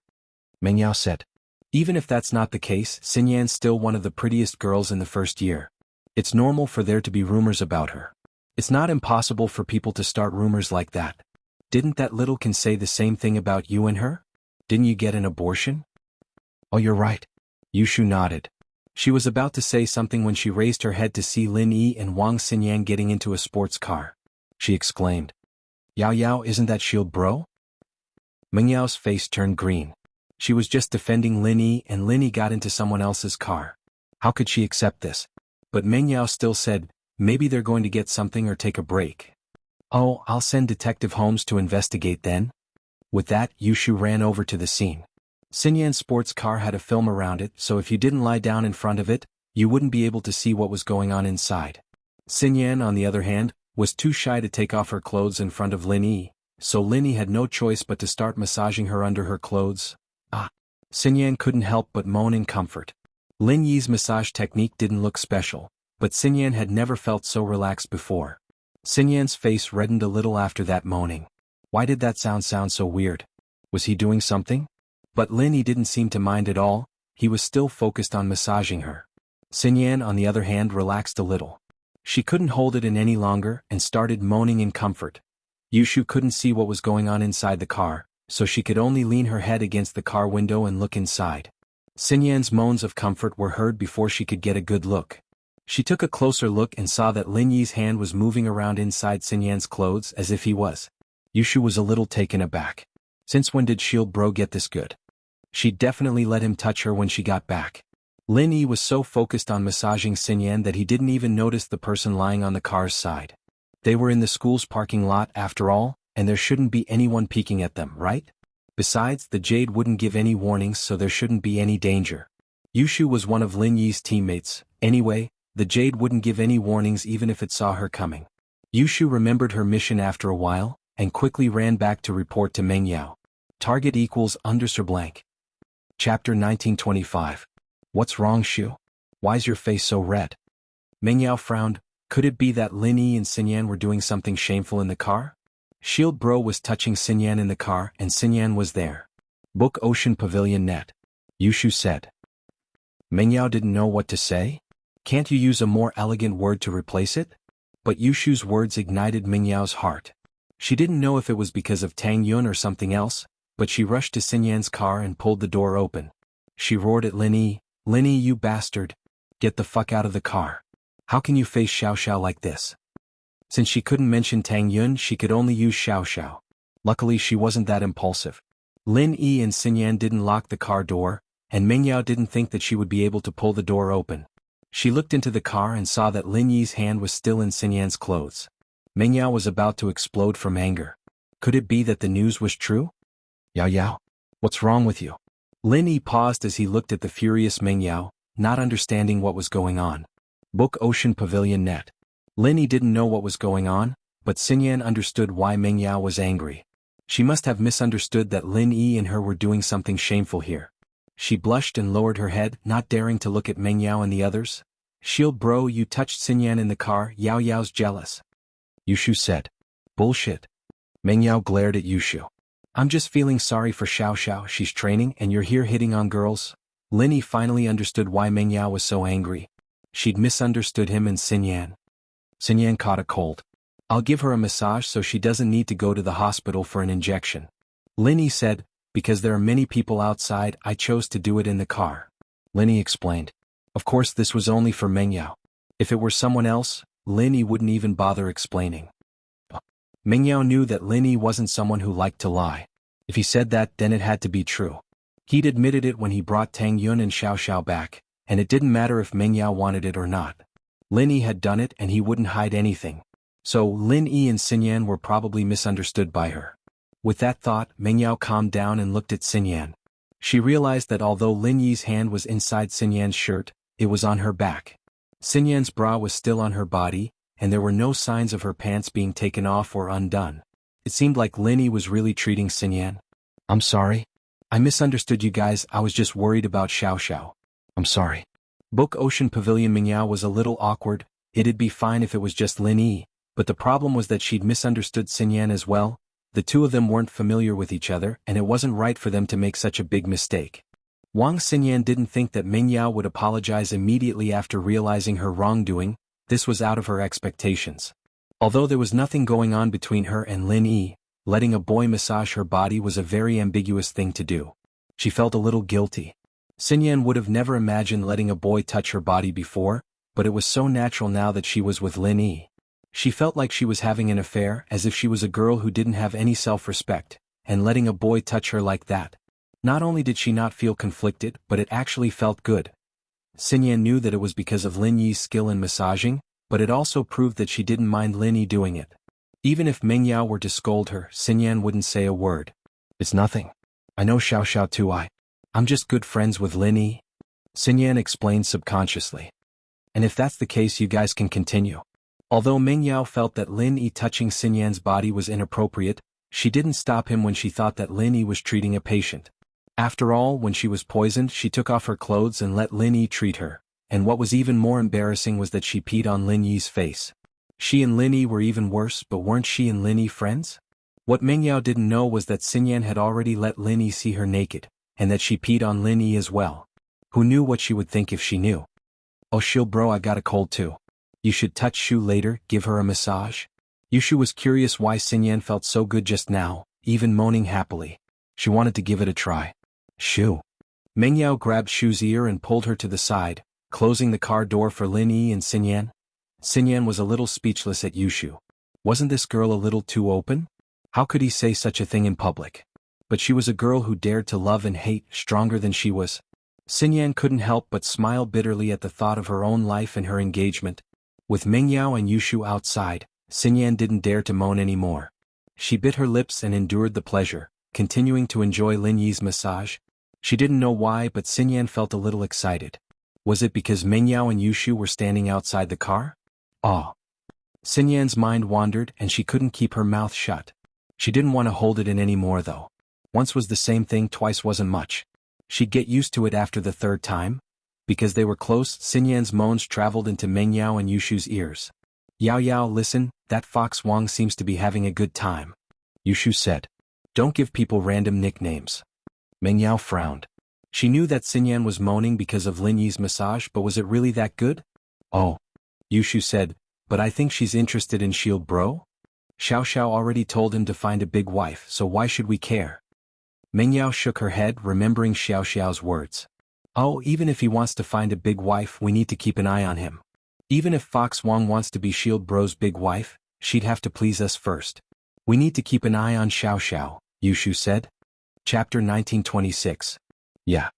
Meng Yao said. Even if that's not the case, Xinyan's still one of the prettiest girls in the first year. It's normal for there to be rumors about her. It's not impossible for people to start rumors like that. Didn't that little can say the same thing about you and her? Didn't you get an abortion? Oh, you're right. Yushu nodded. She was about to say something when she raised her head to see Lin Yi and Wang Xinyan getting into a sports car. She exclaimed. Yao, isn't that Shield Bro? Meng Yao's face turned green. She was just defending Lin Yi, and Lin Yi got into someone else's car. How could she accept this? But Meng Yao still said, maybe they're going to get something or take a break. Oh, I'll send Detective Holmes to investigate then. With that, Yushu ran over to the scene. Xinyan's sports car had a film around it, so if you didn't lie down in front of it, you wouldn't be able to see what was going on inside. Xinyan, on the other hand, was too shy to take off her clothes in front of Lin Yi, so Lin Yi had no choice but to start massaging her under her clothes. Xinyan couldn't help but moan in comfort. Lin Yi's massage technique didn't look special, but Xinyan had never felt so relaxed before. Xinyan's face reddened a little after that moaning. Why did that sound so weird? Was he doing something? But Lin Yi didn't seem to mind at all. He was still focused on massaging her. Xinyan, on the other hand, relaxed a little. She couldn't hold it in any longer and started moaning in comfort. Yushu couldn't see what was going on inside the car, so she could only lean her head against the car window and look inside. Xinyan's moans of comfort were heard before she could get a good look. She took a closer look and saw that Lin Yi's hand was moving around inside Xinyan's clothes as if he was. Yushu was a little taken aback. Since when did Shield Bro get this good? She definitely let him touch her when she got back. Lin Yi was so focused on massaging Xinyan that he didn't even notice the person lying on the car's side. They were in the school's parking lot after all, and there shouldn't be anyone peeking at them, right? Besides, the Jade wouldn't give any warnings, so there shouldn't be any danger. Yushu was one of Lin Yi's teammates. Anyway, the Jade wouldn't give any warnings even if it saw her coming. Yushu remembered her mission after a while, and quickly ran back to report to Meng Yao. Target equals _ blank. Chapter 1925. What's wrong, Shu? Why's your face so red? Meng Yao frowned. Could it be that Lin Yi and Xinyan were doing something shameful in the car? Shield Bro was touching Xinyan in the car and Xinyan was there. Book Ocean Pavilion Net. Yushu said. Mengyao didn't know what to say? Can't you use a more elegant word to replace it? But Yushu's words ignited Mingyao's heart. She didn't know if it was because of Tang Yun or something else, but she rushed to Xinyan's car and pulled the door open. She roared at Lin Yi, "Lin Yi, you bastard! Get the fuck out of the car! How can you face Xiao Xiao like this?" Since she couldn't mention Tang Yun, she could only use Xiao Xiao. Luckily she wasn't that impulsive. Lin Yi and Xinyan didn't lock the car door, and Mengyao didn't think that she would be able to pull the door open. She looked into the car and saw that Lin Yi's hand was still in Xinyan's clothes. Mengyao was about to explode from anger. Could it be that the news was true? "Yao Yao, what's wrong with you?" Lin Yi paused as he looked at the furious Mengyao, not understanding what was going on. Book Ocean Pavilion Net. Lin Yi didn't know what was going on, but Xinyan understood why Mengyao was angry. She must have misunderstood that Lin Yi and her were doing something shameful here. She blushed and lowered her head, not daring to look at Mengyao and the others. "Shield Bro, you touched Xinyan in the car, Yao Yao's jealous," Yushu said. "Bullshit." Mengyao glared at Yushu. "I'm just feeling sorry for Xiao Xiao, she's training and you're here hitting on girls." Lin Yi finally understood why Mengyao was so angry. She'd misunderstood him and Xinyan. Xinyan caught a cold. "I'll give her a massage so she doesn't need to go to the hospital for an injection," Lin Yi said. "Because there are many people outside, I chose to do it in the car," Lin Yi explained. Of course this was only for Mengyao. If it were someone else, Lin Yi wouldn't even bother explaining. Mengyao knew that Lin Yi wasn't someone who liked to lie. If he said that, then it had to be true. He'd admitted it when he brought Tang Yun and Xiao Xiao back, and it didn't matter if Mengyao wanted it or not. Lin Yi had done it and he wouldn't hide anything. So Lin Yi and Xinyan were probably misunderstood by her. With that thought, Mengyao calmed down and looked at Xinyan. She realized that although Lin Yi's hand was inside Xinyan's shirt, it was on her back. Xinyan's bra was still on her body, and there were no signs of her pants being taken off or undone. It seemed like Lin Yi was really treating Xinyan. "I'm sorry. I misunderstood you guys, I was just worried about Xiao Xiao. I'm sorry." Book Ocean Pavilion. Mengyao was a little awkward. It'd be fine if it was just Lin Yi, but the problem was that she'd misunderstood Xinyan as well. The two of them weren't familiar with each other, and it wasn't right for them to make such a big mistake. Wang Xinyan didn't think that Mengyao would apologize immediately after realizing her wrongdoing. This was out of her expectations. Although there was nothing going on between her and Lin Yi, letting a boy massage her body was a very ambiguous thing to do. She felt a little guilty. Xinyan would have never imagined letting a boy touch her body before, but it was so natural now that she was with Lin Yi. She felt like she was having an affair, as if she was a girl who didn't have any self-respect, and letting a boy touch her like that. Not only did she not feel conflicted, but it actually felt good. Xinyan knew that it was because of Lin Yi's skill in massaging, but it also proved that she didn't mind Lin Yi doing it. Even if Mengyao were to scold her, Xinyan wouldn't say a word. "It's nothing. I know Xiao Xiao too. I'm just good friends with Lin Yi," Xinyan explained subconsciously. "And if that's the case, you guys can continue." Although Mengyao felt that Lin Yi touching Xinyan's body was inappropriate, she didn't stop him when she thought that Lin Yi was treating a patient. After all, when she was poisoned, she took off her clothes and let Lin Yi treat her, and what was even more embarrassing was that she peed on Lin Yi's face. She and Lin Yi were even worse, but weren't she and Lin Yi friends? What Mengyao didn't know was that Xinyan had already let Lin Yi see her naked, and that she peed on Lin Yi as well. Who knew what she would think if she knew? "Oh Shield Bro, I got a cold too. You should touch Shu later, give her a massage." Yushu was curious why Xinyan felt so good just now, even moaning happily. She wanted to give it a try. "Shu." Mengyao grabbed Shu's ear and pulled her to the side, closing the car door for Lin Yi and Xinyan. Xinyan was a little speechless at Yushu. Wasn't this girl a little too open? How could he say such a thing in public? But she was a girl who dared to love and hate, stronger than she was. Xinyan couldn't help but smile bitterly at the thought of her own life and her engagement. With Mengyao and Yushu outside, Xinyan didn't dare to moan anymore. She bit her lips and endured the pleasure, continuing to enjoy Lin Yi's massage. She didn't know why, but Xinyan felt a little excited. Was it because Mengyao and Yushu were standing outside the car? Ah. Xinyan's mind wandered and she couldn't keep her mouth shut. She didn't want to hold it in anymore though. Once was the same thing, twice wasn't much. She'd get used to it after the third time. Because they were close, Xinyan's moans traveled into Mengyao and Yushu's ears. "Yao Yao, listen, that fox Wang seems to be having a good time. Yushu said. Don't give people random nicknames. Meng Yao frowned. She knew that Xinyan was moaning because of Lin Yi's massage, but was it really that good? Oh. Yushu said, but I think she's interested in Shield Bro? Xiao Xiao already told him to find a big wife, so why should we care? Meng Yao shook her head, remembering Xiao Xiao's words. Oh, even if he wants to find a big wife, we need to keep an eye on him. Even if Fox Wong wants to be Shield Bro's big wife, she'd have to please us first. We need to keep an eye on Xiao Xiao, Yushu said. Chapter 1926. Yeah.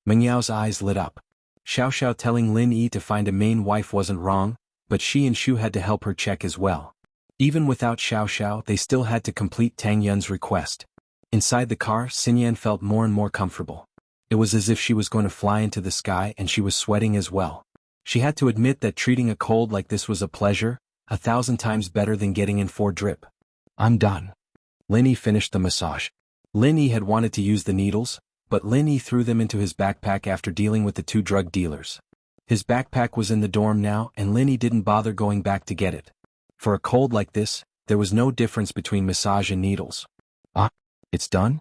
Meng Yao's eyes lit up. Xiao Xiao telling Lin Yi to find a main wife wasn't wrong, but she and Shu had to help her check as well. Even without Xiao Xiao, they still had to complete Tang Yun's request. Inside the car, Xinyan felt more and more comfortable. It was as if she was going to fly into the sky, and she was sweating as well. She had to admit that treating a cold like this was a pleasure, 1,000 times better than getting in for drip. I'm done. Lin Yi finished the massage. Lin Yi had wanted to use the needles, but Lin Yi threw them into his backpack after dealing with the 2 drug dealers. His backpack was in the dorm now, and Lin Yi didn't bother going back to get it. For a cold like this, there was no difference between massage and needles. Ah, it's done?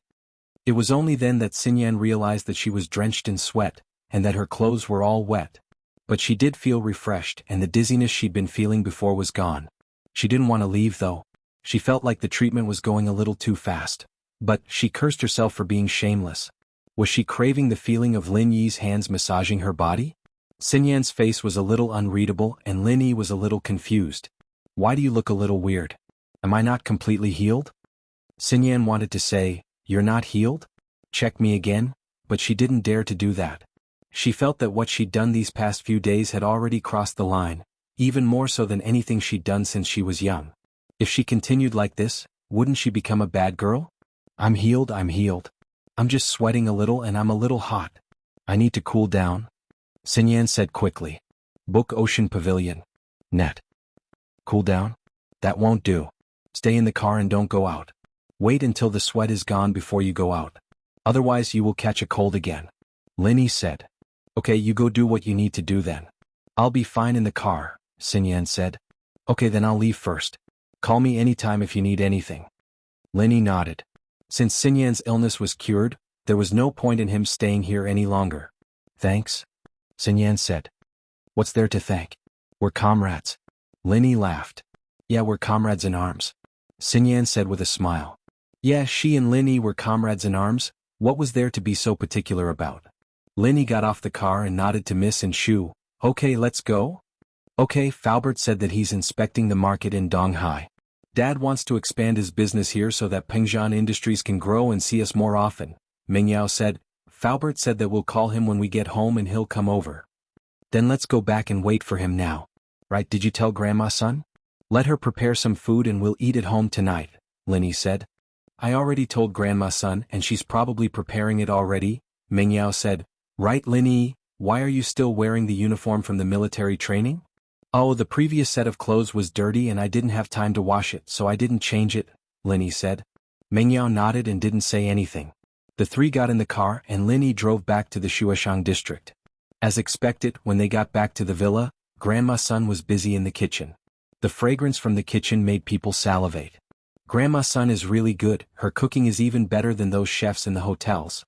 It was only then that Xinyan realized that she was drenched in sweat, and that her clothes were all wet. But she did feel refreshed, and the dizziness she'd been feeling before was gone. She didn't want to leave though. She felt like the treatment was going a little too fast. But she cursed herself for being shameless. Was she craving the feeling of Lin Yi's hands massaging her body? Xinyan's face was a little unreadable, and Lin Yi was a little confused. Why do you look a little weird? Am I not completely healed? Xinyan wanted to say, You're not healed? Check me again, but she didn't dare to do that. She felt that what she'd done these past few days had already crossed the line, even more so than anything she'd done since she was young. If she continued like this, wouldn't she become a bad girl? I'm healed. I'm just sweating a little and I'm a little hot. I need to cool down. Xinyan said quickly. Book Ocean Pavilion. Net. Cool down? That won't do. Stay in the car and don't go out. Wait until the sweat is gone before you go out. Otherwise you will catch a cold again. Lin Yi said. Okay, you go do what you need to do then. I'll be fine in the car, Xinyan said. Okay, then I'll leave first. Call me anytime if you need anything. Lin Yi nodded. Since Xinyan's illness was cured, there was no point in him staying here any longer. Thanks? Xinyan said. What's there to thank? We're comrades. Lin Yi laughed. Yeah, we're comrades in arms. Xinyan said with a smile. Yeah, she and Lin Yi were comrades in arms. What was there to be so particular about? Lin Yi got off the car and nodded to Miss and Shu. Okay, let's go? Okay, Faubert said that he's inspecting the market in Donghai. Dad wants to expand his business here so that Pengjian Industries can grow and see us more often, Meng Yao said. Faubert said that we'll call him when we get home and he'll come over. Then let's go back and wait for him now. Right, did you tell Grandma, son? Let her prepare some food and we'll eat at home tonight, Lin Yi said. I already told Grandma, son, and she's probably preparing it already, Meng Yao said. Right, Lin Yi, why are you still wearing the uniform from the military training? Oh, the previous set of clothes was dirty and I didn't have time to wash it, so I didn't change it, Lin Yi said. Meng Yao nodded and didn't say anything. The 3 got in the car and Lin Yi drove back to the Shuashang district. As expected, when they got back to the villa, Grandma's son was busy in the kitchen. The fragrance from the kitchen made people salivate. Grandma's son is really good, her cooking is even better than those chefs in the hotels.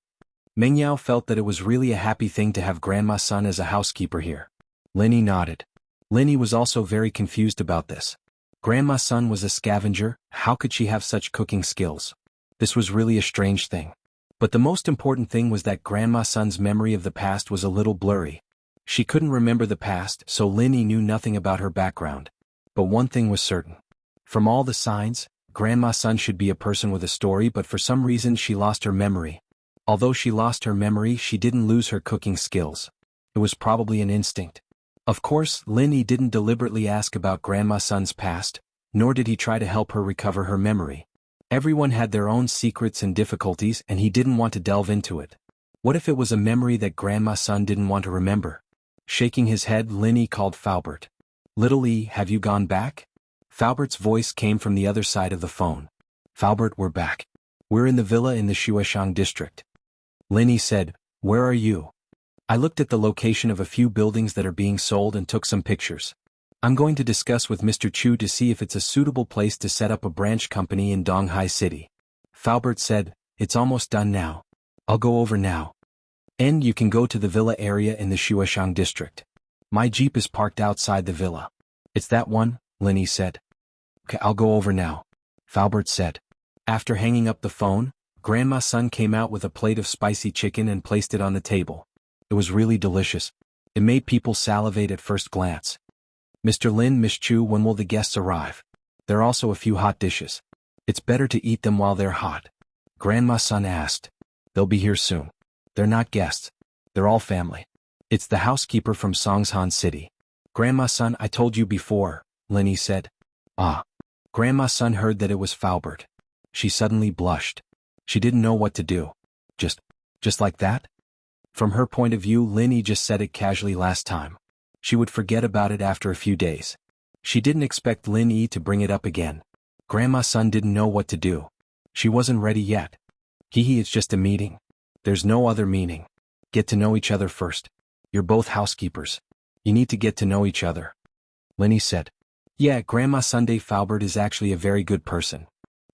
Meng Yao felt that it was really a happy thing to have Grandma's son as a housekeeper here. Lin Yi nodded. Lin Yi was also very confused about this. Grandma's son was a scavenger, how could she have such cooking skills? This was really a strange thing. But the most important thing was that Grandma's son's memory of the past was a little blurry. She couldn't remember the past, so Lin Yi knew nothing about her background. But one thing was certain. From all the signs, Grandma's son should be a person with a story, but for some reason she lost her memory. Although she lost her memory, she didn't lose her cooking skills. It was probably an instinct. Of course, Lin Yi didn't deliberately ask about Grandma's son's past, nor did he try to help her recover her memory. Everyone had their own secrets and difficulties and he didn't want to delve into it. What if it was a memory that Grandma's son didn't want to remember? Shaking his head, Lin Yi called Faubert. Little Yi, have you gone back? Faubert's voice came from the other side of the phone. Faubert, we're back. We're in the villa in the Shuashang district. Lin Yi said, where are you? I looked at the location of a few buildings that are being sold and took some pictures. I'm going to discuss with Mr. Chu to see if it's a suitable place to set up a branch company in Donghai City. Faubert said, it's almost done now. I'll go over now. And you can go to the villa area in the Shueshang district. My jeep is parked outside the villa. It's that one, Linny said. Okay, I'll go over now, Faubert said. After hanging up the phone, Grandma's son came out with a plate of spicy chicken and placed it on the table. It was really delicious. It made people salivate at first glance. Mr. Lin, Miss Chu, when will the guests arrive? There are also a few hot dishes. It's better to eat them while they're hot. Grandma's son asked. They'll be here soon. They're not guests. They're all family. It's the housekeeper from Songshan City. Grandma's son, I told you before, Linny said. Ah. Grandma's son heard that it was Faubert. She suddenly blushed. She didn't know what to do. Just like that? From her point of view, Linny just said it casually last time. She would forget about it after a few days. She didn't expect Lin Yi to bring it up again. Grandma's son didn't know what to do. She wasn't ready yet. It's just a meeting. There's no other meaning. Get to know each other first. You're both housekeepers. You need to get to know each other. Linny said. Yeah, Grandma Sunday Faubert is actually a very good person.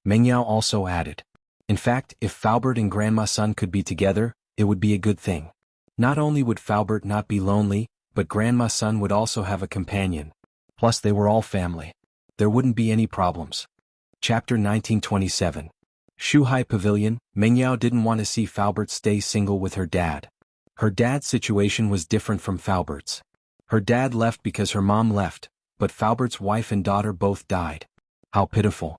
Meng Yao also added. In fact, if Faubert and Grandma Sun could be together, it would be a good thing. Not only would Faubert not be lonely, but Grandma Sun would also have a companion. Plus they were all family. There wouldn't be any problems. Chapter 1927. Shuhai Pavilion. Meng Yao didn't want to see Faubert stay single with her dad. Her dad's situation was different from Faubert's. Her dad left because her mom left, but Faubert's wife and daughter both died. How pitiful.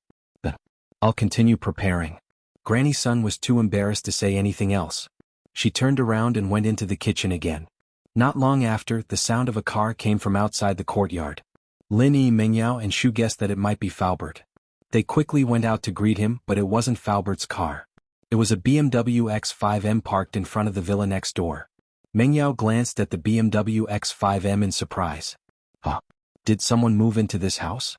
I'll continue preparing. Granny Sun was too embarrassed to say anything else. She turned around and went into the kitchen again. Not long after, the sound of a car came from outside the courtyard. Lin Yi, Meng Yao and Shu guessed that it might be Faubert. They quickly went out to greet him, but it wasn't Faubert's car. It was a BMW X5M parked in front of the villa next door. Meng Yao glanced at the BMW X5M in surprise. Huh? Did someone move into this house?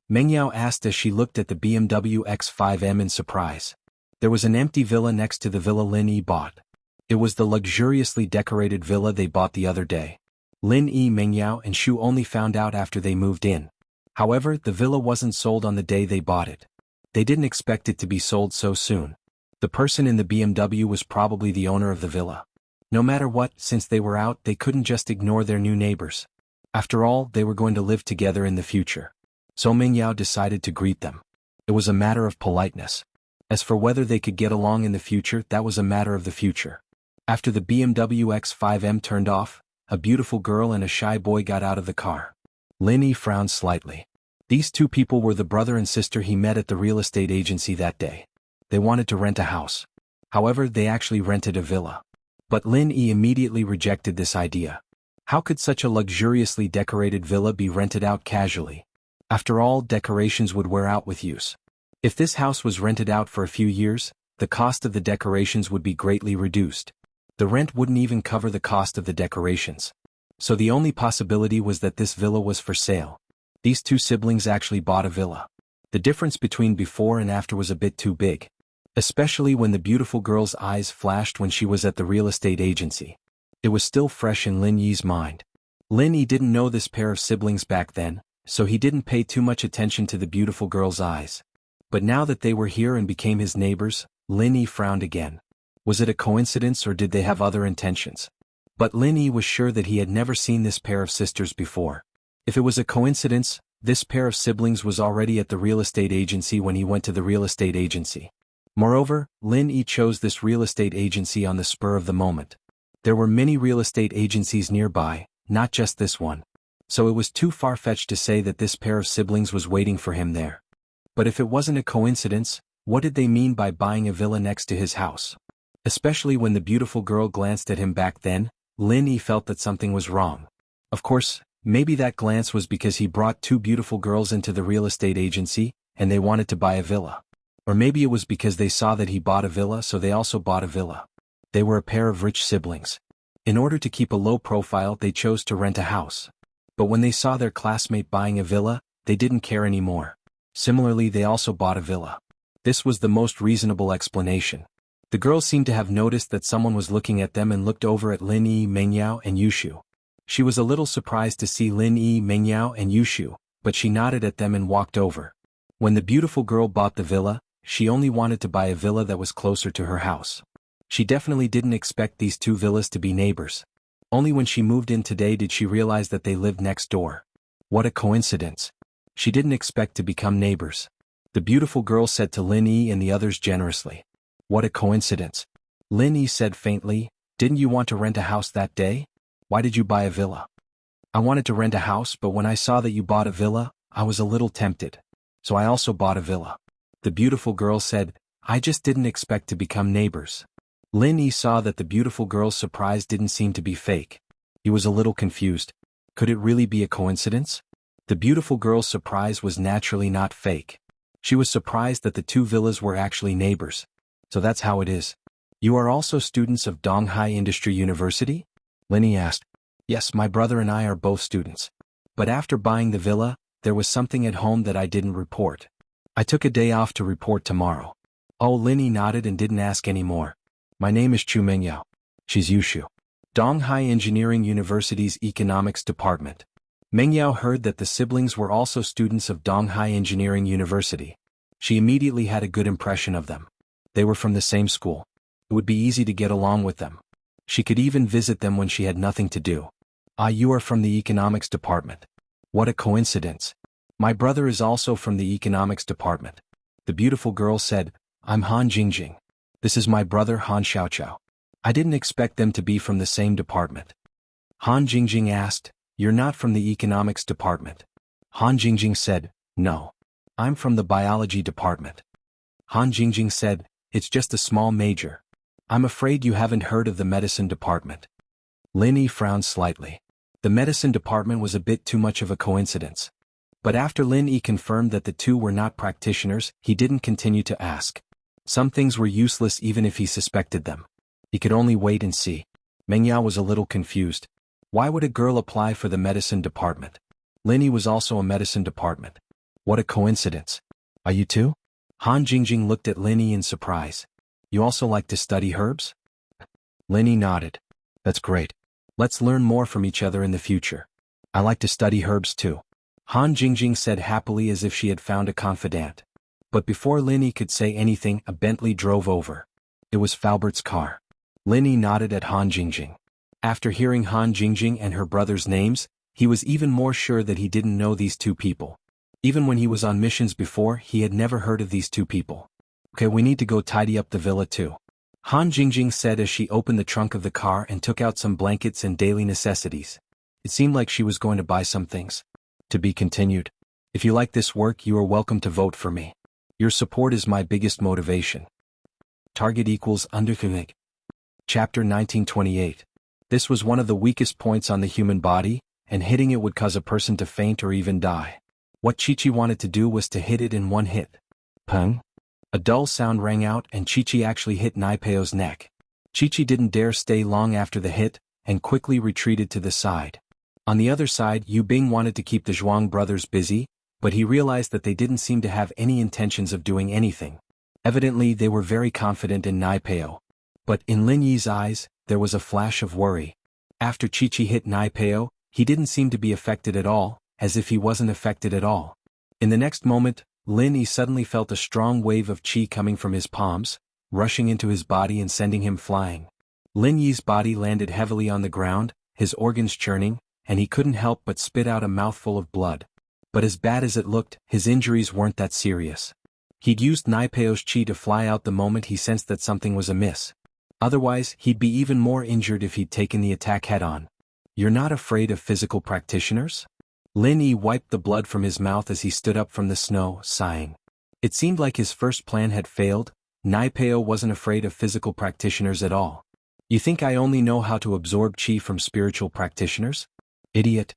Meng Yao asked as she looked at the BMW X5M in surprise. There was an empty villa next to the villa Lin Yi bought. It was the luxuriously decorated villa they bought the other day. Lin Yi, Meng Yao and Shu only found out after they moved in. However, the villa wasn't sold on the day they bought it. They didn't expect it to be sold so soon. The person in the BMW was probably the owner of the villa. No matter what, since they were out, they couldn't just ignore their new neighbors. After all, they were going to live together in the future. So Meng Yao decided to greet them. It was a matter of politeness. As for whether they could get along in the future, that was a matter of the future. After the BMW X5M turned off, a beautiful girl and a shy boy got out of the car. Lin Yi frowned slightly. These two people were the brother and sister he met at the real estate agency that day. They wanted to rent a house. However, they actually rented a villa. But Lin Yi immediately rejected this idea. How could such a luxuriously decorated villa be rented out casually? After all, decorations would wear out with use. If this house was rented out for a few years, the cost of the decorations would be greatly reduced. The rent wouldn't even cover the cost of the decorations. So the only possibility was that this villa was for sale. These two siblings actually bought a villa. The difference between before and after was a bit too big. Especially when the beautiful girl's eyes flashed when she was at the real estate agency. It was still fresh in Lin Yi's mind. Lin Yi didn't know this pair of siblings back then, so he didn't pay too much attention to the beautiful girl's eyes. But now that they were here and became his neighbors, Lin Yi frowned again. Was it a coincidence or did they have other intentions? But Lin Yi was sure that he had never seen this pair of sisters before. If it was a coincidence, this pair of siblings was already at the real estate agency when he went to the real estate agency. Moreover, Lin Yi chose this real estate agency on the spur of the moment. There were many real estate agencies nearby, not just this one. So it was too far-fetched to say that this pair of siblings was waiting for him there. But if it wasn't a coincidence, what did they mean by buying a villa next to his house? Especially when the beautiful girl glanced at him back then, Lin Yi felt that something was wrong. Of course, maybe that glance was because he brought two beautiful girls into the real estate agency, and they wanted to buy a villa. Or maybe it was because they saw that he bought a villa, so they also bought a villa. They were a pair of rich siblings. In order to keep a low profile, they chose to rent a house. But when they saw their classmate buying a villa, they didn't care anymore. Similarly, they also bought a villa. This was the most reasonable explanation. The girls seemed to have noticed that someone was looking at them and looked over at Lin Yi, Meng Yao and Yushu. She was a little surprised to see Lin Yi, Mengyao and Yushu, but she nodded at them and walked over. When the beautiful girl bought the villa, she only wanted to buy a villa that was closer to her house. She definitely didn't expect these two villas to be neighbors. Only when she moved in today did she realize that they lived next door. What a coincidence. She didn't expect to become neighbors. The beautiful girl said to Lin Yi and the others generously. What a coincidence. Lin Yi said faintly, didn't you want to rent a house that day? Why did you buy a villa? I wanted to rent a house, but when I saw that you bought a villa, I was a little tempted. So I also bought a villa. The beautiful girl said, I just didn't expect to become neighbors. Lin Yi saw that the beautiful girl's surprise didn't seem to be fake. He was a little confused. Could it really be a coincidence? The beautiful girl's surprise was naturally not fake. She was surprised that the two villas were actually neighbors. So that's how it is. You are also students of Donghai Industry University? Lin Yi asked. Yes, my brother and I are both students. But after buying the villa, there was something at home that I didn't report. I took a day off to report tomorrow. Oh, Lin Yi nodded and didn't ask any more. My name is Chu Mengyao. She's Yushu. Donghai Engineering University's Economics Department. Mengyao heard that the siblings were also students of Donghai Engineering University. She immediately had a good impression of them. They were from the same school. It would be easy to get along with them. She could even visit them when she had nothing to do. Ah, you are from the Economics Department. What a coincidence. My brother is also from the Economics Department. The beautiful girl said, I'm Han Jingjing. This is my brother Han Xiaoqiao. I didn't expect them to be from the same department. Han Jingjing asked, You're not from the Economics Department? Han Jingjing said, No. I'm from the Biology Department. Han Jingjing said, It's just a small major. I'm afraid you haven't heard of the Medicine Department. Lin Yi frowned slightly. The Medicine Department was a bit too much of a coincidence. But after Lin Yi confirmed that the two were not practitioners, he didn't continue to ask. Some things were useless even if he suspected them. He could only wait and see. Mengyao was a little confused. Why would a girl apply for the Medicine Department? Lin Yi was also a Medicine Department. What a coincidence. Are you too? Han Jingjing looked at Lin Yi in surprise. You also like to study herbs? Lin Yi nodded. That's great. Let's learn more from each other in the future. I like to study herbs too. Han Jingjing said happily as if she had found a confidant. But before Lin Yi could say anything, a Bentley drove over. It was Falbert's car. Lin Yi nodded at Han Jingjing. After hearing Han Jingjing and her brother's names, he was even more sure that he didn't know these two people. Even when he was on missions before, he had never heard of these two people. Okay, we need to go tidy up the villa too. Han Jingjing said as she opened the trunk of the car and took out some blankets and daily necessities. It seemed like she was going to buy some things. To be continued. If you like this work, you are welcome to vote for me. Your support is my biggest motivation. Target equals undercommit. Chapter 1928. This was one of the weakest points on the human body, and hitting it would cause a person to faint or even die. What Chi-Chi wanted to do was to hit it in one hit. Peng. A dull sound rang out and Chi-Chi actually hit Naipeo's neck. Chi-Chi didn't dare stay long after the hit, and quickly retreated to the side. On the other side, Yu Bing wanted to keep the Zhuang brothers busy, but he realized that they didn't seem to have any intentions of doing anything. Evidently they were very confident in Naipeo. But in Lin Yi's eyes, there was a flash of worry. After Chi-Chi hit Naipeo, he didn't seem to be affected at all, as if he wasn't affected at all. In the next moment, Lin Yi suddenly felt a strong wave of qi coming from his palms, rushing into his body and sending him flying. Lin Yi's body landed heavily on the ground, his organs churning, and he couldn't help but spit out a mouthful of blood. But as bad as it looked, his injuries weren't that serious. He'd used Naipeo's qi to fly out the moment he sensed that something was amiss. Otherwise, he'd be even more injured if he'd taken the attack head-on. You're not afraid of physical practitioners? Lin Yi wiped the blood from his mouth as he stood up from the snow, sighing. It seemed like his first plan had failed. Naipeo wasn't afraid of physical practitioners at all. You think I only know how to absorb qi from spiritual practitioners? Idiot.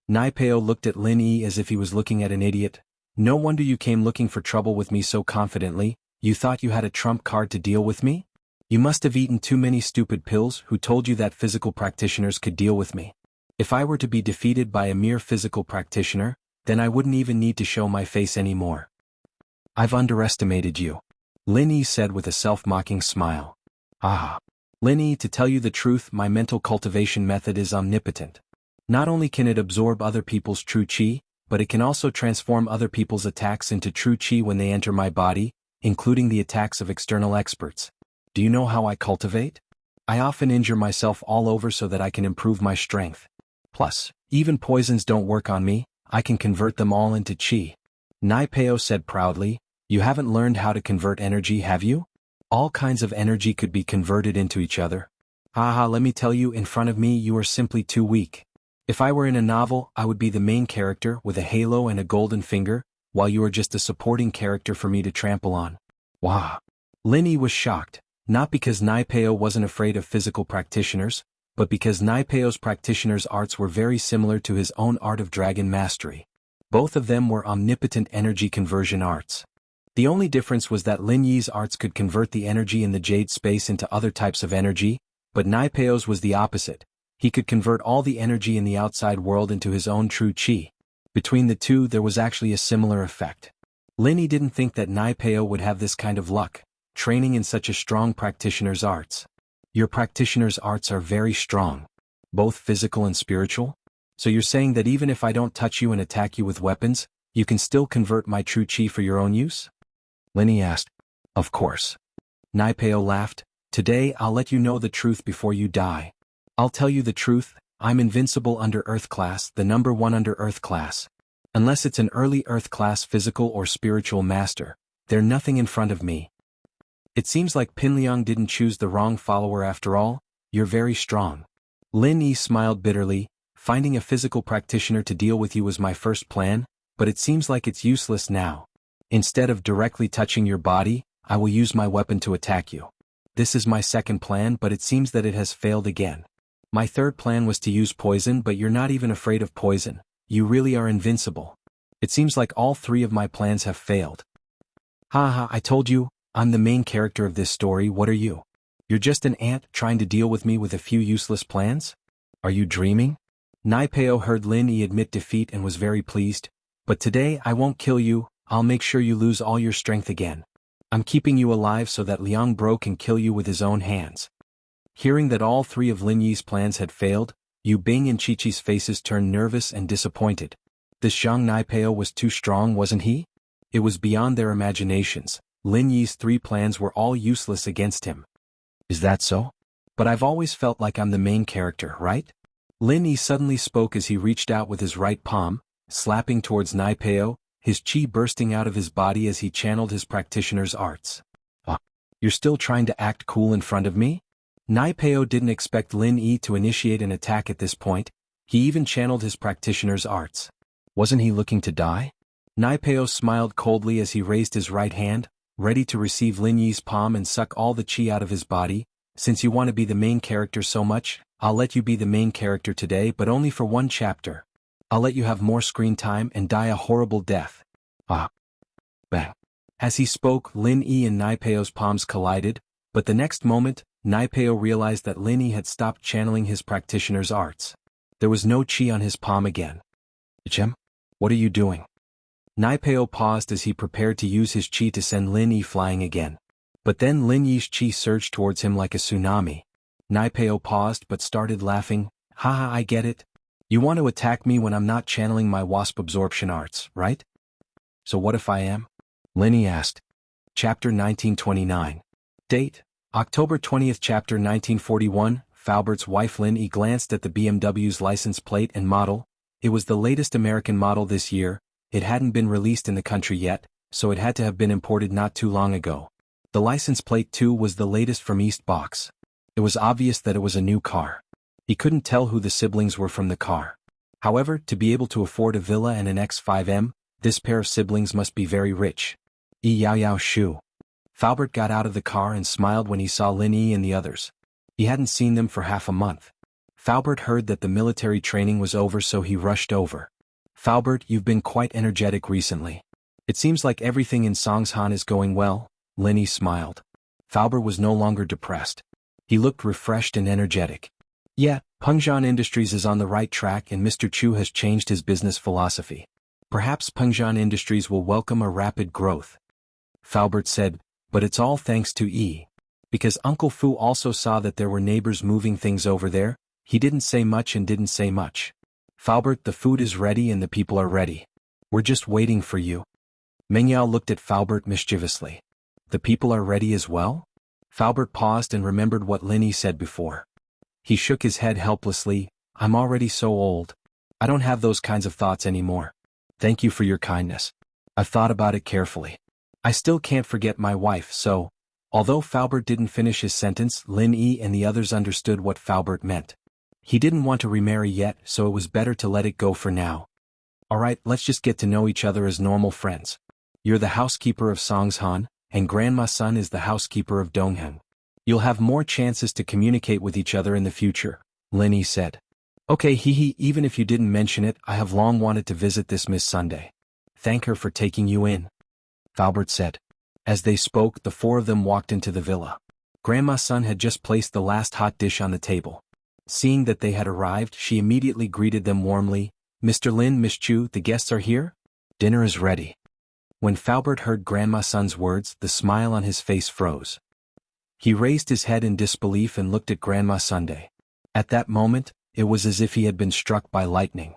Naipeo looked at Lin Yi as if he was looking at an idiot. No wonder you came looking for trouble with me so confidently. You thought you had a trump card to deal with me? You must have eaten too many stupid pills. Who told you that physical practitioners could deal with me? If I were to be defeated by a mere physical practitioner, then I wouldn't even need to show my face anymore. I've underestimated you. Lin Yi said with a self-mocking smile. Ah. Lin Yi, to tell you the truth, my mental cultivation method is omnipotent. Not only can it absorb other people's true qi, but it can also transform other people's attacks into true qi when they enter my body, including the attacks of external experts. Do you know how I cultivate? I often injure myself all over so that I can improve my strength. Plus, even poisons don't work on me, I can convert them all into qi. Naipeo said proudly, you haven't learned how to convert energy, have you? All kinds of energy could be converted into each other. Haha, let me tell you, in front of me you are simply too weak. If I were in a novel, I would be the main character with a halo and a golden finger, while you are just a supporting character for me to trample on. Wow. Lin Yi was shocked, not because Naipeo wasn't afraid of physical practitioners, but because Naipeo's practitioners' arts were very similar to his own art of dragon mastery. Both of them were omnipotent energy conversion arts. The only difference was that Lin Yi's arts could convert the energy in the jade space into other types of energy, but Naipeo's was the opposite. He could convert all the energy in the outside world into his own true qi. Between the two there was actually a similar effect. Lin Yi didn't think that Naipeo would have this kind of luck, training in such a strong practitioner's arts. Your practitioner's arts are very strong, both physical and spiritual? So you're saying that even if I don't touch you and attack you with weapons, you can still convert my true qi for your own use? Lin Yi asked. Of course. Naipeo laughed. Today I'll let you know the truth before you die. I'll tell you the truth, I'm invincible under Earth class, the number 1 under Earth class. Unless it's an early Earth class physical or spiritual master, they're nothing in front of me. It seems like Pinliang didn't choose the wrong follower after all, you're very strong. Lin Yi smiled bitterly, finding a physical practitioner to deal with you was my first plan, but it seems like it's useless now. Instead of directly touching your body, I will use my weapon to attack you. This is my second plan, but it seems that it has failed again. My third plan was to use poison, but you're not even afraid of poison. You really are invincible. It seems like all 3 of my plans have failed. Haha, I told you, I'm the main character of this story, what are you? You're just an ant trying to deal with me with a few useless plans? Are you dreaming? Naipeo heard Lin Yi admit defeat and was very pleased. But today I won't kill you, I'll make sure you lose all your strength again. I'm keeping you alive so that Liang Bro can kill you with his own hands. Hearing that all 3 of Lin Yi's plans had failed, Yu Bing and Chi-Chi's faces turned nervous and disappointed. This Zhang Naipeo was too strong, wasn't he? It was beyond their imaginations. Lin Yi's 3 plans were all useless against him. Is that so? But I've always felt like I'm the main character, right? Lin Yi suddenly spoke as he reached out with his right palm, slapping towards Naipeo, his qi bursting out of his body as he channeled his practitioner's arts. You're still trying to act cool in front of me? Naipeo didn't expect Lin Yi to initiate an attack at this point. He even channeled his practitioner's arts. Wasn't he looking to die? Naipeo smiled coldly as he raised his right hand, ready to receive Lin Yi's palm and suck all the qi out of his body. Since you want to be the main character so much, I'll let you be the main character today, but only for 1 chapter. I'll let you have more screen time and die a horrible death. Bang. As he spoke, Lin Yi and Naipeo's palms collided, but the next moment, Naipeo realized that Lin Yi had stopped channeling his practitioner's arts. There was no qi on his palm again. Ichem? What are you doing? Naipeo paused as he prepared to use his qi to send Lin Yi flying again. But then Lin Yi's qi surged towards him like a tsunami. Naipeo paused but started laughing. Haha, I get it. You want to attack me when I'm not channeling my wasp absorption arts, right? So what if I am? Lin Yi asked. Chapter 1929. Date: October 20th. Chapter 1941. Falbert's wife Lin Yi glanced at the BMW's license plate and model. It was the latest American model this year. It hadn't been released in the country yet, so it had to have been imported not too long ago. The license plate too was the latest from East Box. It was obvious that it was a new car. He couldn't tell who the siblings were from the car. However, to be able to afford a villa and an X5M, this pair of siblings must be very rich. Yao Yao Shu. Falbert got out of the car and smiled when he saw Lin Yi and the others. He hadn't seen them for half a month. Falbert heard that the military training was over, so he rushed over. Falbert, you've been quite energetic recently. It seems like everything in Songshan is going well. Lin Yi smiled. Falbert was no longer depressed. He looked refreshed and energetic. Yeah, Pengzhan Industries is on the right track and Mr. Chu has changed his business philosophy. Perhaps Pengzhan Industries will welcome a rapid growth. Falbert said, but it's all thanks to E. Because Uncle Fu also saw that there were neighbors moving things over there, he didn't say much and didn't say much. Faubert, the food is ready and the people are ready. We're just waiting for you. Mengyao looked at Faubert mischievously. The people are ready as well? Faubert paused and remembered what Linny said before. He shook his head helplessly. I'm already so old. I don't have those kinds of thoughts anymore. Thank you for your kindness. I've thought about it carefully. I still can't forget my wife, so... Although Faubert didn't finish his sentence, Lin Yi and the others understood what Faubert meant. He didn't want to remarry yet, so it was better to let it go for now. Alright, let's just get to know each other as normal friends. You're the housekeeper of Songshan, and Grandma's son is the housekeeper of Donghan. You'll have more chances to communicate with each other in the future, Lin Yi said. Okay, even if you didn't mention it, I have long wanted to visit this Miss Sunday. Thank her for taking you in, Faubert said. As they spoke, the four of them walked into the villa. Grandma's son had just placed the last hot dish on the table. Seeing that they had arrived, she immediately greeted them warmly. Mr. Lin, Miss Chu, the guests are here? Dinner is ready. When Faubert heard Grandma's son's words, the smile on his face froze. He raised his head in disbelief and looked at Grandma Sunday. At that moment, it was as if he had been struck by lightning.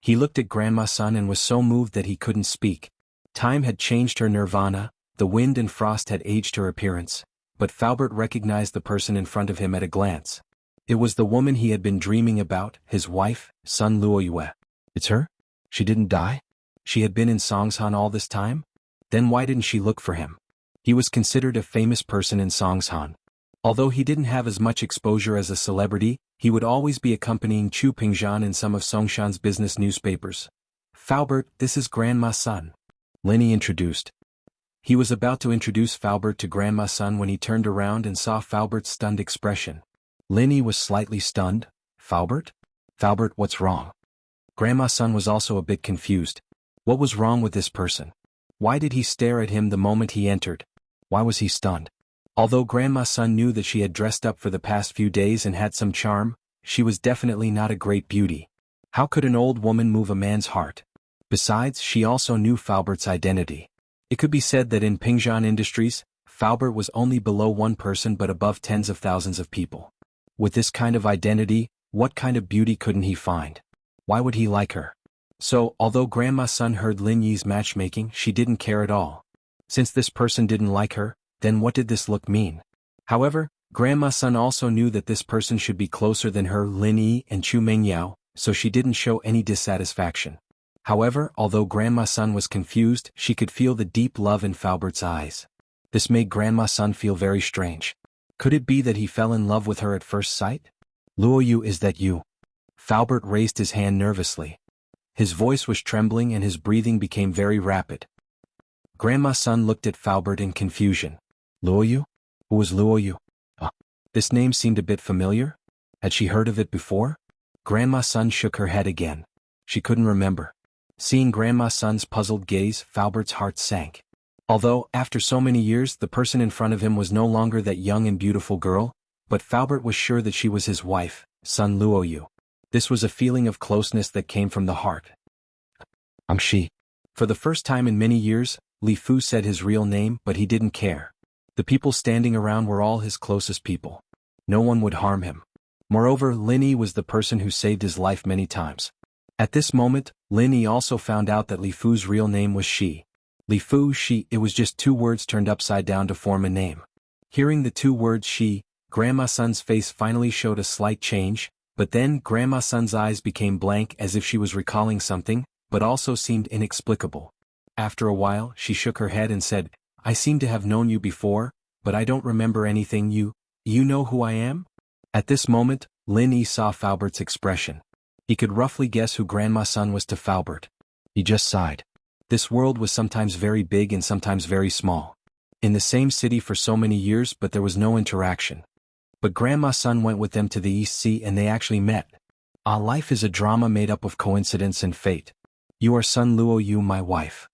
He looked at Grandma's son and was so moved that he couldn't speak. Time had changed her nirvana, the wind and frost had aged her appearance, but Faubert recognized the person in front of him at a glance. It was the woman he had been dreaming about, his wife, Sun Luoyue. It's her? She didn't die? She had been in Songshan all this time? Then why didn't she look for him? He was considered a famous person in Songshan. Although he didn't have as much exposure as a celebrity, he would always be accompanying Chu Pingzhan in some of Songshan's business newspapers. Faubert, this is Grandma's son. Linny introduced. He was about to introduce Faubert to Grandma's son when he turned around and saw Faubert's stunned expression. Linny was slightly stunned. Faubert? Faubert, what's wrong? Grandma's son was also a bit confused. What was wrong with this person? Why did he stare at him the moment he entered? Why was he stunned? Although Grandma's son knew that she had dressed up for the past few days and had some charm, she was definitely not a great beauty. How could an old woman move a man's heart? Besides, she also knew Faubert's identity. It could be said that in Pingzhan Industries, Faubert was only below one person but above tens of thousands of people. With this kind of identity, what kind of beauty couldn't he find? Why would he like her? So, although Grandma's son heard Lin Yi's matchmaking, she didn't care at all. Since this person didn't like her, then what did this look mean? However, Grandma's son also knew that this person should be closer than her, Lin Yi and Chu Mengyao, so she didn't show any dissatisfaction. However, although Grandma's son was confused, she could feel the deep love in Faubert's eyes. This made Grandma's son feel very strange. Could it be that he fell in love with her at first sight? Luoyu, is that you? Faubert raised his hand nervously. His voice was trembling and his breathing became very rapid. Grandma's son looked at Faubert in confusion. Luoyu? Who was Luoyu? This name seemed a bit familiar. Had she heard of it before? Grandma's son shook her head again. She couldn't remember. Seeing Grandma's son's puzzled gaze, Faubert's heart sank. Although, after so many years, the person in front of him was no longer that young and beautiful girl, but Faubert was sure that she was his wife, Sun Luoyu. This was a feeling of closeness that came from the heart. I'm she. For the first time in many years, Li Fu said his real name, but he didn't care. The people standing around were all his closest people. No one would harm him. Moreover, Lin Yi was the person who saved his life many times. At this moment, Lin Yi also found out that Li Fu's real name was Shi. Li Fu, Shi, it was just two words turned upside down to form a name. Hearing the two words Shi, Grandma's son's face finally showed a slight change, but then Grandma's son's eyes became blank as if she was recalling something, but also seemed inexplicable. After a while, she shook her head and said, I seem to have known you before, but I don't remember anything. You know who I am? At this moment, Lin Yi saw Faubert's expression. He could roughly guess who Grandma's son was to Faubert. He just sighed. This world was sometimes very big and sometimes very small. In the same city for so many years, but there was no interaction. But Grandma's son went with them to the East Sea and they actually met. Life is a drama made up of coincidence and fate. You are Sun Luoyu, my wife.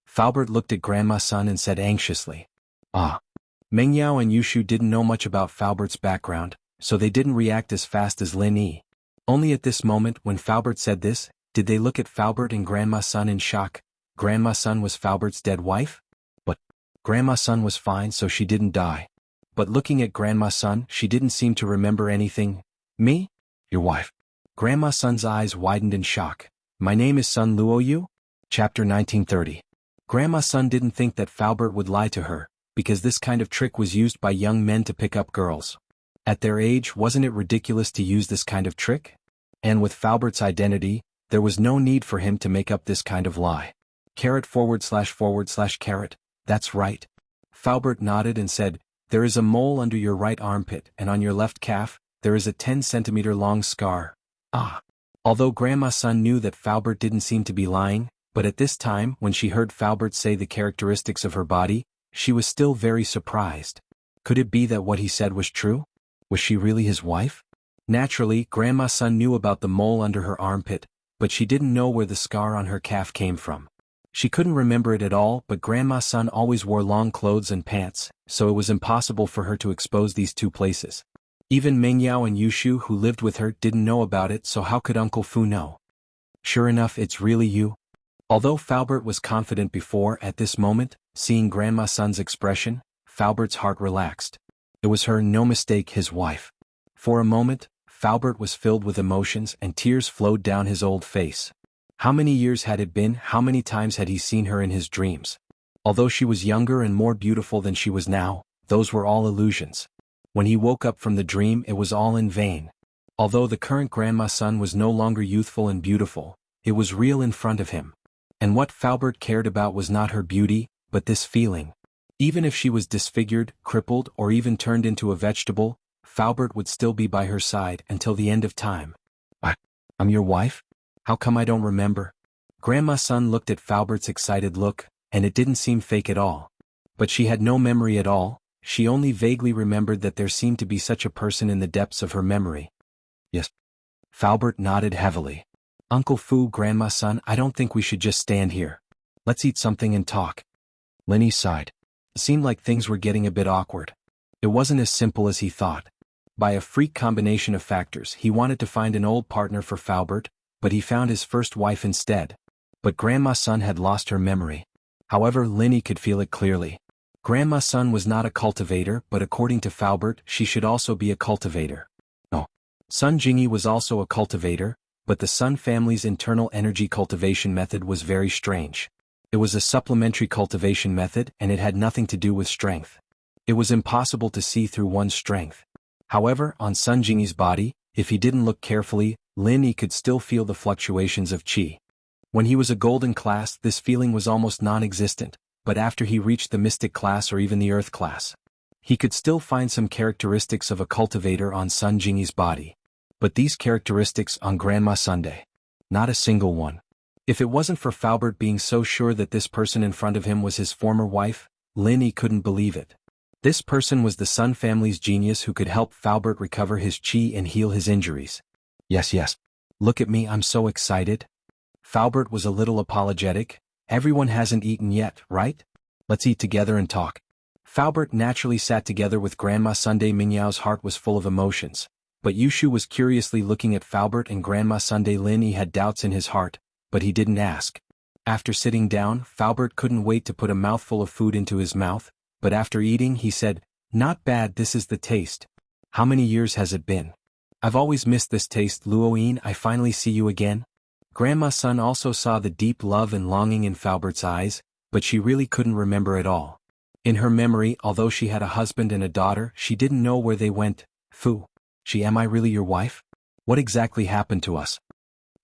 Faubert looked at Grandma's son and said anxiously. Mengyao and Yushu didn't know much about Faubert's background, so they didn't react as fast as Lin Yi. Only at this moment, when Faubert said this, did they look at Faubert and Grandma's son in shock. Grandma's son was Faubert's dead wife? But Grandma's son was fine, so she didn't die. But looking at Grandma's son, she didn't seem to remember anything. Me? Your wife. Grandma Sun's eyes widened in shock. My name is Sun Luoyu? Chapter 1930. Grandma Sun didn't think that Falbert would lie to her, because this kind of trick was used by young men to pick up girls. At their age, wasn't it ridiculous to use this kind of trick? And with Falbert's identity, there was no need for him to make up this kind of lie. // That's right. Falbert nodded and said, there is a mole under your right armpit, and on your left calf, there is a 10-centimeter long scar. Ah. Although Grandma Sun knew that Falbert didn't seem to be lying, but at this time, when she heard Falbert say the characteristics of her body, she was still very surprised. Could it be that what he said was true? Was she really his wife? Naturally, Grandma Sun knew about the mole under her armpit, but she didn't know where the scar on her calf came from. She couldn't remember it at all, but Grandma Sun always wore long clothes and pants, so it was impossible for her to expose these two places. Even Mengyao and Yushu who lived with her didn't know about it, so how could Uncle Fu know? Sure enough, it's really you. Although Falbert was confident before, at this moment, seeing Grandma Sun's expression, Falbert's heart relaxed. It was her, no mistake, his wife. For a moment, Falbert was filled with emotions and tears flowed down his old face. How many years had it been? How many times had he seen her in his dreams? Although she was younger and more beautiful than she was now, those were all illusions. When he woke up from the dream, it was all in vain. Although the current Grandma Sun was no longer youthful and beautiful, it was real in front of him. And what Falbert cared about was not her beauty, but this feeling. Even if she was disfigured, crippled, or even turned into a vegetable, Falbert would still be by her side until the end of time. I'm your wife? How come I don't remember? Grandma Sun looked at Falbert's excited look, and it didn't seem fake at all. But she had no memory at all, she only vaguely remembered that there seemed to be such a person in the depths of her memory. Yes. Falbert nodded heavily. Uncle Fu, Grandma Sun, I don't think we should just stand here. Let's eat something and talk. Lenny sighed. It seemed like things were getting a bit awkward. It wasn't as simple as he thought. By a freak combination of factors, he wanted to find an old partner for Falbert, but he found his first wife instead. But Grandma Sun had lost her memory. However, Lenny could feel it clearly. Grandma Sun was not a cultivator, but according to Falbert, she should also be a cultivator. No. Sun Jingyi was also a cultivator, but the Sun family's internal energy cultivation method was very strange. It was a supplementary cultivation method and it had nothing to do with strength. It was impossible to see through one's strength. However, on Sun Jingyi's body, if he didn't look carefully, Lin Yi could still feel the fluctuations of qi. When he was a golden class, this feeling was almost non-existent, but after he reached the mystic class or even the earth class, he could still find some characteristics of a cultivator on Sun Jingyi's body. But these characteristics on Grandma Sunday, not a single one. If it wasn't for Falbert being so sure that this person in front of him was his former wife, Lin Yi couldn't believe it. This person was the Sun family's genius who could help Falbert recover his qi and heal his injuries. Yes. Look at me, I'm so excited. Falbert was a little apologetic. Everyone hasn't eaten yet, right? Let's eat together and talk. Falbert naturally sat together with Grandma Sunday. Mingyao's heart was full of emotions, but Yushu was curiously looking at Falbert and Grandma Sunday. Lin Yi had doubts in his heart, but he didn't ask. After sitting down, Falbert couldn't wait to put a mouthful of food into his mouth, but after eating he said, "Not bad, this is the taste. How many years has it been? I've always missed this taste. Luoyin, I finally see you again." Grandma Sun also saw the deep love and longing in Falbert's eyes, but she really couldn't remember it all. In her memory, although she had a husband and a daughter, she didn't know where they went. Fu. Am I really your wife? What exactly happened to us?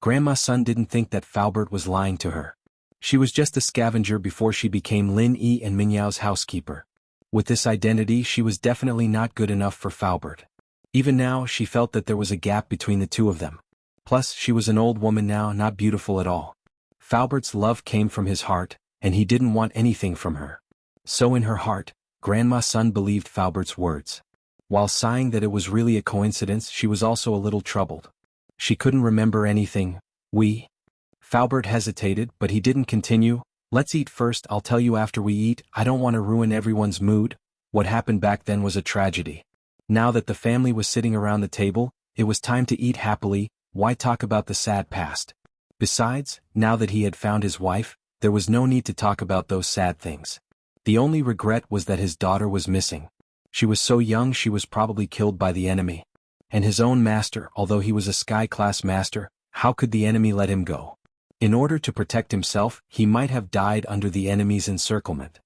Grandma Sun didn't think that Falbert was lying to her. She was just a scavenger before she became Lin Yi and Mingyao's housekeeper. With this identity, she was definitely not good enough for Falbert. Even now, she felt that there was a gap between the two of them. Plus, she was an old woman now, not beautiful at all. Falbert's love came from his heart, and he didn't want anything from her. So in her heart, Grandma Sun believed Falbert's words. While sighing that it was really a coincidence, she was also a little troubled. She couldn't remember anything. Falbert hesitated, but he didn't continue. Let's eat first, I'll tell you after we eat. I don't want to ruin everyone's mood. What happened back then was a tragedy. Now that the family was sitting around the table, it was time to eat happily. Why talk about the sad past? Besides, now that he had found his wife, there was no need to talk about those sad things. The only regret was that his daughter was missing. She was so young, she was probably killed by the enemy. And his own master, although he was a sky-class master, how could the enemy let him go? In order to protect himself, he might have died under the enemy's encirclement.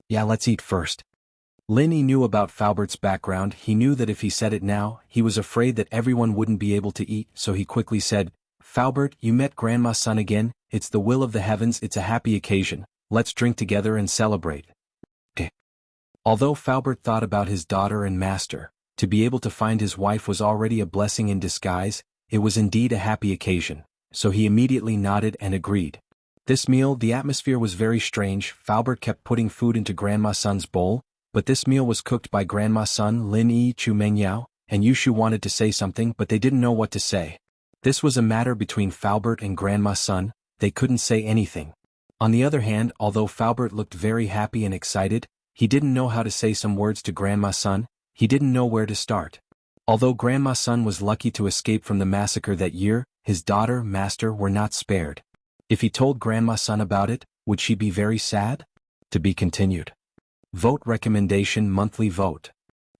Yeah, let's eat first. Linny knew about Falbert's background. He knew that if he said it now, he was afraid that everyone wouldn't be able to eat, so he quickly said, "Falbert, you met Grandma's son again, it's the will of the heavens, it's a happy occasion, let's drink together and celebrate." Although Falbert thought about his daughter and master, to be able to find his wife was already a blessing in disguise, it was indeed a happy occasion, so he immediately nodded and agreed. This meal, the atmosphere was very strange. Falbert kept putting food into Grandma's son's bowl, but this meal was cooked by Grandma's son Lin Yi Chu Mengyao, and Yushu wanted to say something but they didn't know what to say. This was a matter between Falbert and Grandma's son, they couldn't say anything. On the other hand, although Falbert looked very happy and excited, he didn't know how to say some words to Grandma's son, he didn't know where to start. Although Grandma's son was lucky to escape from the massacre that year, his daughter, master were not spared. If he told Grandma's son about it, would she be very sad? To be continued. Vote Recommendation Monthly Vote.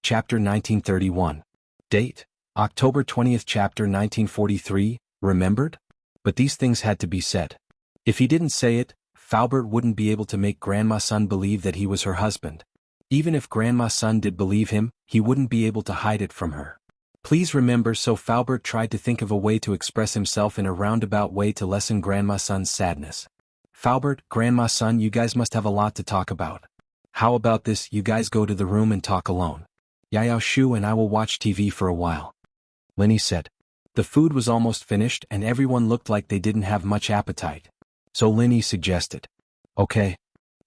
Chapter 1931. Date: October 20th. Chapter 1943, remembered? But these things had to be said. If he didn't say it, Falbert wouldn't be able to make Grandma's son believe that he was her husband. Even if Grandma's son did believe him, he wouldn't be able to hide it from her. Please remember, so Falbert tried to think of a way to express himself in a roundabout way to lessen Grandma's son's sadness. Falbert, Grandma's son, you guys must have a lot to talk about. How about this, you guys go to the room and talk alone. Yao Shu and I will watch TV for a while. Linny said. The food was almost finished and everyone looked like they didn't have much appetite. So Linny suggested. Okay.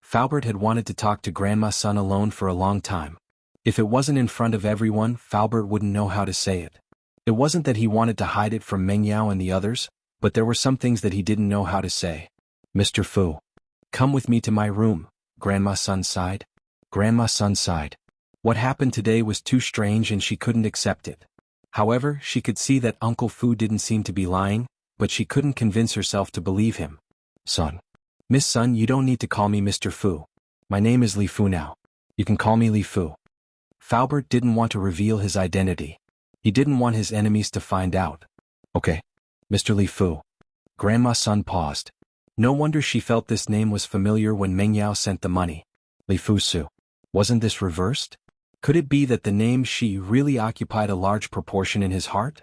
Falbert had wanted to talk to Grandma's son alone for a long time. If it wasn't in front of everyone, Falbert wouldn't know how to say it. It wasn't that he wanted to hide it from Mengyao and the others, but there were some things that he didn't know how to say. Mr. Fu. Come with me to my room, Grandma's son sighed. Grandma's son sighed. What happened today was too strange and she couldn't accept it. However, she could see that Uncle Fu didn't seem to be lying, but she couldn't convince herself to believe him. Son. Miss Sun, you don't need to call me Mr. Fu. My name is Li Fu now. You can call me Li Fu. Falbert didn't want to reveal his identity. He didn't want his enemies to find out. Okay. Mr. Li Fu. Grandma's son paused. No wonder she felt this name was familiar when Mengyao sent the money. Li Fu Su. Wasn't this reversed? Could it be that the name Shi really occupied a large proportion in his heart?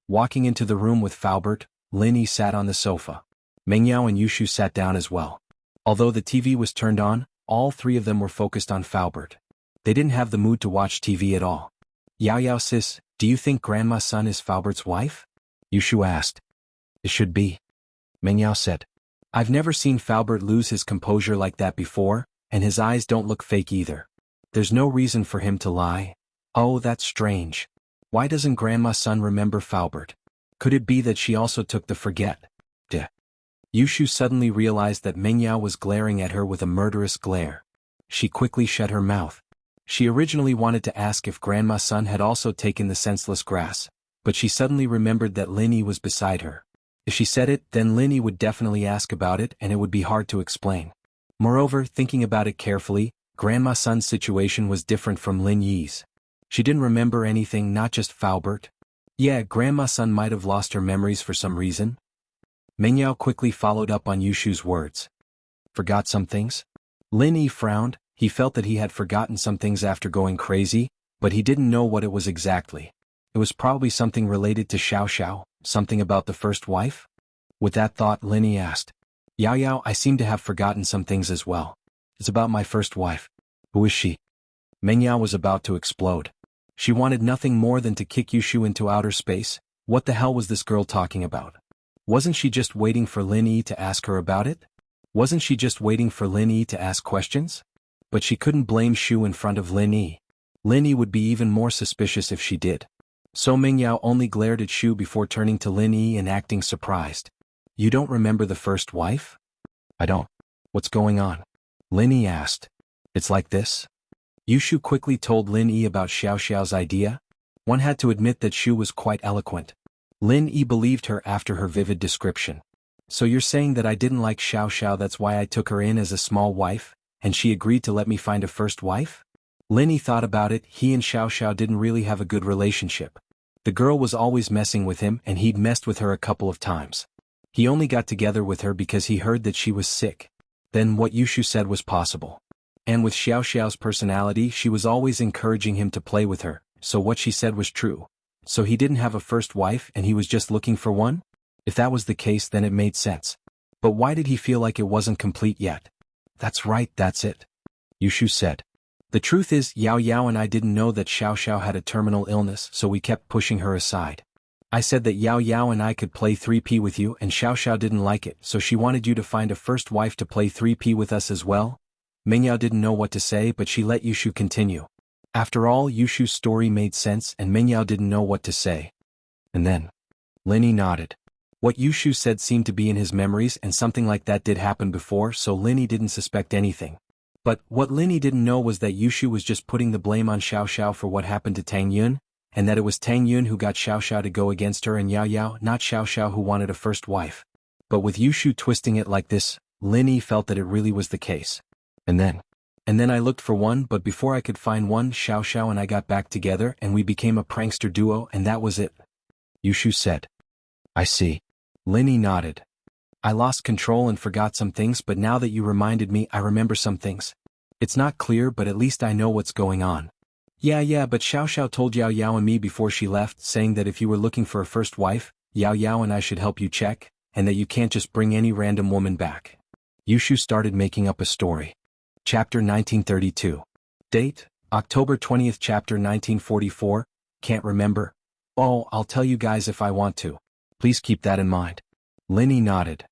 Walking into the room with Falbert, Linny sat on the sofa. Mengyao and Yushu sat down as well. Although the TV was turned on, all three of them were focused on Falbert. They didn't have the mood to watch TV at all. Yao sis, do you think Grandma's son is Falbert's wife? Yushu asked. It should be. Mengyao said. I've never seen Falbert lose his composure like that before, and his eyes don't look fake either. There's no reason for him to lie. Oh, that's strange. Why doesn't Grandma's son remember Falbert? Could it be that she also took the forget? Yushu suddenly realized that Mengyao was glaring at her with a murderous glare. She quickly shut her mouth. She originally wanted to ask if Grandma's son had also taken the senseless grass, but she suddenly remembered that Linny was beside her. If she said it, then Linny would definitely ask about it and it would be hard to explain. Moreover, thinking about it carefully, Grandma's son's situation was different from Lin Yi's. She didn't remember anything, not just Falbert. Yeah, Grandma's son might have lost her memories for some reason. Mengyao quickly followed up on Yushu's words. Forgot some things? Lin Yi frowned. He felt that he had forgotten some things after going crazy, but he didn't know what it was exactly. It was probably something related to Xiao Xiao, something about the first wife? With that thought, Lin Yi asked. Yao, I seem to have forgotten some things as well. It's about my first wife. Who is she? Mengyao was about to explode. She wanted nothing more than to kick Yushu into outer space. What the hell was this girl talking about? Wasn't she just waiting for Lin Yi to ask her about it? Wasn't she just waiting for Lin Yi to ask questions? But she couldn't blame Shu in front of Lin Yi. Lin Yi would be even more suspicious if she did. So Mengyao only glared at Shu before turning to Lin Yi and acting surprised. You don't remember the first wife? I don't. What's going on? Lin Yi asked. It's like this? Yushu quickly told Lin Yi about Xiao Xiao's idea. One had to admit that Shu was quite eloquent. Lin Yi believed her after her vivid description. So you're saying that I didn't like Xiao Xiao, that's why I took her in as a small wife, and she agreed to let me find a first wife? Lin Yi thought about it. He and Xiao Xiao didn't really have a good relationship. The girl was always messing with him and he'd messed with her a couple of times. He only got together with her because he heard that she was sick. Then what Yushu said was possible. And with Xiao Xiao's personality, she was always encouraging him to play with her, so what she said was true. So he didn't have a first wife and he was just looking for one? If that was the case, then it made sense. But why did he feel like it wasn't complete yet? That's right, that's it, Yushu said. The truth is, Yao Yao and I didn't know that Xiao Xiao had a terminal illness, so we kept pushing her aside. I said that Yao Yao and I could play 3P with you and Xiao Xiao didn't like it, so she wanted you to find a first wife to play 3P with us as well. Mengyao didn't know what to say, but she let Yushu continue. After all, Yushu's story made sense and Mengyao didn't know what to say. And then, Linny nodded. What Yushu said seemed to be in his memories and something like that did happen before, so Linny didn't suspect anything. But what Linny didn't know was that Yushu was just putting the blame on Xiao Xiao for what happened to Tang Yun, and that it was Tang Yun who got Xiao Xiao to go against her and Yao Yao, not Xiao Xiao who wanted a first wife. But with Yushu twisting it like this, Linny felt that it really was the case. And then I looked for one, but before I could find one, Xiao Xiao and I got back together and we became a prankster duo and that was it, Yushu said. I see. Linny nodded. I lost control and forgot some things, but now that you reminded me, I remember some things. It's not clear, but at least I know what's going on. Yeah, but Xiao Xiao told Yao Yao and me before she left, saying that if you were looking for a first wife, Yao Yao and I should help you check, and that you can't just bring any random woman back. Yushu started making up a story. Chapter 1932. Date, October 20th. Chapter 1944, can't remember. Oh, I'll tell you guys if I want to. Please keep that in mind. Linny nodded.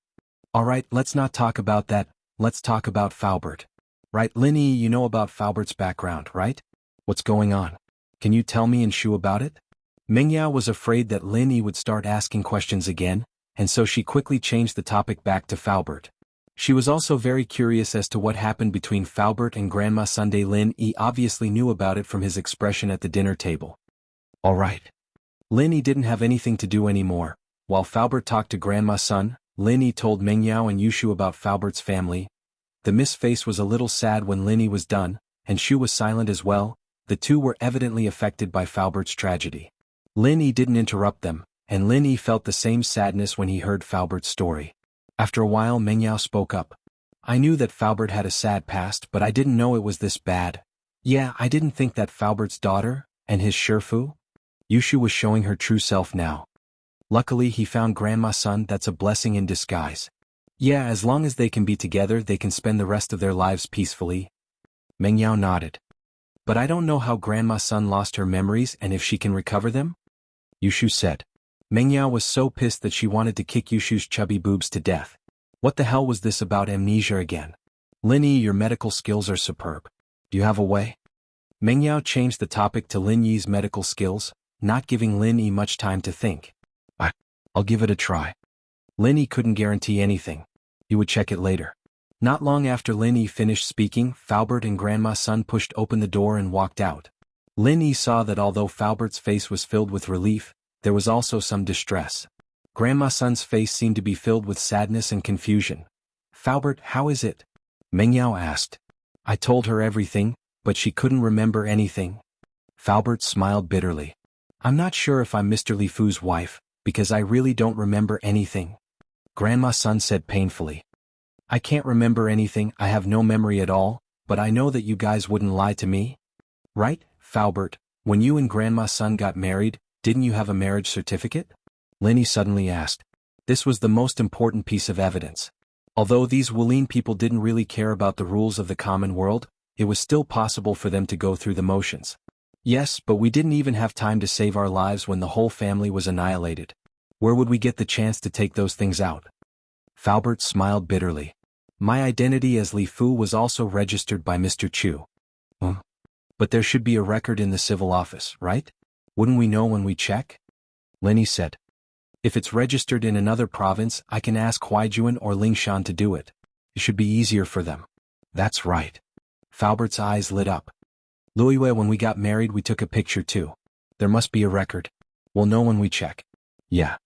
Alright, let's not talk about that, let's talk about Faubert. Right, Linny, you know about Faubert's background, right? What's going on? Can you tell me and Shu about it? Mengyao was afraid that Linny would start asking questions again, and so she quickly changed the topic back to Faubert. She was also very curious as to what happened between Faubert and Grandma Sunday. Lin Yi obviously knew about it from his expression at the dinner table. Alright. Lin Yi didn't have anything to do anymore. While Faubert talked to Grandma Sun, Lin Yi told Mengyao and Yushu about Faubert's family. The Miss face was a little sad when Lin Yi was done, and Shu was silent as well. The two were evidently affected by Faubert's tragedy. Lin Yi didn't interrupt them, and Lin Yi felt the same sadness when he heard Faubert's story. After a while, Mengyao spoke up. I knew that Faubert had a sad past, but I didn't know it was this bad. Yeah, I didn't think that Faubert's daughter, and his Shifu? Yushu was showing her true self now. Luckily he found Grandma Sun, that's a blessing in disguise. Yeah, as long as they can be together they can spend the rest of their lives peacefully. Mengyao nodded. But I don't know how Grandma Sun lost her memories and if she can recover them? Yushu said. Mengyao was so pissed that she wanted to kick Yushu's chubby boobs to death. What the hell was this about amnesia again? Lin Yi, your medical skills are superb. Do you have a way? Mengyao changed the topic to Lin Yi's medical skills, not giving Lin Yi much time to think. I'll give it a try. Lin Yi couldn't guarantee anything. He would check it later. Not long after Lin Yi finished speaking, Faubert and Grandma Sun pushed open the door and walked out. Lin Yi saw that although Faubert's face was filled with relief, there was also some distress. Grandma Sun's face seemed to be filled with sadness and confusion. Faubert, how is it? Mengyao asked. I told her everything, but she couldn't remember anything. Faubert smiled bitterly. I'm not sure if I'm Mr. Li Fu's wife, because I really don't remember anything. Grandma Sun said painfully. I can't remember anything, I have no memory at all, but I know that you guys wouldn't lie to me. Right, Faubert, when you and Grandma Sun got married, didn't you have a marriage certificate? Lin Yi suddenly asked. This was the most important piece of evidence. Although these Wulin people didn't really care about the rules of the common world, it was still possible for them to go through the motions. Yes, but we didn't even have time to save our lives when the whole family was annihilated. Where would we get the chance to take those things out? Faubert smiled bitterly. My identity as Li Fu was also registered by Mr. Chu. But there should be a record in the civil office, right? Wouldn't we know when we check? Lin Yi said. If it's registered in another province, I can ask Huaijuan or Lingshan to do it. It should be easier for them. That's right. Faubert's eyes lit up. Luiyue, when we got married we took a picture too. There must be a record. We'll know when we check. Yeah.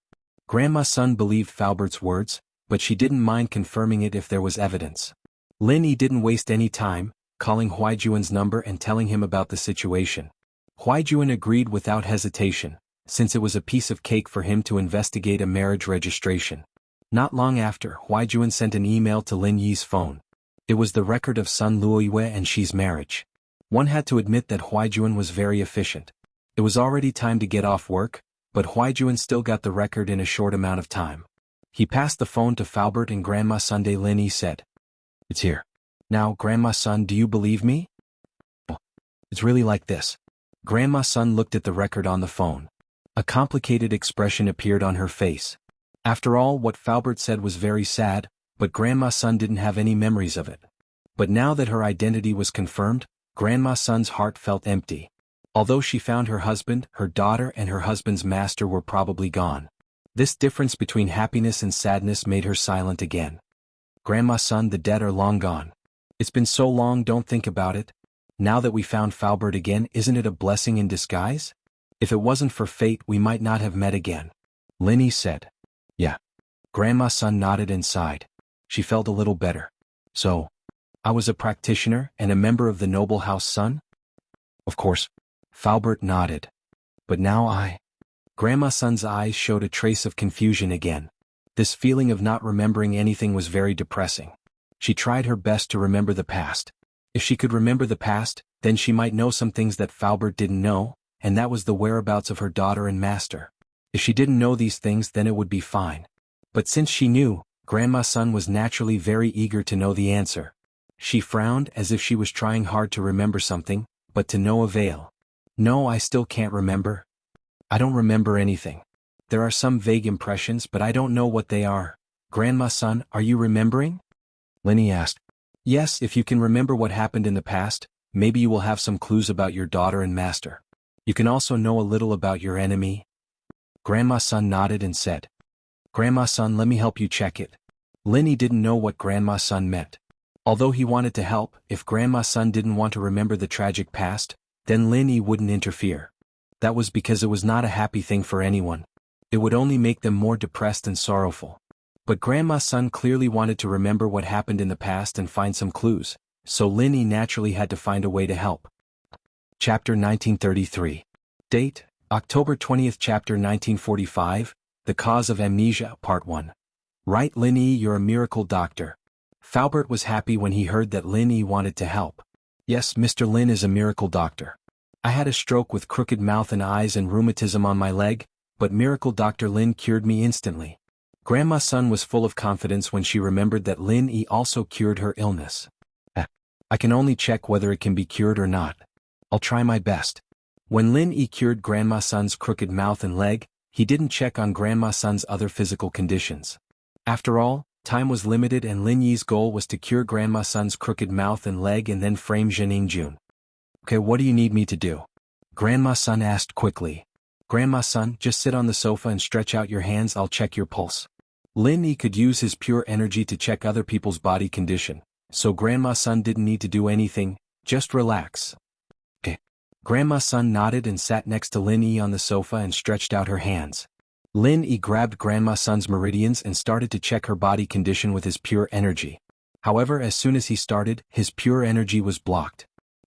Grandma Sun believed Faubert's words, but she didn't mind confirming it if there was evidence. Lin Yi didn't waste any time, calling Huaijuan's number and telling him about the situation. Huaijuan agreed without hesitation. since it was a piece of cake for him to investigate a marriage registration. Not long after, Huaijuan sent an email to Lin Yi's phone. It was the record of Sun Luoyue and Shi's marriage. One had to admit that Huaijuan was very efficient. It was already time to get off work, but Huaijuan still got the record in a short amount of time. He passed the phone to Faubert and Grandma Sunday. Lin Yi said, "It's here. Now, Grandma Sun, do you believe me?" "It's really like this." Grandma Sun looked at the record on the phone. A complicated expression appeared on her face. After all, what Faubert said was very sad, but Grandma Sun didn't have any memories of it. But now that her identity was confirmed, Grandma Sun's heart felt empty. Although she found her husband, her daughter and her husband's master were probably gone. This difference between happiness and sadness made her silent again. "Grandma Sun, the dead are long gone. It's been so long, don't think about it. Now that we found Faubert again, isn't it a blessing in disguise? If it wasn't for fate, we might not have met again." Lin Yi said. "Yeah." Grandma Sun nodded and sighed. She felt a little better. "So, I was a practitioner and a member of the noble house, Sun?" "Of course." Faubert nodded. "But now Grandma Sun's eyes showed a trace of confusion again. This feeling of not remembering anything was very depressing. She tried her best to remember the past. If she could remember the past, then she might know some things that Faubert didn't know, and that was the whereabouts of her daughter and master. If she didn't know these things, then it would be fine. But since she knew, Grandma Sun was naturally very eager to know the answer. She frowned as if she was trying hard to remember something, but to no avail. "No, I still can't remember. I don't remember anything. There are some vague impressions, but I don't know what they are." "Grandma Sun, are you remembering?" Lin Yi asked. "Yes, if you can remember what happened in the past, maybe you will have some clues about your daughter and master. You can also know a little about your enemy." Grandma Sun nodded and said, "Grandma Sun, let me help you check it." Lin Yi didn't know what Grandma Sun meant. Although he wanted to help, if Grandma Sun didn't want to remember the tragic past, then Lin Yi wouldn't interfere. That was because it was not a happy thing for anyone. It would only make them more depressed and sorrowful. But Grandma Sun clearly wanted to remember what happened in the past and find some clues, so Lin Yi naturally had to find a way to help. Chapter 1933. Date, October 20th. Chapter 1945, The Cause of Amnesia, Part 1. "Right, Lin Yi, you're a miracle doctor." Faubert was happy when he heard that Lin Yi wanted to help. "Yes, Mr. Lin is a miracle doctor. I had a stroke with crooked mouth and eyes and rheumatism on my leg, but Miracle Dr. Lin cured me instantly." Grandma Sun was full of confidence when she remembered that Lin Yi also cured her illness. "I can only check whether it can be cured or not. I'll try my best." When Lin Yi cured Grandma Sun's crooked mouth and leg, he didn't check on Grandma Sun's other physical conditions. After all, time was limited and Lin Yi's goal was to cure Grandma Sun's crooked mouth and leg and then frame Zhening Jun. "Okay, what do you need me to do?" Grandma Sun asked quickly. "Grandma Sun, just sit on the sofa and stretch out your hands, I'll check your pulse." Lin Yi could use his pure energy to check other people's body condition, so Grandma Sun didn't need to do anything, just relax. "Okay." Grandma Sun nodded and sat next to Lin Yi on the sofa and stretched out her hands. Lin Yi grabbed Grandma Sun's meridians and started to check her body condition with his pure energy. However, as soon as he started, his pure energy was blocked.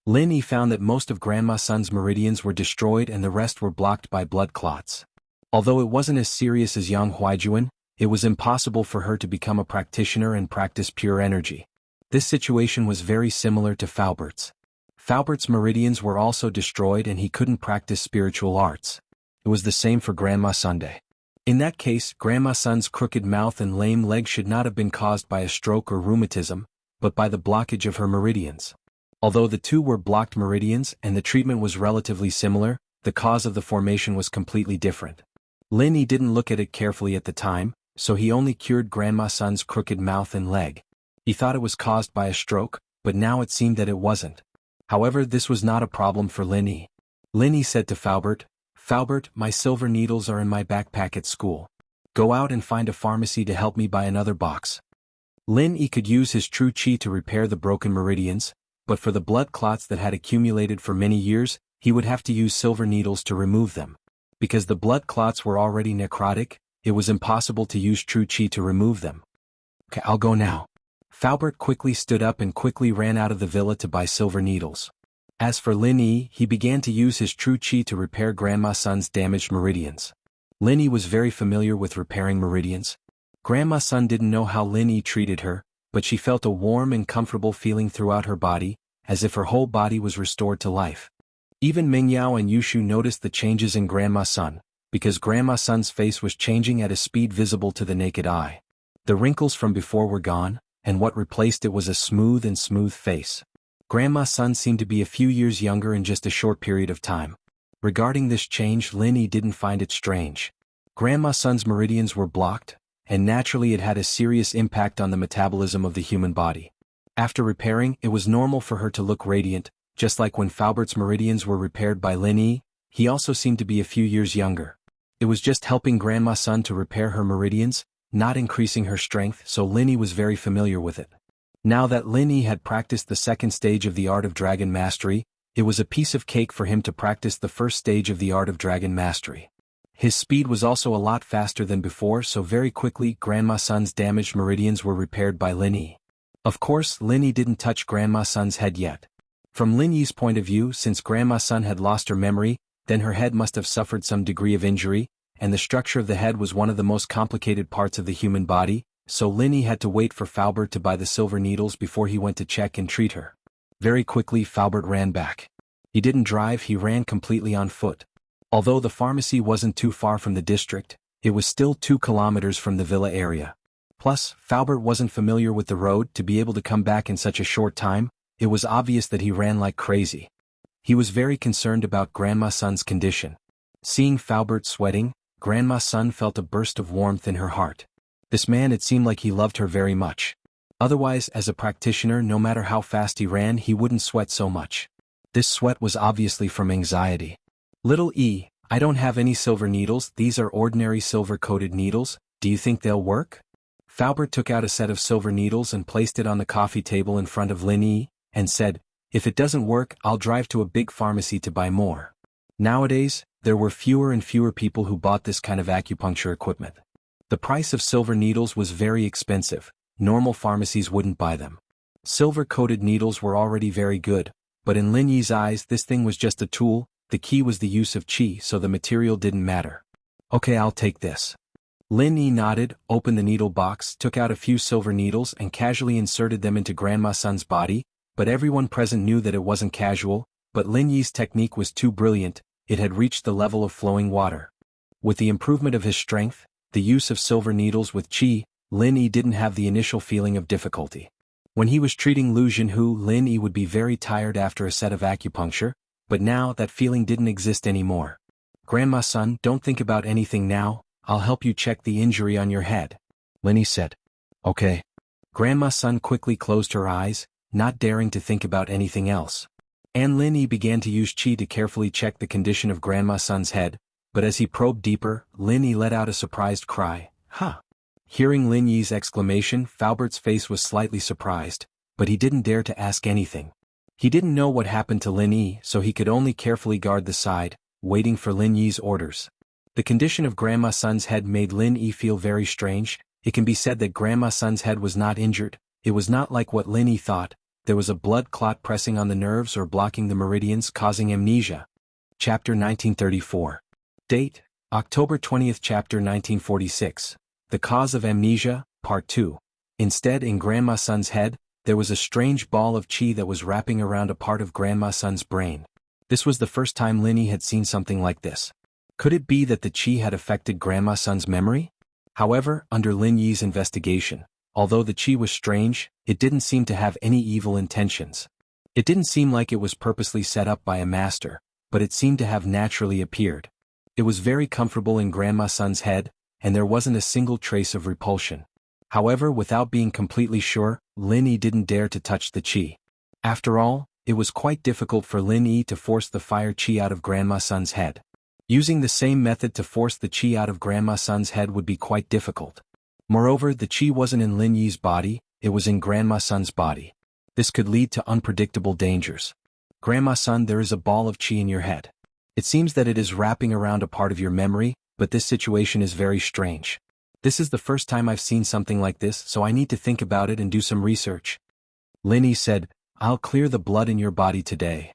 Lin Yi found that most of Grandma Sun's meridians were destroyed and the rest were blocked by blood clots. Although it wasn't as serious as Yang Huaijuan, it was impossible for her to become a practitioner and practice pure energy. This situation was very similar to Faubert's. Faubert's meridians were also destroyed and he couldn't practice spiritual arts. It was the same for Grandma Sunday. In that case, Grandma Sun's crooked mouth and lame leg should not have been caused by a stroke or rheumatism, but by the blockage of her meridians. Although the two were blocked meridians and the treatment was relatively similar, the cause of the formation was completely different. Lin Yi didn't look at it carefully at the time, so he only cured Grandma Sun's crooked mouth and leg. He thought it was caused by a stroke, but now it seemed that it wasn't. However, this was not a problem for Lin Yi. Lin Yi said to Faubert, "Faubert, my silver needles are in my backpack at school. Go out and find a pharmacy to help me buy another box." Lin Yi could use his true qi to repair the broken meridians, but for the blood clots that had accumulated for many years, he would have to use silver needles to remove them. Because the blood clots were already necrotic, it was impossible to use true qi to remove them. "Okay, I'll go now." Faubert quickly stood up and quickly ran out of the villa to buy silver needles. As for Lin Yi, he began to use his true qi to repair Grandma Sun's damaged meridians. Lin Yi was very familiar with repairing meridians. Grandma Sun didn't know how Lin Yi treated her, but she felt a warm and comfortable feeling throughout her body, as if her whole body was restored to life. Even Mingyao and Yushu noticed the changes in Grandma Sun, because Grandma Sun's face was changing at a speed visible to the naked eye. The wrinkles from before were gone, and what replaced it was a smooth face. Grandma Sun seemed to be a few years younger in just a short period of time. Regarding this change, Lin Yi didn't find it strange. Grandma Sun's meridians were blocked, and naturally it had a serious impact on the metabolism of the human body. After repairing, it was normal for her to look radiant, just like when Falbert's meridians were repaired by Lin Yi. He also seemed to be a few years younger. It was just helping Grandma Sun to repair her meridians, not increasing her strength, so Lin Yi was very familiar with it. Now that Lin Yi had practiced the second stage of the art of dragon mastery, it was a piece of cake for him to practice the first stage of the art of dragon mastery. His speed was also a lot faster than before, so very quickly Grandma Sun's damaged meridians were repaired by Lin Yi. Of course, Lin Yi didn't touch Grandma Sun's head yet. From Lin Yi's point of view, since Grandma Sun had lost her memory, then her head must have suffered some degree of injury, and the structure of the head was one of the most complicated parts of the human body, so Lin Yi had to wait for Falbert to buy the silver needles before he went to check and treat her. Very quickly Falbert ran back. He didn't drive, he ran completely on foot. Although the pharmacy wasn't too far from the district, it was still 2 kilometers from the villa area. Plus, Falbert wasn't familiar with the road. To be able to come back in such a short time, it was obvious that he ran like crazy. He was very concerned about Grandma Sun's condition. Seeing Falbert sweating, Grandma Sun felt a burst of warmth in her heart. This man, it seemed like he loved her very much. Otherwise, as a practitioner, no matter how fast he ran, he wouldn't sweat so much. This sweat was obviously from anxiety. Little E, I don't have any silver needles. These are ordinary silver-coated needles. Do you think they'll work? Falbert took out a set of silver needles and placed it on the coffee table in front of Lin Yi, and said, "If it doesn't work, I'll drive to a big pharmacy to buy more." Nowadays, there were fewer and fewer people who bought this kind of acupuncture equipment. The price of silver needles was very expensive. Normal pharmacies wouldn't buy them. Silver-coated needles were already very good, but in Lin Yi's eyes this thing was just a tool. The key was the use of qi, so the material didn't matter. "Okay, I'll take this." Lin Yi nodded, opened the needle box, took out a few silver needles and casually inserted them into Grandma Sun's body, but everyone present knew that it wasn't casual, but Lin Yi's technique was too brilliant. It had reached the level of flowing water. With the improvement of his strength, the use of silver needles with qi, Lin Yi didn't have the initial feeling of difficulty. When he was treating Lu Jianghu, Lin Yi would be very tired after a set of acupuncture, but now that feeling didn't exist anymore. "Grandma Sun, don't think about anything now, I'll help you check the injury on your head," Lin Yi said. "Okay." Grandma Sun quickly closed her eyes, not daring to think about anything else. And Lin Yi began to use qi to carefully check the condition of Grandma Sun's head, but as he probed deeper, Lin Yi let out a surprised cry, "Huh!" Hearing Lin Yi's exclamation, Falbert's face was slightly surprised, but he didn't dare to ask anything. He didn't know what happened to Lin Yi, so he could only carefully guard the side, waiting for Lin Yi's orders. The condition of Grandma Sun's head made Lin Yi feel very strange. It can be said that Grandma Sun's head was not injured. It was not like what Lin Yi thought. There was a blood clot pressing on the nerves or blocking the meridians, causing amnesia. Chapter 1934. Date, October 20th. Chapter 1946. The Cause of Amnesia, Part 2. Instead, in Grandma Sun's head, there was a strange ball of qi that was wrapping around a part of Grandma Sun's brain. This was the first time Lin Yi had seen something like this. Could it be that the qi had affected Grandma Sun's memory? However, under Lin Yi's investigation, although the qi was strange, it didn't seem to have any evil intentions. It didn't seem like it was purposely set up by a master, but it seemed to have naturally appeared. It was very comfortable in Grandma Sun's head, and there wasn't a single trace of repulsion. However, without being completely sure, Lin Yi didn't dare to touch the qi. After all, it was quite difficult for Lin Yi to force the fire qi out of Grandma Sun's head. Using the same method to force the qi out of Grandma Sun's head would be quite difficult. Moreover, the qi wasn't in Lin Yi's body, it was in Grandma Sun's body. This could lead to unpredictable dangers. "Grandma Sun, there is a ball of qi in your head. It seems that it is wrapping around a part of your memory, but this situation is very strange. This is the first time I've seen something like this, so I need to think about it and do some research." Lin Yi said, "I'll clear the blood in your body today."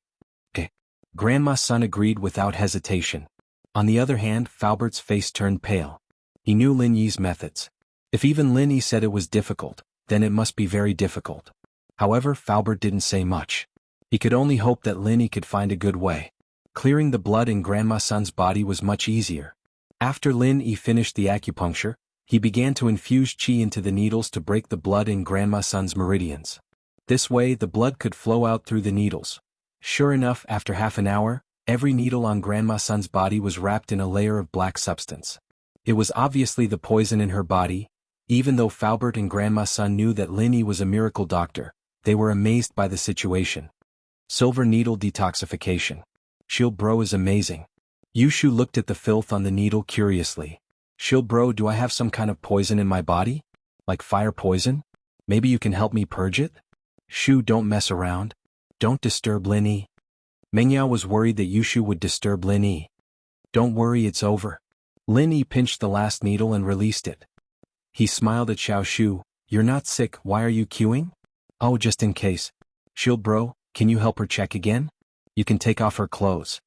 Grandma's son agreed without hesitation. On the other hand, Falbert's face turned pale. He knew Lin Yi's methods. If even Lin Yi said it was difficult, then it must be very difficult. However, Falbert didn't say much. He could only hope that Lin Yi could find a good way. Clearing the blood in Grandma's son's body was much easier. After Lin Yi finished the acupuncture, he began to infuse qi into the needles to break the blood in Grandma's son's meridians. This way, the blood could flow out through the needles. Sure enough, after half an hour, every needle on Grandma's son's body was wrapped in a layer of black substance. It was obviously the poison in her body. Even though Falbert and Grandma's son knew that Lin Yi was a miracle doctor, they were amazed by the situation. Silver needle detoxification. Shield bro is amazing. Yushu looked at the filth on the needle curiously. Shield bro, do I have some kind of poison in my body? Like fire poison? Maybe you can help me purge it? Shu, don't mess around. Don't disturb Lin Yi. Mengyao was worried that Yushu would disturb Lin Yi. Don't worry, it's over. Lin Yi pinched the last needle and released it. He smiled at Xiao Shu. You're not sick, why are you queuing? Oh, just in case. Shield bro, can you help her check again? You can take off her clothes.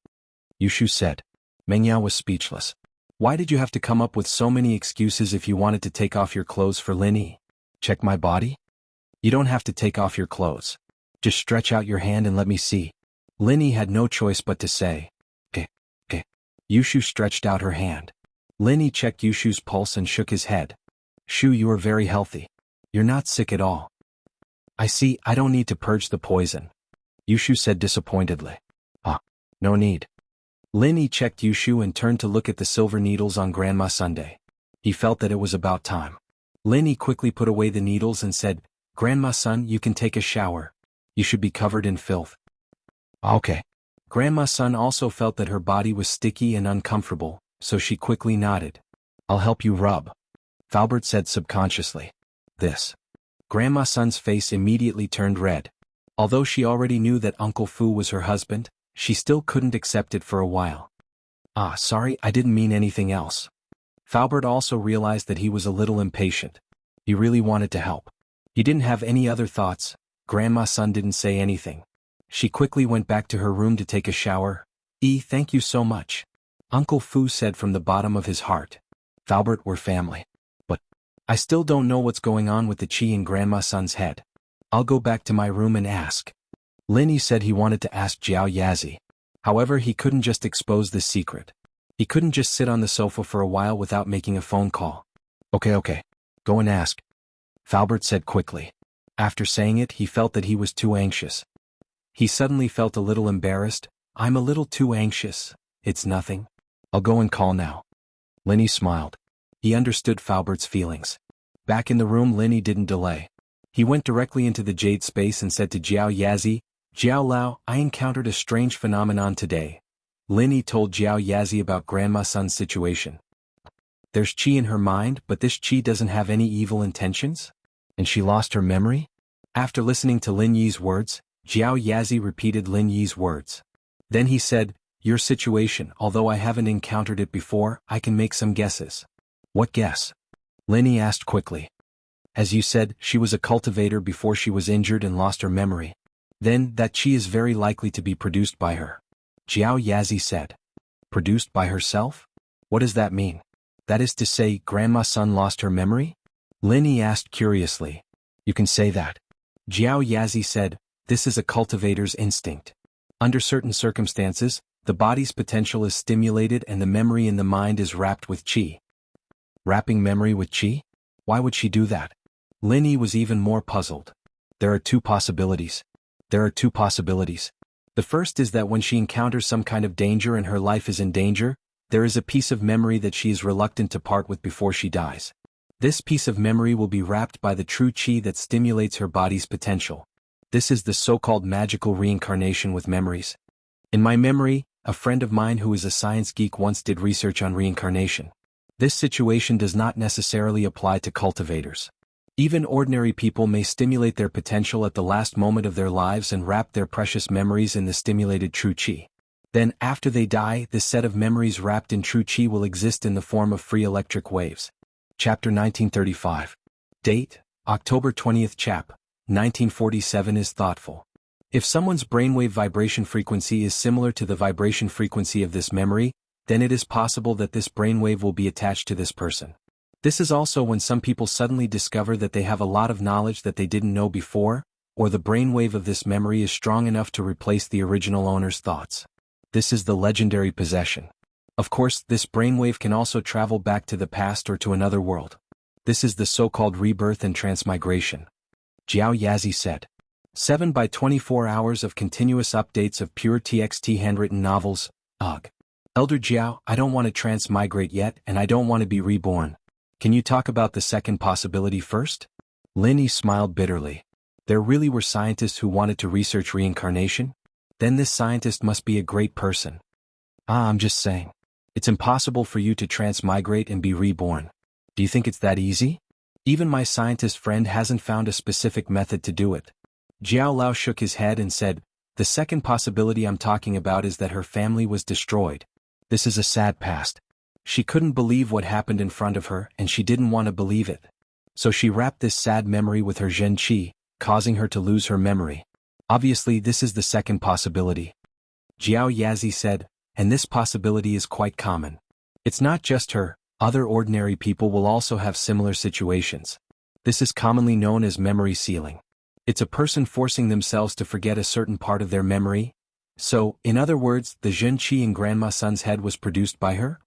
Yushu said. Mengyao was speechless. Why did you have to come up with so many excuses if you wanted to take off your clothes for Lin Yi? Check my body? You don't have to take off your clothes. Just stretch out your hand and let me see. Lin Yi had no choice but to say. Okay. Yushu stretched out her hand. Lin Yi checked Yushu's pulse and shook his head. Shu, you are very healthy. You're not sick at all. I see, I don't need to purge the poison. Yushu said disappointedly. No need. Lin Yi checked Yushu and turned to look at the silver needles on Grandma Sunday. He felt that it was about time. Lin Yi quickly put away the needles and said, Grandma son, you can take a shower. You should be covered in filth. Okay. Grandma son also felt that her body was sticky and uncomfortable, so she quickly nodded. I'll help you rub. Falbert said subconsciously. This. Grandma son's face immediately turned red. Although she already knew that Uncle Fu was her husband, she still couldn't accept it for a while. Sorry, I didn't mean anything else. Falbert also realized that he was a little impatient. He really wanted to help. He didn't have any other thoughts. Grandma's son didn't say anything. She quickly went back to her room to take a shower. Thank you so much. Uncle Fu said from the bottom of his heart. Falbert, we're family. But I still don't know what's going on with the qi in Grandma's son's head. I'll go back to my room and ask. Lin Yi said he wanted to ask Jiao Yazi. However, he couldn't just expose this secret. He couldn't just sit on the sofa for a while without making a phone call. Okay. Go and ask. Falbert said quickly. After saying it, he felt that he was too anxious. He suddenly felt a little embarrassed. I'm a little too anxious. It's nothing. I'll go and call now. Lin Yi smiled. He understood Falbert's feelings. Back in the room, Lin Yi didn't delay. He went directly into the jade space and said to Jiao Yazi, Jiao Lao, I encountered a strange phenomenon today. Lin Yi told Jiao Yazi about Grandma's son's situation. There's qi in her mind, but this qi doesn't have any evil intentions? And she lost her memory? After listening to Lin Yi's words, Jiao Yazi repeated Lin Yi's words. Then he said, your situation, although I haven't encountered it before, I can make some guesses. What guess? Lin Yi asked quickly. As you said, she was a cultivator before she was injured and lost her memory. Then, that qi is very likely to be produced by her. Jiao Yazi said. Produced by herself? What does that mean? That is to say, Grandma's son lost her memory? Lin Yi asked curiously. You can say that. Jiao Yazi said, this is a cultivator's instinct. Under certain circumstances, the body's potential is stimulated and the memory in the mind is wrapped with qi. Wrapping memory with qi? Why would she do that? Lin Yi was even more puzzled. There are two possibilities. The first is that when she encounters some kind of danger and her life is in danger, there is a piece of memory that she is reluctant to part with before she dies. This piece of memory will be wrapped by the true qi that stimulates her body's potential. This is the so-called magical reincarnation with memories. In my memory, a friend of mine who is a science geek once did research on reincarnation. This situation does not necessarily apply to cultivators. Even ordinary people may stimulate their potential at the last moment of their lives and wrap their precious memories in the stimulated true qi. Then, after they die, this set of memories wrapped in true qi will exist in the form of free electric waves. Chapter 1935. Date, October 20th. Chap. 1947 is thoughtful. If someone's brainwave vibration frequency is similar to the vibration frequency of this memory, then it is possible that this brainwave will be attached to this person. This is also when some people suddenly discover that they have a lot of knowledge that they didn't know before, or the brainwave of this memory is strong enough to replace the original owner's thoughts. This is the legendary possession. Of course, this brainwave can also travel back to the past or to another world. This is the so-called rebirth and transmigration. Jiao Yazi said. 7 by 24 hours of continuous updates of pure TXT handwritten novels, ugh. Elder Jiao, I don't want to transmigrate yet and I don't want to be reborn. Can you talk about the second possibility first? Lin Yi smiled bitterly. There really were scientists who wanted to research reincarnation? Then this scientist must be a great person. I'm just saying. It's impossible for you to transmigrate and be reborn. Do you think it's that easy? Even my scientist friend hasn't found a specific method to do it. Jiao Lao shook his head and said, the second possibility I'm talking about is that her family was destroyed. This is a sad past. She couldn't believe what happened in front of her and she didn't want to believe it. So she wrapped this sad memory with her Zhen Qi, causing her to lose her memory. Obviously this is the second possibility. Jiao Yazi said, and this possibility is quite common. It's not just her, other ordinary people will also have similar situations. This is commonly known as memory sealing. It's a person forcing themselves to forget a certain part of their memory. So, in other words, the Zhen Qi in Grandma Sun's head was produced by her?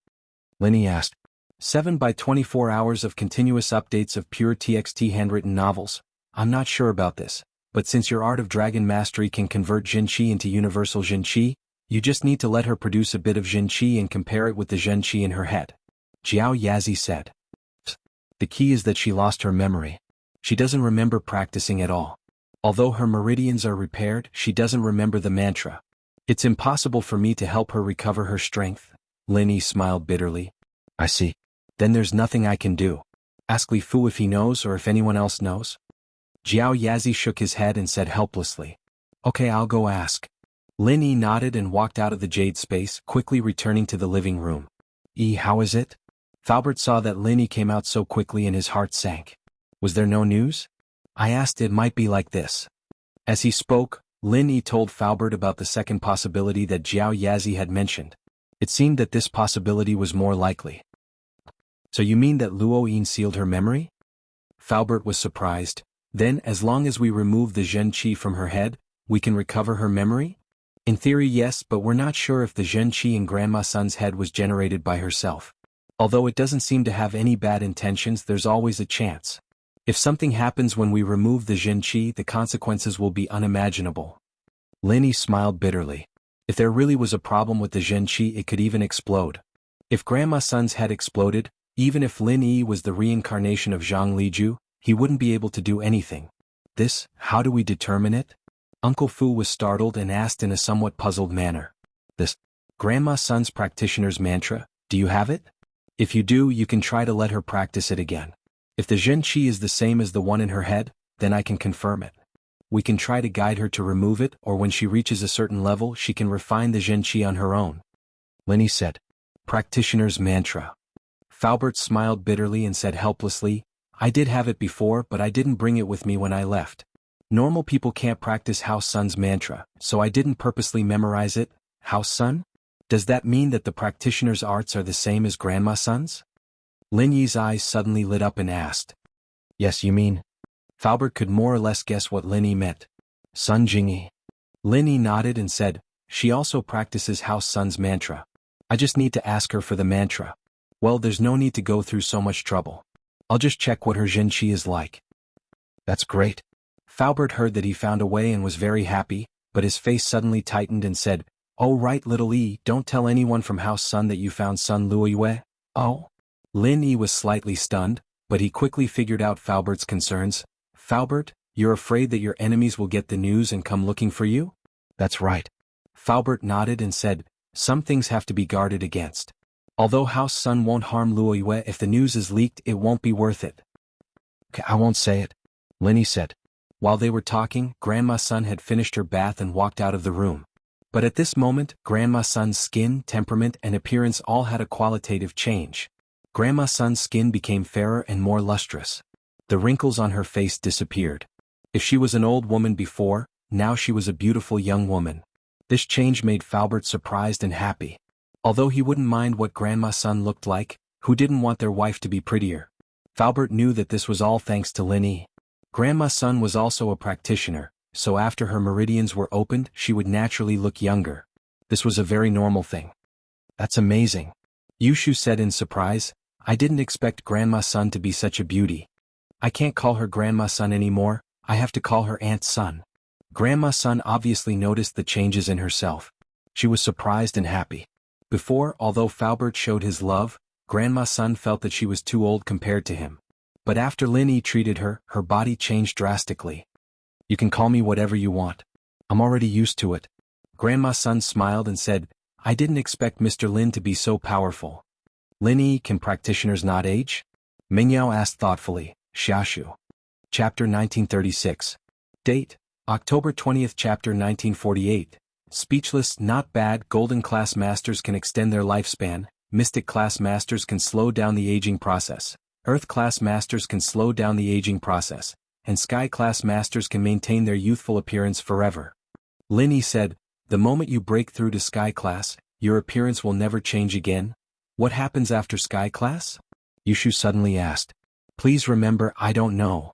Lin Yi asked. 7 by 24 hours of continuous updates of pure TXT handwritten novels. I'm not sure about this, but since your art of dragon mastery can convert Zhen Qi into universal Zhen Qi, you just need to let her produce a bit of Zhen Qi and compare it with the Zhen Qi in her head. Jiao Yazi said. The key is that she lost her memory. She doesn't remember practicing at all. Although her meridians are repaired, she doesn't remember the mantra. It's impossible for me to help her recover her strength. Lin Yi smiled bitterly. I see. Then there's nothing I can do. Ask Li Fu if he knows or if anyone else knows. Jiao Yazi shook his head and said helplessly. Okay, I'll go ask. Lin Yi nodded and walked out of the jade space, quickly returning to the living room. How is it? Falbert saw that Lin Yi came out so quickly and his heart sank. Was there no news? I asked it might be like this. As he spoke, Lin Yi told Falbert about the second possibility that Jiao Yazi had mentioned. It seemed that this possibility was more likely. So you mean that Luo Yin sealed her memory? Falbert was surprised. Then, as long as we remove the Zhen Qi from her head, we can recover her memory? In theory yes, but we're not sure if the Zhen Qi in Grandma Sun's head was generated by herself. Although it doesn't seem to have any bad intentions, there's always a chance. If something happens when we remove the Zhen Qi, the consequences will be unimaginable. Lin Yi smiled bitterly. If there really was a problem with the Zhen Qi, it could even explode. If Grandma Sun's head exploded, even if Lin Yi was the reincarnation of Zhang Liju, he wouldn't be able to do anything. How do we determine it? Uncle Fu was startled and asked in a somewhat puzzled manner. This Grandma Sun's practitioner's mantra, do you have it? If you do, you can try to let her practice it again. If the Zhen Qi is the same as the one in her head, then I can confirm it. We can try to guide her to remove it, or when she reaches a certain level she can refine the Zhen Qi on her own. Lin Yi said. Practitioner's mantra. Falbert smiled bitterly and said helplessly, I did have it before, but I didn't bring it with me when I left. Normal people can't practice House Sun's mantra, so I didn't purposely memorize it. House Sun? Does that mean that the practitioner's arts are the same as Grandma Sun's? Lin Yi's eyes suddenly lit up and asked. Yes, you mean? Falbert could more or less guess what Lin Yi meant. Sun Jingyi. Lin Yi nodded and said, she also practices House Sun's mantra. I just need to ask her for the mantra. Well, there's no need to go through so much trouble. I'll just check what her Zhen Qi is like. That's great. Falbert heard that he found a way and was very happy, but his face suddenly tightened and said, Oh right little Yi, don't tell anyone from House Sun that you found Sun Luoyue. Oh? Lin Yi was slightly stunned, but he quickly figured out Falbert's concerns. Falbert, you're afraid that your enemies will get the news and come looking for you? That's right. Falbert nodded and said, some things have to be guarded against. Although House Sun won't harm Luoyue, if the news is leaked it won't be worth it. Okay, I won't say it, Lin Yi said. While they were talking, Grandma Sun had finished her bath and walked out of the room. But at this moment, Grandma Sun's skin, temperament and appearance all had a qualitative change. Grandma Sun's skin became fairer and more lustrous. The wrinkles on her face disappeared. If she was an old woman before, now she was a beautiful young woman. This change made Falbert surprised and happy. Although he wouldn't mind what Grandma's son looked like, who didn't want their wife to be prettier? Falbert knew that this was all thanks to Lin Yi. Grandma's son was also a practitioner, so after her meridians were opened she would naturally look younger. This was a very normal thing. That's amazing. Yushu said in surprise, I didn't expect Grandma's son to be such a beauty. I can't call her Grandma's son anymore, I have to call her Aunt's son. Grandma's son obviously noticed the changes in herself. She was surprised and happy. Before, although Falbert showed his love, Grandma's son felt that she was too old compared to him. But after Lin Yi treated her, her body changed drastically. You can call me whatever you want. I'm already used to it. Grandma's son smiled and said, I didn't expect Mr. Lin to be so powerful. Lin Yi, can practitioners not age? Mingyao asked thoughtfully. Xiaoshu. Chapter 1936. Date, October 20th. Chapter 1948. Speechless, not bad. Golden class masters can extend their lifespan, Mystic class masters can slow down the aging process, Earth class masters can slow down the aging process, and Sky class masters can maintain their youthful appearance forever. Lin Yi said, the moment you break through to Sky class, your appearance will never change again. What happens after Sky class? Yushu suddenly asked. Please remember, I don't know.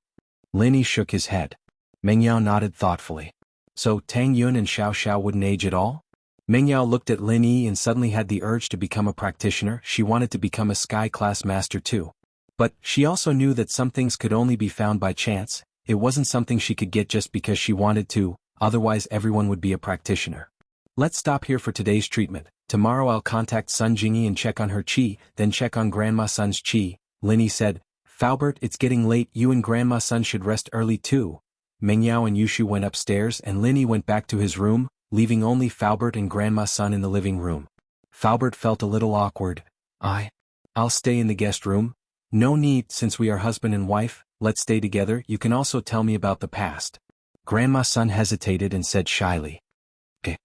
Lin Yi shook his head. Mengyao nodded thoughtfully. So Tang Yun and Xiao Xiao wouldn't age at all? Mengyao looked at Lin Yi and suddenly had the urge to become a practitioner. She wanted to become a Sky class master too. But she also knew that some things could only be found by chance. It wasn't something she could get just because she wanted to, otherwise everyone would be a practitioner. Let's stop here for today's treatment. Tomorrow I'll contact Sun Jingyi and check on her qi, then check on Grandma Sun's qi. Lin Yi said, Falbert, it's getting late, you and Grandma Sun should rest early too. Mengyao and Yushu went upstairs and Lin Yi went back to his room, leaving only Falbert and Grandma Sun in the living room. Falbert felt a little awkward. I'll stay in the guest room. No need, since we are husband and wife, let's stay together. You can also tell me about the past. Grandma Sun hesitated and said shyly. Okay.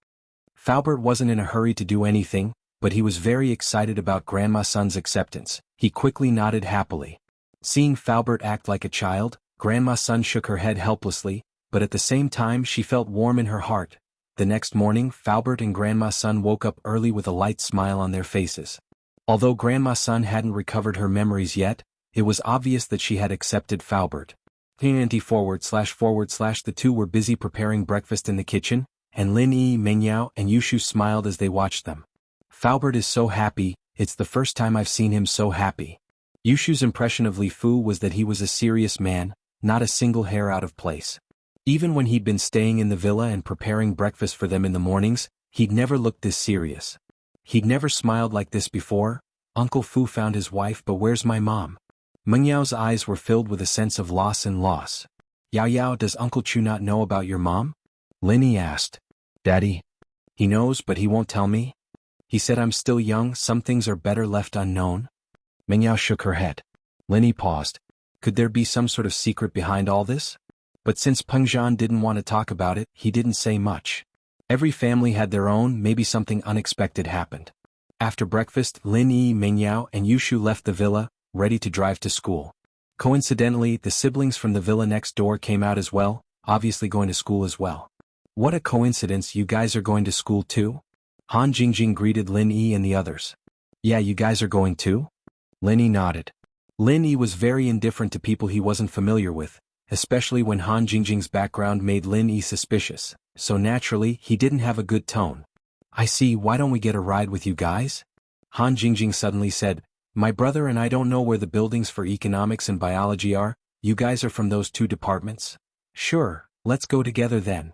Falbert wasn't in a hurry to do anything, but he was very excited about Grandma Sun's acceptance. He quickly nodded happily. Seeing Falbert act like a child, Grandma Sun shook her head helplessly, but at the same time she felt warm in her heart. The next morning, Falbert and Grandma Sun woke up early with a light smile on their faces. Although Grandma Sun hadn't recovered her memories yet, it was obvious that she had accepted Falbert. The two were busy preparing breakfast in the kitchen, and Lin Yi, Mengyao, and Yushu smiled as they watched them. Falbert is so happy, it's the first time I've seen him so happy. Yushu's impression of Li Fu was that he was a serious man, not a single hair out of place. Even when he'd been staying in the villa and preparing breakfast for them in the mornings, he'd never looked this serious. He'd never smiled like this before. Uncle Fu found his wife, but where's my mom? Mengyao's eyes were filled with a sense of loss and loss. Yao Yao, does Uncle Chu not know about your mom? Lin Yi asked. Daddy? He knows, but he won't tell me? He said I'm still young, some things are better left unknown. Mengyao shook her head. Lin Yi paused. Could there be some sort of secret behind all this? But since Peng Zhan didn't want to talk about it, he didn't say much. Every family had their own, maybe something unexpected happened. After breakfast, Lin Yi, Mengyao, and Yushu left the villa, ready to drive to school. Coincidentally, the siblings from the villa next door came out as well, obviously going to school as well. What a coincidence, you guys are going to school too? Han Jingjing greeted Lin Yi and the others. Yeah, you guys are going too? Lin Yi nodded. Lin Yi was very indifferent to people he wasn't familiar with, especially when Han Jingjing's background made Lin Yi suspicious, so naturally, he didn't have a good tone. I see, why don't we get a ride with you guys? Han Jingjing suddenly said, my brother and I don't know where the buildings for economics and biology are, you guys are from those two departments? Sure, let's go together then.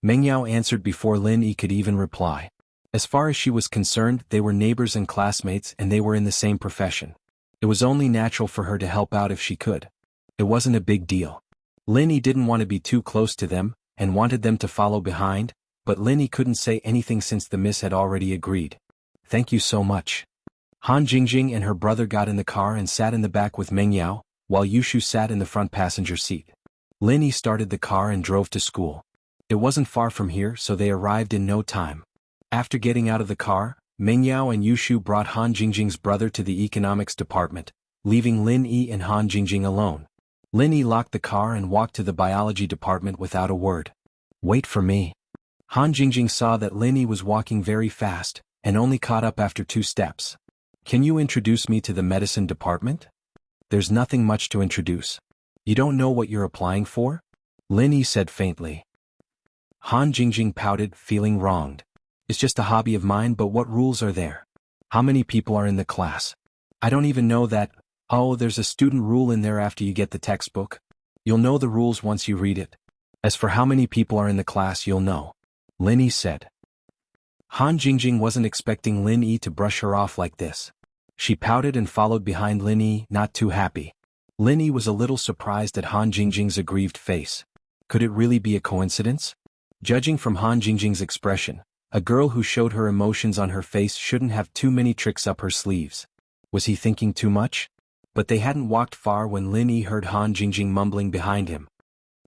Mengyao answered before Lin Yi could even reply. As far as she was concerned, they were neighbors and classmates and they were in the same profession. It was only natural for her to help out if she could. It wasn't a big deal. Lin Yi didn't want to be too close to them, and wanted them to follow behind, but Lin Yi couldn't say anything since the miss had already agreed. Thank you so much. Han Jingjing and her brother got in the car and sat in the back with Mengyao, while Yushu sat in the front passenger seat. Lin Yi started the car and drove to school. It wasn't far from here, so they arrived in no time. After getting out of the car, Mengyao and Yushu brought Han Jingjing's brother to the economics department, leaving Lin Yi and Han Jingjing alone. Lin Yi locked the car and walked to the biology department without a word. Wait for me. Han Jingjing saw that Lin Yi was walking very fast, and only caught up after 2 steps. Can you introduce me to the medicine department? There's nothing much to introduce. You don't know what you're applying for? Lin Yi said faintly. Han Jingjing pouted, feeling wronged. It's just a hobby of mine, but what rules are there? How many people are in the class? I don't even know that. Oh, there's a student rule in there after you get the textbook. You'll know the rules once you read it. As for how many people are in the class, you'll know. Lin Yi said. Han Jingjing wasn't expecting Lin Yi to brush her off like this. She pouted and followed behind Lin Yi, not too happy. Lin Yi was a little surprised at Han Jingjing's aggrieved face. Could it really be a coincidence? Judging from Han Jingjing's expression, a girl who showed her emotions on her face shouldn't have too many tricks up her sleeves. Was he thinking too much? But they hadn't walked far when Lin Yi heard Han Jingjing mumbling behind him.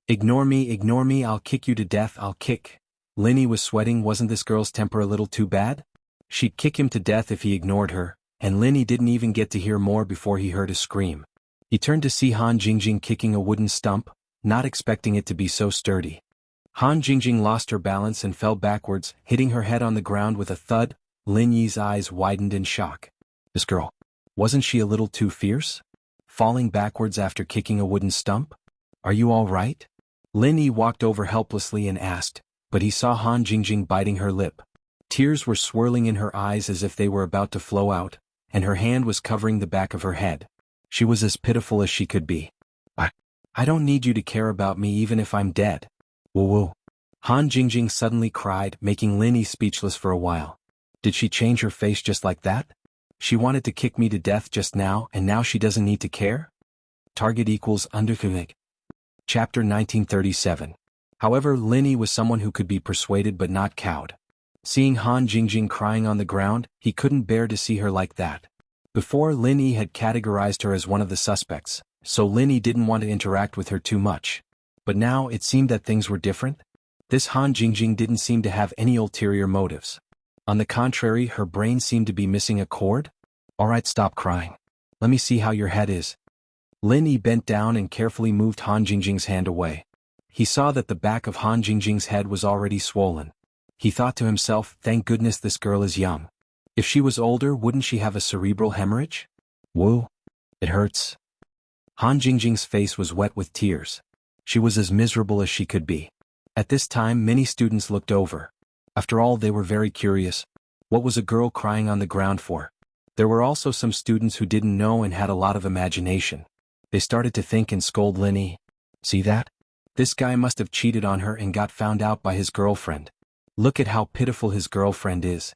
Ignore me, I'll kick you to death, I'll kick. Lin Yi was sweating. Wasn't this girl's temper a little too bad? She'd kick him to death if he ignored her, and Lin Yi didn't even get to hear more before he heard a scream. He turned to see Han Jingjing kicking a wooden stump, not expecting it to be so sturdy. Han Jingjing lost her balance and fell backwards, hitting her head on the ground with a thud. Lin Yi's eyes widened in shock. This girl, wasn't she a little too fierce? Falling backwards after kicking a wooden stump? Are you all right? Lin Yi walked over helplessly and asked, but he saw Han Jingjing biting her lip. Tears were swirling in her eyes as if they were about to flow out, and her hand was covering the back of her head. She was as pitiful as she could be. I don't need you to care about me even if I'm dead. Woo-woo. Han Jingjing suddenly cried, making Lin Yi speechless for a while. Did she change her face just like that? She wanted to kick me to death just now, and now she doesn't need to care? Target equals underthumig. Chapter 1937. However, Lin Yi was someone who could be persuaded but not cowed. Seeing Han Jingjing crying on the ground, he couldn't bear to see her like that. Before, Lin Yi had categorized her as one of the suspects, so Lin Yi didn't want to interact with her too much. But now it seemed that things were different. This Han Jingjing didn't seem to have any ulterior motives. On the contrary, her brain seemed to be missing a cord. Alright, stop crying. Let me see how your head is. Lin Yi bent down and carefully moved Han Jingjing's hand away. He saw that the back of Han Jingjing's head was already swollen. He thought to himself, thank goodness this girl is young. If she was older, wouldn't she have a cerebral hemorrhage? Woo. It hurts. Han Jingjing's face was wet with tears. She was as miserable as she could be. At this time, many students looked over. After all, they were very curious. What was a girl crying on the ground for? There were also some students who didn't know and had a lot of imagination. They started to think and scold Lin Yi. See that? This guy must have cheated on her and got found out by his girlfriend. Look at how pitiful his girlfriend is.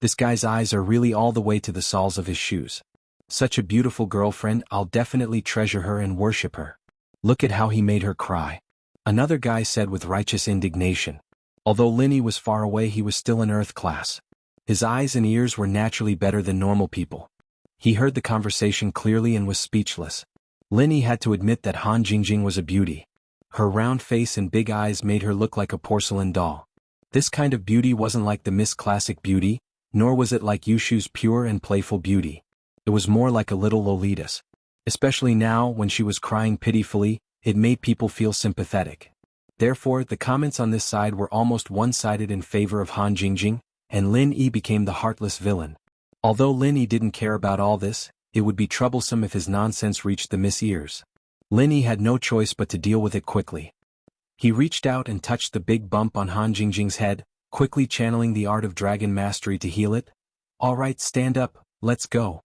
This guy's eyes are really all the way to the soles of his shoes. Such a beautiful girlfriend, I'll definitely treasure her and worship her. Look at how he made her cry. Another guy said with righteous indignation. Although Lin Yi was far away, he was still in Earth class. His eyes and ears were naturally better than normal people. He heard the conversation clearly and was speechless. Lin Yi had to admit that Han Jingjing was a beauty. Her round face and big eyes made her look like a porcelain doll. This kind of beauty wasn't like the Miss Classic beauty, nor was it like Yushu's pure and playful beauty. It was more like a little Lolita's. Especially now, when she was crying pitifully, it made people feel sympathetic. Therefore, the comments on this side were almost one-sided in favor of Han Jingjing, and Lin Yi became the heartless villain. Although Lin Yi didn't care about all this, it would be troublesome if his nonsense reached the Miss ears. Lin Yi had no choice but to deal with it quickly. He reached out and touched the big bump on Han Jingjing's head, quickly channeling the art of dragon mastery to heal it. Alright, stand up, let's go.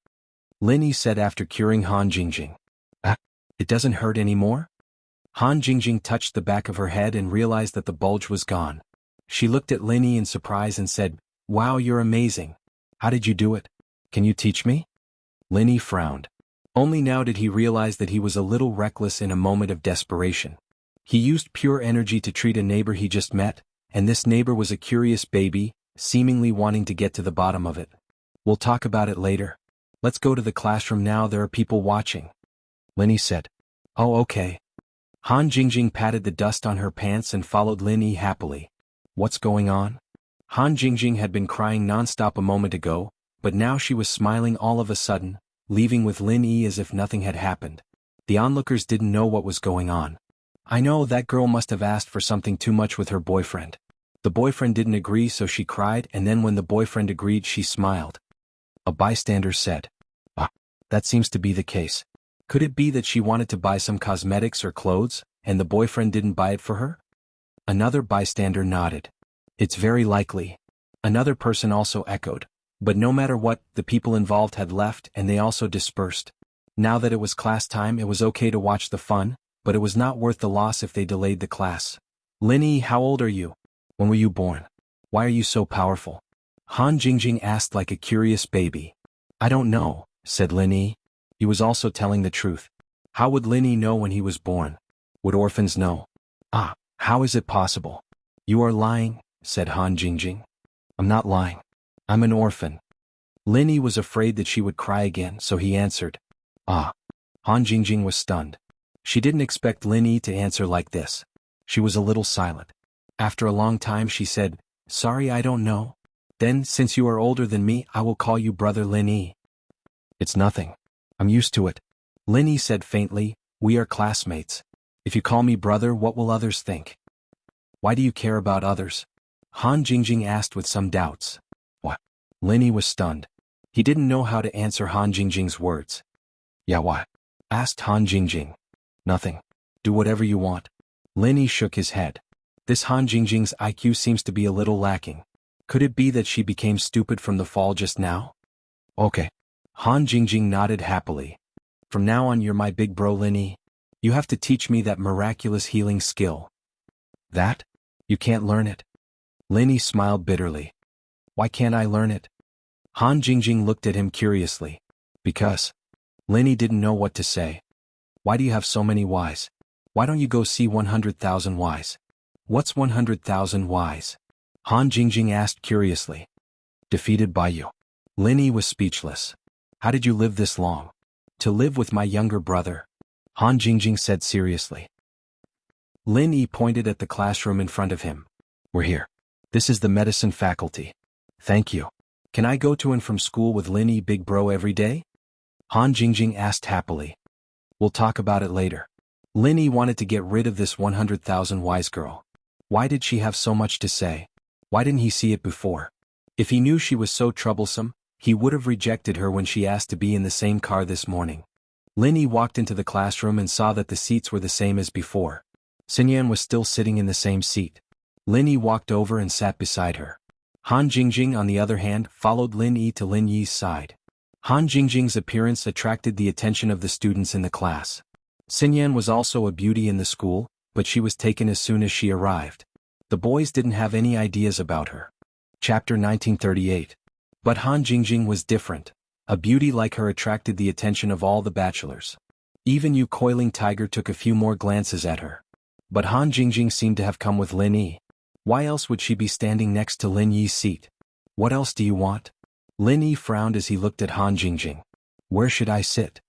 Lin Yi said after curing Han Jingjing. It doesn't hurt anymore? Han Jingjing touched the back of her head and realized that the bulge was gone. She looked at Lin Yi in surprise and said, Wow, you're amazing. How did you do it? Can you teach me? Lin Yi frowned. Only now did he realize that he was a little reckless in a moment of desperation. He used pure energy to treat a neighbor he just met, and this neighbor was a curious baby, seemingly wanting to get to the bottom of it. We'll talk about it later. Let's go to the classroom now, there are people watching. Lin Yi said. Oh, okay. Han Jingjing patted the dust on her pants and followed Lin Yi happily. What's going on? Han Jingjing had been crying nonstop a moment ago, but now she was smiling all of a sudden, leaving with Lin Yi as if nothing had happened. The onlookers didn't know what was going on. I know that girl must have asked for something too much with her boyfriend. The boyfriend didn't agree, so she cried, and then when the boyfriend agreed, she smiled. A bystander said, "Ah, that seems to be the case. Could it be that she wanted to buy some cosmetics or clothes, and the boyfriend didn't buy it for her?" Another bystander nodded. "It's very likely." Another person also echoed. But no matter what, the people involved had left and they also dispersed. Now that it was class time, it was okay to watch the fun, but it was not worth the loss if they delayed the class. "Linny, how old are you? When were you born? Why are you so powerful?" Han Jingjing asked like a curious baby. "I don't know," said Linny. He was also telling the truth. How would Linny know when he was born? Would orphans know? "Ah, how is it possible?" "You are lying," said Han Jingjing. "I'm not lying. I'm an orphan." Linny was afraid that she would cry again, so he answered. "Ah." Han Jingjing was stunned. She didn't expect Linny to answer like this. She was a little silent. After a long time she said, "Sorry, I don't know." "Then, since you are older than me, I will call you Brother Linny." "It's nothing. I'm used to it." Linny said faintly, "We are classmates. If you call me brother, what will others think?" "Why do you care about others?" Han Jingjing asked with some doubts. "What?" Linny was stunned. He didn't know how to answer Han Jingjing's words. "Yeah, what?" asked Han Jingjing. "Nothing. Do whatever you want." Linny shook his head. This Han Jingjing's IQ seems to be a little lacking. Could it be that she became stupid from the fall just now? "Okay." Han Jingjing nodded happily. "From now on you're my big bro, Linny. You have to teach me that miraculous healing skill." "That? You can't learn it?" Linny smiled bitterly. "Why can't I learn it?" Han Jingjing looked at him curiously. "Because." Linny didn't know what to say. "Why do you have so many whys? Why don't you go see 100,000 whys?" "What's 100,000 whys?" Han Jingjing asked curiously. "Defeated by you." Linny was speechless. "How did you live this long?" "To live with my younger brother," Han Jingjing said seriously. Linny pointed at the classroom in front of him. "We're here. This is the medicine faculty." "Thank you. Can I go to and from school with Linny, big bro, every day?" Han Jingjing asked happily. "We'll talk about it later." Linny wanted to get rid of this 100,000 wise girl. Why did she have so much to say? Why didn't he see it before? If he knew she was so troublesome, he would have rejected her when she asked to be in the same car this morning. Linny walked into the classroom and saw that the seats were the same as before. Xinyan was still sitting in the same seat. Linny walked over and sat beside her. Han Jingjing, on the other hand, followed Lin Yi to Lin Yi's side. Han Jingjing's appearance attracted the attention of the students in the class. Xinyan was also a beauty in the school, but she was taken as soon as she arrived. The boys didn't have any ideas about her. Chapter 1938. But Han Jingjing was different. A beauty like her attracted the attention of all the bachelors. Even Yu Coiling Tiger took a few more glances at her. But Han Jingjing seemed to have come with Lin Yi. Why else would she be standing next to Lin Yi's seat? "What else do you want?" Lin Yi frowned as he looked at Han Jingjing. "Where should I sit?"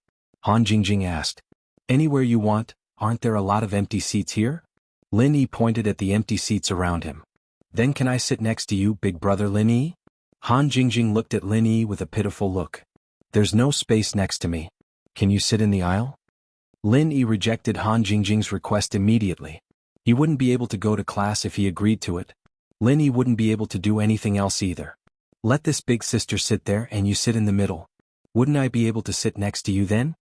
Han Jingjing asked. "Anywhere you want. Aren't there a lot of empty seats here?" Lin Yi pointed at the empty seats around him. "Then can I sit next to you, big brother Lin Yi?" Han Jingjing looked at Lin Yi with a pitiful look. "There's no space next to me. Can you sit in the aisle?" Lin Yi rejected Han Jingjing's request immediately. He wouldn't be able to go to class if he agreed to it. Lin Yi wouldn't be able to do anything else either. "Let this big sister sit there and you sit in the middle. Wouldn't I be able to sit next to you then?"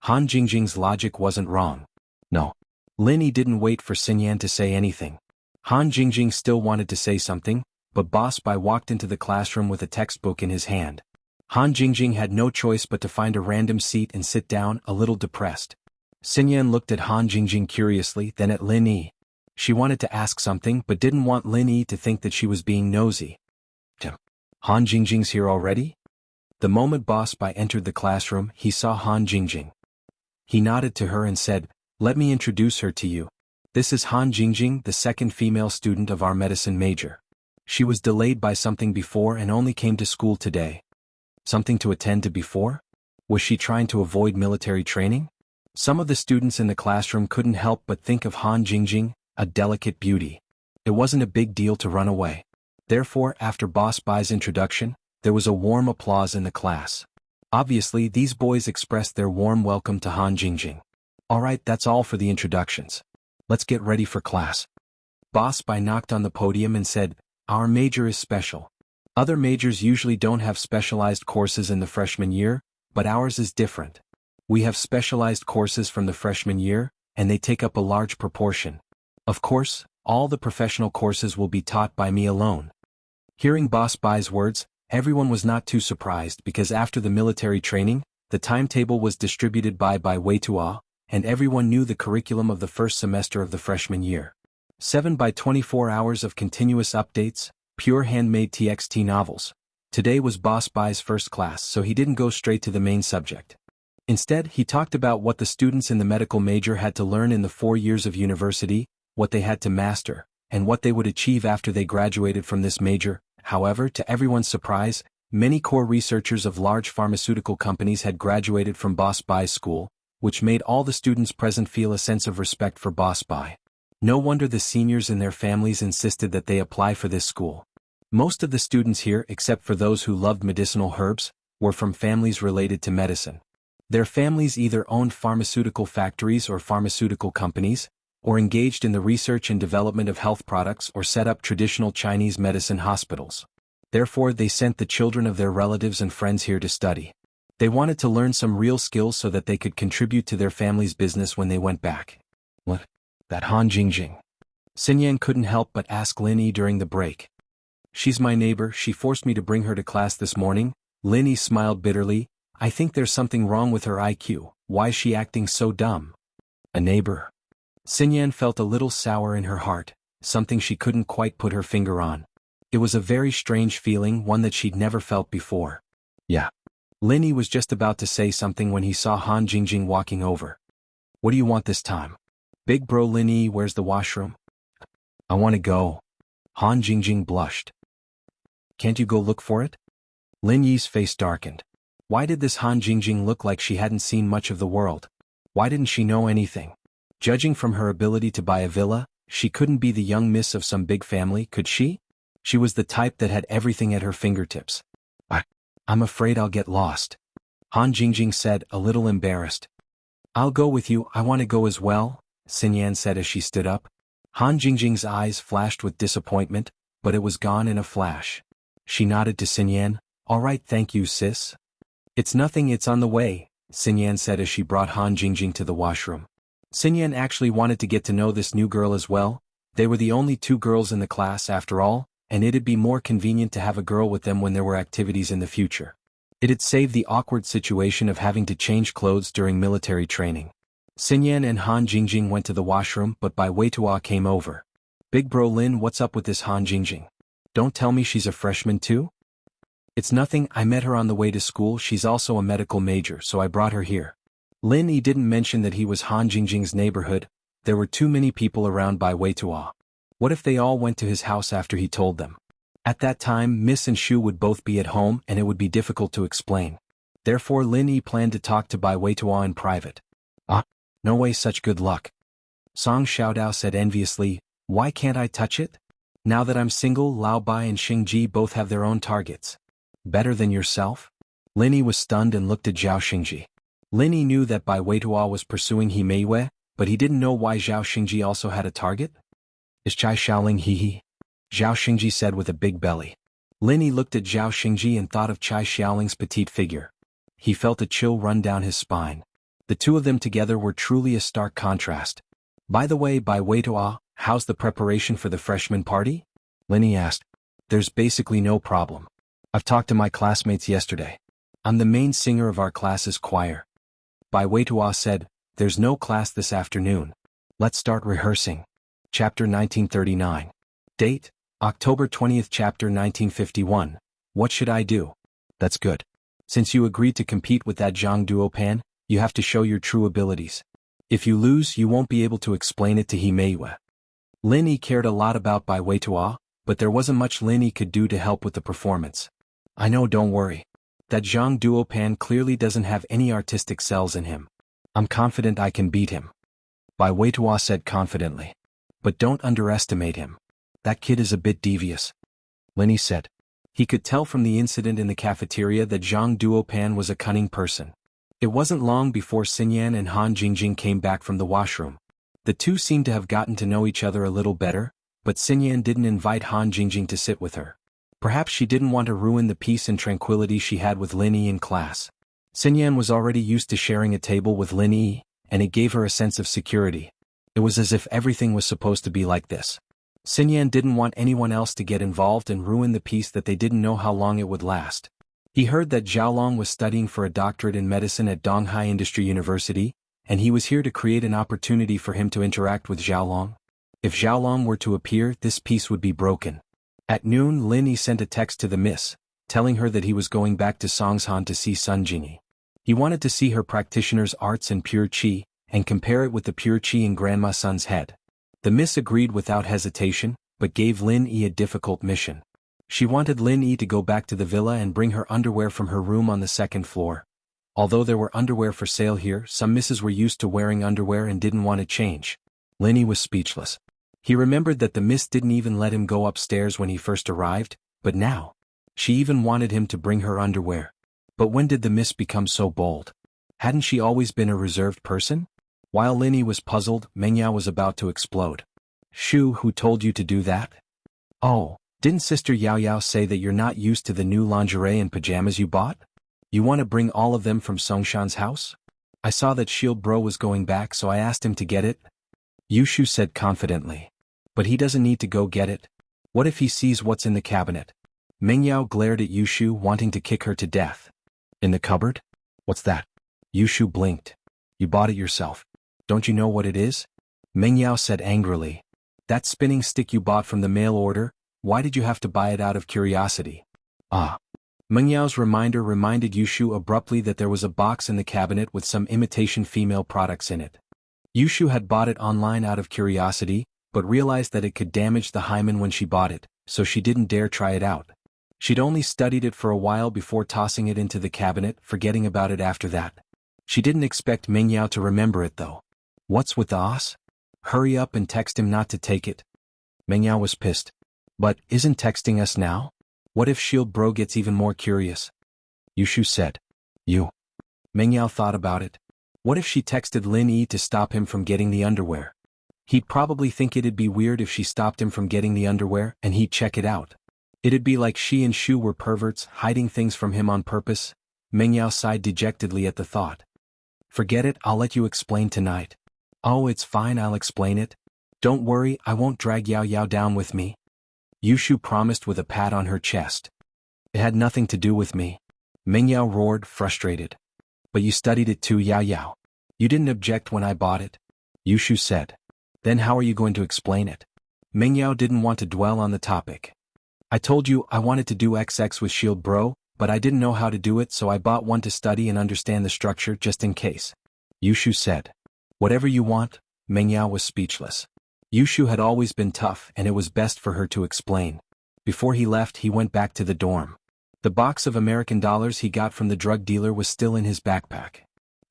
Han Jingjing's logic wasn't wrong. No. Lin Yi didn't wait for Xinyan to say anything. Han Jingjing still wanted to say something, but Boss Bai walked into the classroom with a textbook in his hand. Han Jingjing had no choice but to find a random seat and sit down, a little depressed. Xinyan looked at Han Jingjing curiously, then at Lin Yi. She wanted to ask something but didn't want Lin Yi to think that she was being nosy. "Han Jingjing's here already?" The moment Boss Bai entered the classroom, he saw Han Jingjing. He nodded to her and said, "Let me introduce her to you. This is Han Jingjing, the second female student of our medicine major. She was delayed by something before and only came to school today." Something to attend to before? Was she trying to avoid military training? Some of the students in the classroom couldn't help but think of Han Jingjing, a delicate beauty. It wasn't a big deal to run away. Therefore, after Boss Bai's introduction, there was a warm applause in the class. Obviously, these boys expressed their warm welcome to Han Jingjing. "Alright, that's all for the introductions. Let's get ready for class. Boss Bai knocked on the podium and said, "Our major is special. Other majors usually don't have specialized courses in the freshman year, but ours is different. We have specialized courses from the freshman year, and they take up a large proportion. Of course, all the professional courses will be taught by me alone." Hearing Boss Bai's words, everyone was not too surprised because after the military training, the timetable was distributed by Weitua, and everyone knew the curriculum of the first semester of the freshman year. 7 by 24 hours of continuous updates, pure handmade TXT novels. Today was Boss Bai's first class, so he didn't go straight to the main subject. Instead, he talked about what the students in the medical major had to learn in the 4 years of university, what they had to master, and what they would achieve after they graduated from this major. However, to everyone's surprise, many core researchers of large pharmaceutical companies had graduated from Boss Bai's school, which made all the students present feel a sense of respect for Boss Bai. No wonder the seniors and their families insisted that they apply for this school. Most of the students here, except for those who loved medicinal herbs, were from families related to medicine. Their families either owned pharmaceutical factories or pharmaceutical companies, or engaged in the research and development of health products or set up traditional Chinese medicine hospitals. Therefore, they sent the children of their relatives and friends here to study. They wanted to learn some real skills so that they could contribute to their family's business when they went back. What? That Han Jingjing. Xinyan couldn't help but ask Lin Yi during the break. She's my neighbor, she forced me to bring her to class this morning. Lin Yi smiled bitterly. I think there's something wrong with her IQ, why is she acting so dumb? A neighbor. Xinyan felt a little sour in her heart, something she couldn't quite put her finger on. It was a very strange feeling, one that she'd never felt before. Yeah. Lin Yi was just about to say something when he saw Han Jingjing walking over. What do you want this time? Big bro Lin Yi, where's the washroom? I want to go. Han Jingjing blushed. Can't you go look for it? Lin Yi's face darkened. Why did this Han Jingjing look like she hadn't seen much of the world? Why didn't she know anything? Judging from her ability to buy a villa, she couldn't be the young miss of some big family, could she? She was the type that had everything at her fingertips. I'm afraid I'll get lost. Han Jingjing said, a little embarrassed. I'll go with you, I want to go as well, Xinyan said as she stood up. Han Jingjing's eyes flashed with disappointment, but it was gone in a flash. She nodded to Xinyan. All right, thank you, sis. It's nothing, it's on the way, Xinyan said as she brought Han Jingjing to the washroom. Xinyan actually wanted to get to know this new girl as well. They were the only 2 girls in the class after all, and it'd be more convenient to have a girl with them when there were activities in the future. It'd save the awkward situation of having to change clothes during military training. Xinyan and Han Jingjing went to the washroom, but Bai Weitua came over. Big bro Lin, what's up with this Han Jingjing? Don't tell me she's a freshman too? It's nothing, I met her on the way to school, she's also a medical major, so I brought her here. Lin Yi didn't mention that he was Han Jingjing's neighborhood. There were too many people around Bai Weitua. What if they all went to his house after he told them? At that time, Miss and Shu would both be at home and it would be difficult to explain. Therefore Lin Yi planned to talk to Bai Weitua in private. No way, such good luck. Song Xiaodao said enviously, why can't I touch it? Now that I'm single, Lao Bai and Xing Ji both have their own targets. Better than yourself? Lin Yi was stunned and looked at Zhao Xingji. Lin Yi knew that Bai Weitua was pursuing He Meiwei, but he didn't know why Zhao Xingji also had a target. Is Chai Xiaoling he? Zhao Xingji said with a big belly. Lin Yi looked at Zhao Xingji and thought of Chai Xiaoling's petite figure. He felt a chill run down his spine. The 2 of them together were truly a stark contrast. By the way, Bai Weitua, how's the preparation for the freshman party? Lin Yi asked. There's basically no problem. I've talked to my classmates yesterday. I'm the main singer of our class's choir. Bai Weitua said, there's no class this afternoon. Let's start rehearsing. Chapter 1939. Date, October 20th, Chapter 1951. What should I do? That's good. Since you agreed to compete with that Jianghu duopan, you have to show your true abilities. If you lose, you won't be able to explain it to He Meiwei. Lin Yi cared a lot about Bai Weitua, but there wasn't much Lin Yi could do to help with the performance. I know, don't worry. That Jianghu duopan clearly doesn't have any artistic cells in him. I'm confident I can beat him. Bai Weitua said confidently. But don't underestimate him. That kid is a bit devious. Lin Yi said. He could tell from the incident in the cafeteria that Jianghu duopan was a cunning person. It wasn't long before Xinyan and Han Jingjing came back from the washroom. The two seemed to have gotten to know each other a little better, but Xinyan didn't invite Han Jingjing to sit with her. Perhaps she didn't want to ruin the peace and tranquility she had with Lin Yi in class. Xinyan was already used to sharing a table with Lin Yi, and it gave her a sense of security. It was as if everything was supposed to be like this. Xinyan didn't want anyone else to get involved and ruin the peace that they didn't know how long it would last. He heard that Xiaolong was studying for a doctorate in medicine at Donghai Industry University, and he was here to create an opportunity for him to interact with Xiaolong. If Xiaolong were to appear, this peace would be broken. At noon, Lin Yi sent a text to the miss, telling her that he was going back to Songshan to see Sun Jingyi. He wanted to see her practitioner's arts and pure qi, and compare it with the pure qi in Grandma Sun's head. The miss agreed without hesitation, but gave Lin Yi a difficult mission. She wanted Lin Yi to go back to the villa and bring her underwear from her room on the second floor. Although there were underwear for sale here, some misses were used to wearing underwear and didn't want to change. Lin Yi was speechless. He remembered that the miss didn't even let him go upstairs when he first arrived, but now, she even wanted him to bring her underwear. But when did the miss become so bold? Hadn't she always been a reserved person? While Lin Yi was puzzled, Meng Yao was about to explode. Shu, who told you to do that? Oh, didn't Sister Yao Yao say that you're not used to the new lingerie and pajamas you bought? You want to bring all of them from Songshan's house? I saw that Shield Bro was going back, so I asked him to get it. Yushu said confidently. But he doesn't need to go get it. What if he sees what's in the cabinet? Meng Yao glared at Yushu, wanting to kick her to death. In the cupboard? What's that? Yushu blinked. You bought it yourself. Don't you know what it is? Meng Yao said angrily. That spinning stick you bought from the mail order, why did you have to buy it out of curiosity? Ah. Meng Yao's reminder reminded Yushu abruptly that there was a box in the cabinet with some imitation female products in it. Yushu had bought it online out of curiosity, but realized that it could damage the hymen when she bought it, so she didn't dare try it out. She'd only studied it for a while before tossing it into the cabinet, forgetting about it after that. She didn't expect Meng Yao to remember it though. What's with the os? Hurry up and text him not to take it. Meng Yao was pissed. But isn't texting us now? What if Shield Bro gets even more curious? Yushu said. You. Meng Yao thought about it. What if she texted Lin Yi to stop him from getting the underwear? He'd probably think it'd be weird if she stopped him from getting the underwear, and he'd check it out. It'd be like she and Shu were perverts, hiding things from him on purpose. Meng Yao sighed dejectedly at the thought. Forget it, I'll let you explain tonight. Oh, it's fine, I'll explain it. Don't worry, I won't drag Yao Yao down with me. Yushu promised with a pat on her chest. It had nothing to do with me. Meng Yao roared, frustrated. But you studied it too, Yao Yao. You didn't object when I bought it. Yushu said. Then how are you going to explain it? Meng Yao didn't want to dwell on the topic. I told you I wanted to do XX with Shield Bro, but I didn't know how to do it, so I bought one to study and understand the structure just in case. Yushu said. Whatever you want. Meng Yao was speechless. Yushu had always been tough, and it was best for her to explain. Before he left, he went back to the dorm. The box of American dollars he got from the drug dealer was still in his backpack.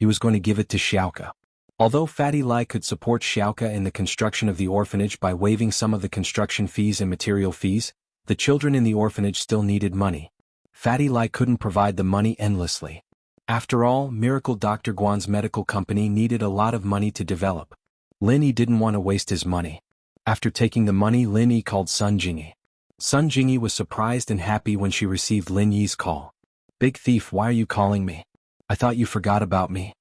He was going to give it to Xiaoka. Although Fatty Lai could support Xiaoka in the construction of the orphanage by waiving some of the construction fees and material fees, the children in the orphanage still needed money. Fatty Lai couldn't provide the money endlessly. After all, Miracle Dr. Guan's medical company needed a lot of money to develop. Lin Yi didn't want to waste his money. After taking the money, Lin Yi called Sun Jingyi. Sun Jingyi was surprised and happy when she received Lin Yi's call. Big thief, why are you calling me? I thought you forgot about me.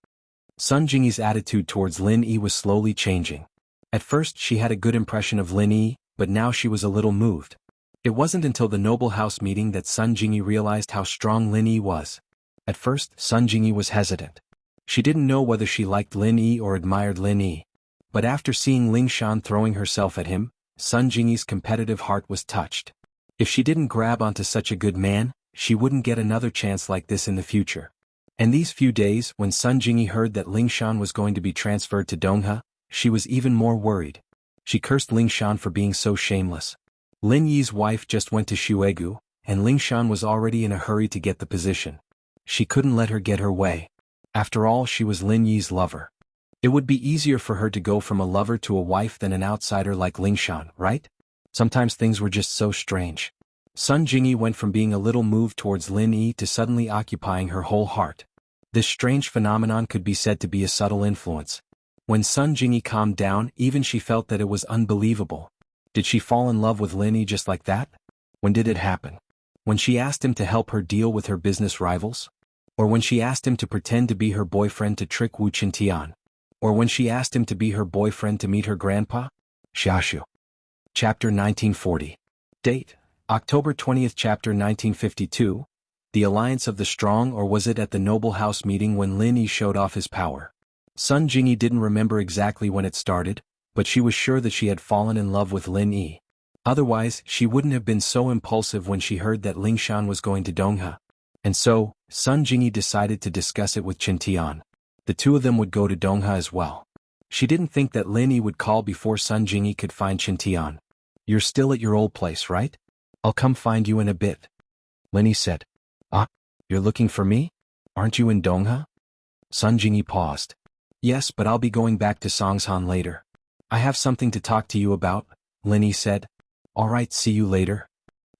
Sun Jingyi's attitude towards Lin Yi was slowly changing. At first she had a good impression of Lin Yi, but now she was a little moved. It wasn't until the Noble House meeting that Sun Jingyi realized how strong Lin Yi was. At first, Sun Jingyi was hesitant. She didn't know whether she liked Lin Yi or admired Lin Yi. But after seeing Ling Shan throwing herself at him, Sun Jingyi's competitive heart was touched. If she didn't grab onto such a good man, she wouldn't get another chance like this in the future. And these few days, when Sun Jingyi heard that Ling Shan was going to be transferred to Dongha, she was even more worried. She cursed Ling Shan for being so shameless. Lin Yi's wife just went to Shuegu, and Ling Shan was already in a hurry to get the position. She couldn't let her get her way. After all, she was Lin Yi's lover. It would be easier for her to go from a lover to a wife than an outsider like Ling Shan, right? Sometimes things were just so strange. Sun Jingyi went from being a little moved towards Lin Yi to suddenly occupying her whole heart. This strange phenomenon could be said to be a subtle influence. When Sun Jingyi calmed down, even she felt that it was unbelievable. Did she fall in love with Linny just like that? When did it happen? When she asked him to help her deal with her business rivals? Or when she asked him to pretend to be her boyfriend to trick Wu Qintian? Or when she asked him to be her boyfriend to meet her grandpa? Xiaoshu. Chapter 1940. Date: October 20th. Chapter 1952. The Alliance of the Strong, or was it at the Noble House meeting when Lin Yi showed off his power? Sun Jingyi didn't remember exactly when it started, but she was sure that she had fallen in love with Lin Yi. Otherwise, she wouldn't have been so impulsive when she heard that Lingshan was going to Dongha. And so, Sun Jingyi decided to discuss it with Qintian. The two of them would go to Dongha as well. She didn't think that Lin Yi would call before Sun Jingyi could find Qintian. "You're still at your old place, right? I'll come find you in a bit," Lin Yi said. "Ah, you're looking for me? Aren't you in Dongha?" Sun Jingyi paused. "Yes, but I'll be going back to Songshan later. I have something to talk to you about," Lin Yi said. "All right, see you later,"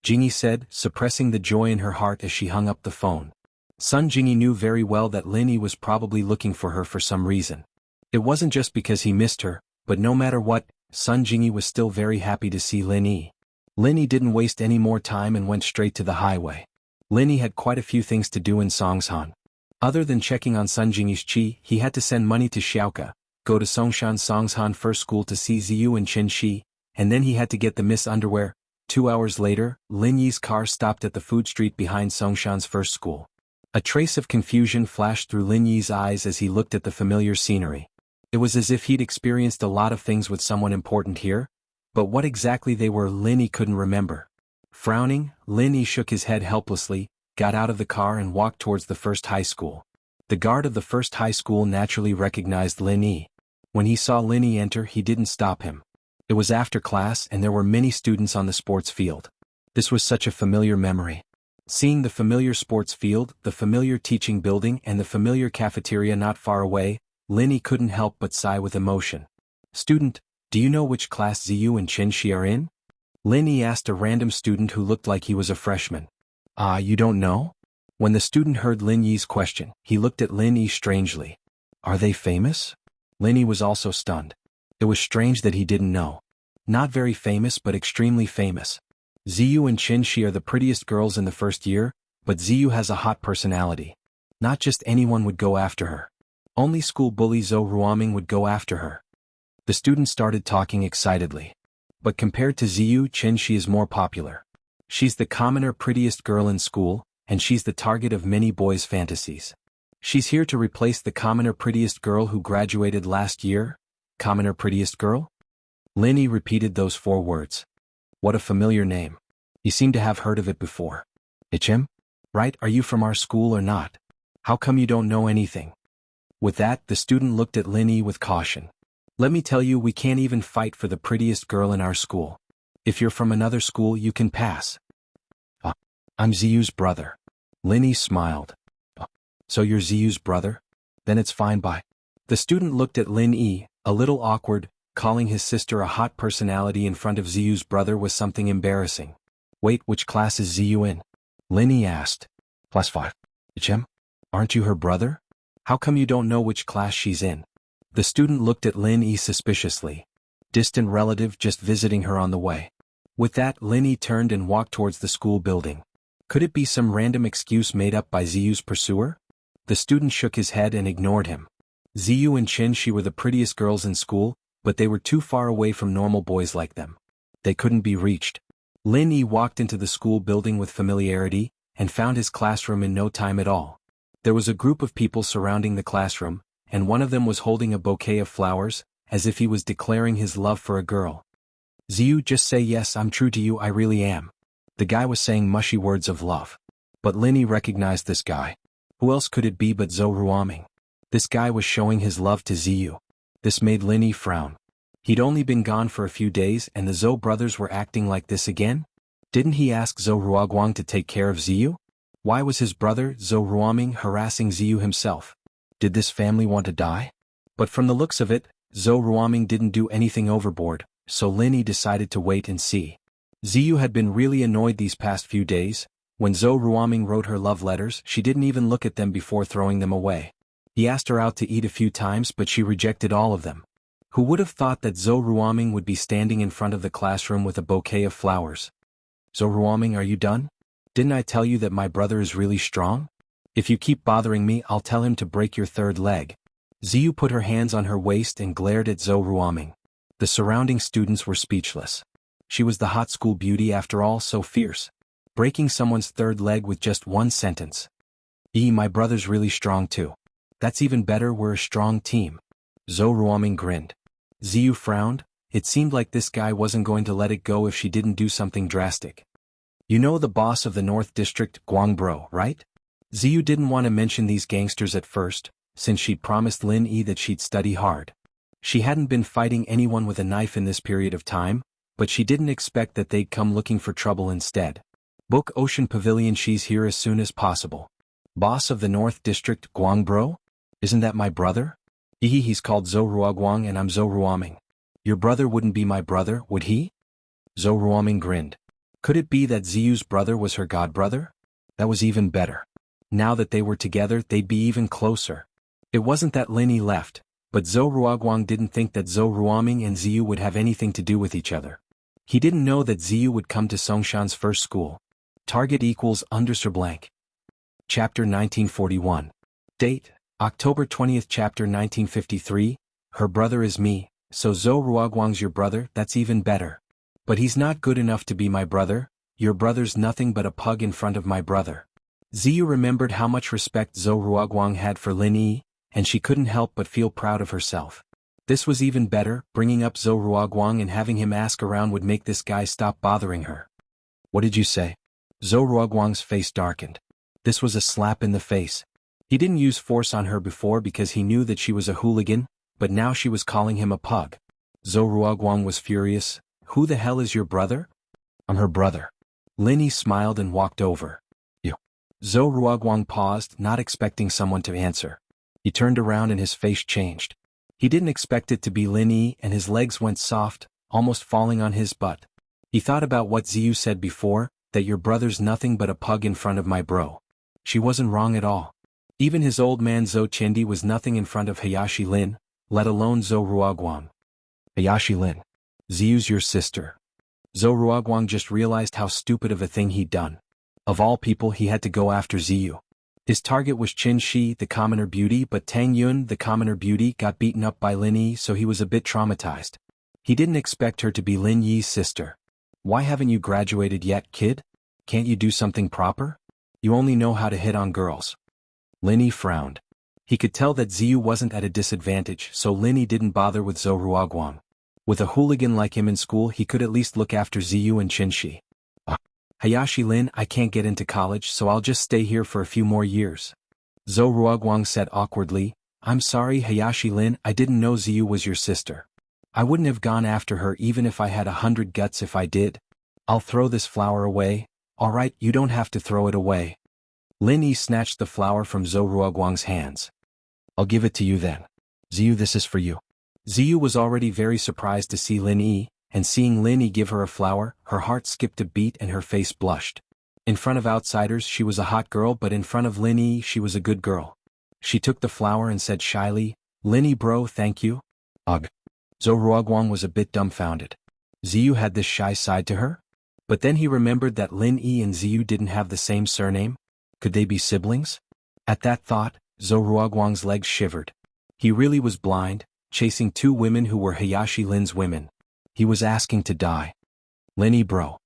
Jingyi said, suppressing the joy in her heart as she hung up the phone. Sun Jingyi knew very well that Lin Yi was probably looking for her for some reason. It wasn't just because he missed her, but no matter what, Sun Jingyi was still very happy to see Lin Yi. Lin Yi didn't waste any more time and went straight to the highway. Lin Yi had quite a few things to do in Songshan. Other than checking on Sun Jingyi's chi, he had to send money to Xiaoka, go to Songshan First School to see Ziyu and Qin Shi, and then he had to get the Miss Underwear. 2 hours later, Lin Yi's car stopped at the food street behind Songshan's first school. A trace of confusion flashed through Lin Yi's eyes as he looked at the familiar scenery. It was as if he'd experienced a lot of things with someone important here, but what exactly they were Lin Yi couldn't remember. Frowning, Lin Yi shook his head helplessly, got out of the car and walked towards the first high school. The guard of the first high school naturally recognized Lin Yi. When he saw Lin Yi enter, he didn't stop him. It was after class and there were many students on the sports field. This was such a familiar memory. Seeing the familiar sports field, the familiar teaching building and the familiar cafeteria not far away, Lin Yi couldn't help but sigh with emotion. "Student, do you know which class Ziyu and Qin Shi are in?" Lin Yi asked a random student who looked like he was a freshman. "Ah, you don't know?" When the student heard Lin Yi's question, he looked at Lin Yi strangely. "Are they famous?" Lin Yi was also stunned. It was strange that he didn't know. Not very famous but extremely famous. Ziyu and Qin Shi are the prettiest girls in the first year, but Ziyu has a hot personality. Not just anyone would go after her. Only school bully Zhou Ruoming would go after her. The student started talking excitedly. But compared to Ziyu, Qin Shi is more popular. She's the commoner prettiest girl in school, and she's the target of many boys' fantasies. She's here to replace the commoner prettiest girl who graduated last year. Commoner prettiest girl? Lin Yi repeated those 4 words. What a familiar name. He seemed to have heard of it before. "Ichim? Right, are you from our school or not? How come you don't know anything?" With that, the student looked at Lin Yi with caution. "Let me tell you, we can't even fight for the prettiest girl in our school. If you're from another school, you can pass." "Ah, I'm Ziyu's brother." Lin Yi smiled. "Ah, so you're Ziyu's brother? Then it's fine bye." The student looked at Lin Yi, a little awkward. Calling his sister a hot personality in front of Ziyu's brother was something embarrassing. "Wait, which class is Ziyu in?" Lin Yi asked. +5. "Ichem? Aren't you her brother? How come you don't know which class she's in?" The student looked at Lin Yi suspiciously. Distant relative just visiting her on the way. With that, Lin Yi turned and walked towards the school building. Could it be some random excuse made up by Ziyu's pursuer? The student shook his head and ignored him. Ziyu and Qin Shi were the prettiest girls in school, but they were too far away from normal boys like them. They couldn't be reached. Lin Yi walked into the school building with familiarity, and found his classroom in no time at all. There was a group of people surrounding the classroom, and one of them was holding a bouquet of flowers, as if he was declaring his love for a girl. "Ziyu, just say yes, I'm true to you, I really am." The guy was saying mushy words of love. But Lin Yi recognized this guy. Who else could it be but Zhou Ruoming? This guy was showing his love to Ziyu. This made Lin Yi frown. He'd only been gone for a few days and the Zhou brothers were acting like this again? Didn't he ask Zhou Ruoguang to take care of Ziyu? Why was his brother, Zhou Ruoming, harassing Ziyu himself? Did this family want to die? But from the looks of it, Zhou Ruoming didn't do anything overboard, so Lin Yi decided to wait and see. Ziyu had been really annoyed these past few days. When Zhou Ruoming wrote her love letters, she didn't even look at them before throwing them away. He asked her out to eat a few times but she rejected all of them. Who would have thought that Zhou Ruoming would be standing in front of the classroom with a bouquet of flowers? Zhou Ruoming, are you done? Didn't I tell you that my brother is really strong? If you keep bothering me I'll tell him to break your third leg. Ziyu put her hands on her waist and glared at Zhou Ruoming. The surrounding students were speechless. She was the hot school beauty after all, so fierce. Breaking someone's third leg with just one sentence. My brother's really strong too. That's even better, we're a strong team. Zhou Ruoming grinned. Ziyu frowned. It seemed like this guy wasn't going to let it go if she didn't do something drastic. You know the boss of the North District, Guangbro, right? Ziyu didn't want to mention these gangsters at first, since she'd promised Lin Yi that she'd study hard. She hadn't been fighting anyone with a knife in this period of time, but she didn't expect that they'd come looking for trouble instead. Book Ocean Pavilion, she's here as soon as possible. Boss of the North District, Guangbro? Isn't that my brother? He's called Zhou Ruoguang and I'm Zhou Ruoming. Your brother wouldn't be my brother, would he? Zhou Ruoming grinned. Could it be that Ziyu's brother was her godbrother? That was even better. Now that they were together they'd be even closer. It wasn't that Lin Yi left, but Zhou Ruoguang didn't think that Zhou Ruoming and Ziyu would have anything to do with each other. He didn't know that Ziyu would come to Songshan's first school. Target equals _ blank. Chapter 1941. Date, October 20th. Chapter 1953. Her brother is me, so Zhou Ruoguang's your brother, that's even better. But he's not good enough to be my brother, your brother's nothing but a pug in front of my brother. Ziyu remembered how much respect Zhou Ruoguang had for Lin Yi, and she couldn't help but feel proud of herself. This was even better, bringing up Zhou Ruoguang and having him ask around would make this guy stop bothering her. What did you say? Zhou Ruoguang's face darkened. This was a slap in the face. He didn't use force on her before because he knew that she was a hooligan, but now she was calling him a pug. Zhou Ruoguang was furious. Who the hell is your brother? I'm her brother. Lin Yi smiled and walked over. You. Zhou Ruoguang paused, not expecting someone to answer. He turned around and his face changed. He didn't expect it to be Lin Yi and his legs went soft, almost falling on his butt. He thought about what Ziyu said before, that your brother's nothing but a pug in front of my bro. She wasn't wrong at all. Even his old man Zhou Qindi was nothing in front of Hayashi Lin, let alone Zhou Ruoguang. Hayashi Lin. Ziyu's your sister. Zhou Ruoguang just realized how stupid of a thing he'd done. Of all people he had to go after Ziyu. His target was Qin Shi, the commoner beauty, but Tang Yun, the commoner beauty, got beaten up by Lin Yi, so he was a bit traumatized. He didn't expect her to be Lin Yi's sister. Why haven't you graduated yet, kid? Can't you do something proper? You only know how to hit on girls. Lin Yi frowned. He could tell that Ziyu wasn't at a disadvantage, so Lin Yi didn't bother with Zhou Ruoguang. With a hooligan like him in school he could at least look after Ziyu and Qin Shi. Hayashi Lin, I can't get into college so I'll just stay here for a few more years. Zhou Ruoguang said awkwardly, I'm sorry Hayashi Lin, I didn't know Ziyu was your sister. I wouldn't have gone after her even if I had 100 guts if I did. I'll throw this flower away. Alright, you don't have to throw it away. Lin Yi snatched the flower from Zhou Ruoguang's hands. I'll give it to you then. Ziyu, this is for you. Ziyu was already very surprised to see Lin Yi, and seeing Lin Yi give her a flower, her heart skipped a beat and her face blushed. In front of outsiders she was a hot girl, but in front of Lin Yi she was a good girl. She took the flower and said shyly, Lin Yi bro, thank you. Ugh. Zhou Ruoguang was a bit dumbfounded. Ziyu had this shy side to her? But then he remembered that Lin Yi and Ziyu didn't have the same surname. Could they be siblings? At that thought, Zhou Ruoguang's legs shivered. He really was blind, chasing two women who were Hayashi Lin's women. He was asking to die. Lin Yi bro.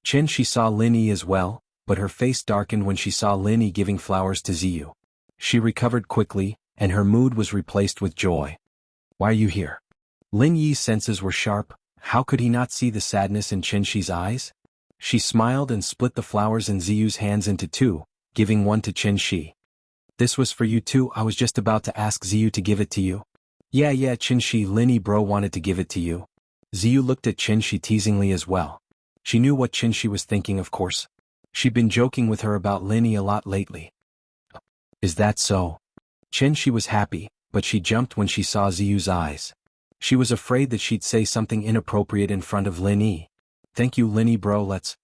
Qin Shi saw Lin Yi as well, but her face darkened when she saw Lin Yi giving flowers to Ziyu. She recovered quickly, and her mood was replaced with joy. Why are you here? Lin Yi's senses were sharp. How could he not see the sadness in Qin Shi's eyes? She smiled and split the flowers in Ziyu's hands into two, giving one to Qin Shi. This was for you too, I was just about to ask Ziyu to give it to you. Yeah, Qin Shi, Lin Yi bro wanted to give it to you. Ziyu looked at Qin Shi teasingly as well. She knew what Qin Shi was thinking, of course. She'd been joking with her about Lin Yi a lot lately. Is that so? Qin Shi was happy, but she jumped when she saw Ziyu's eyes. She was afraid that she'd say something inappropriate in front of Lin Yi. Thank you Lin Yi bro, let's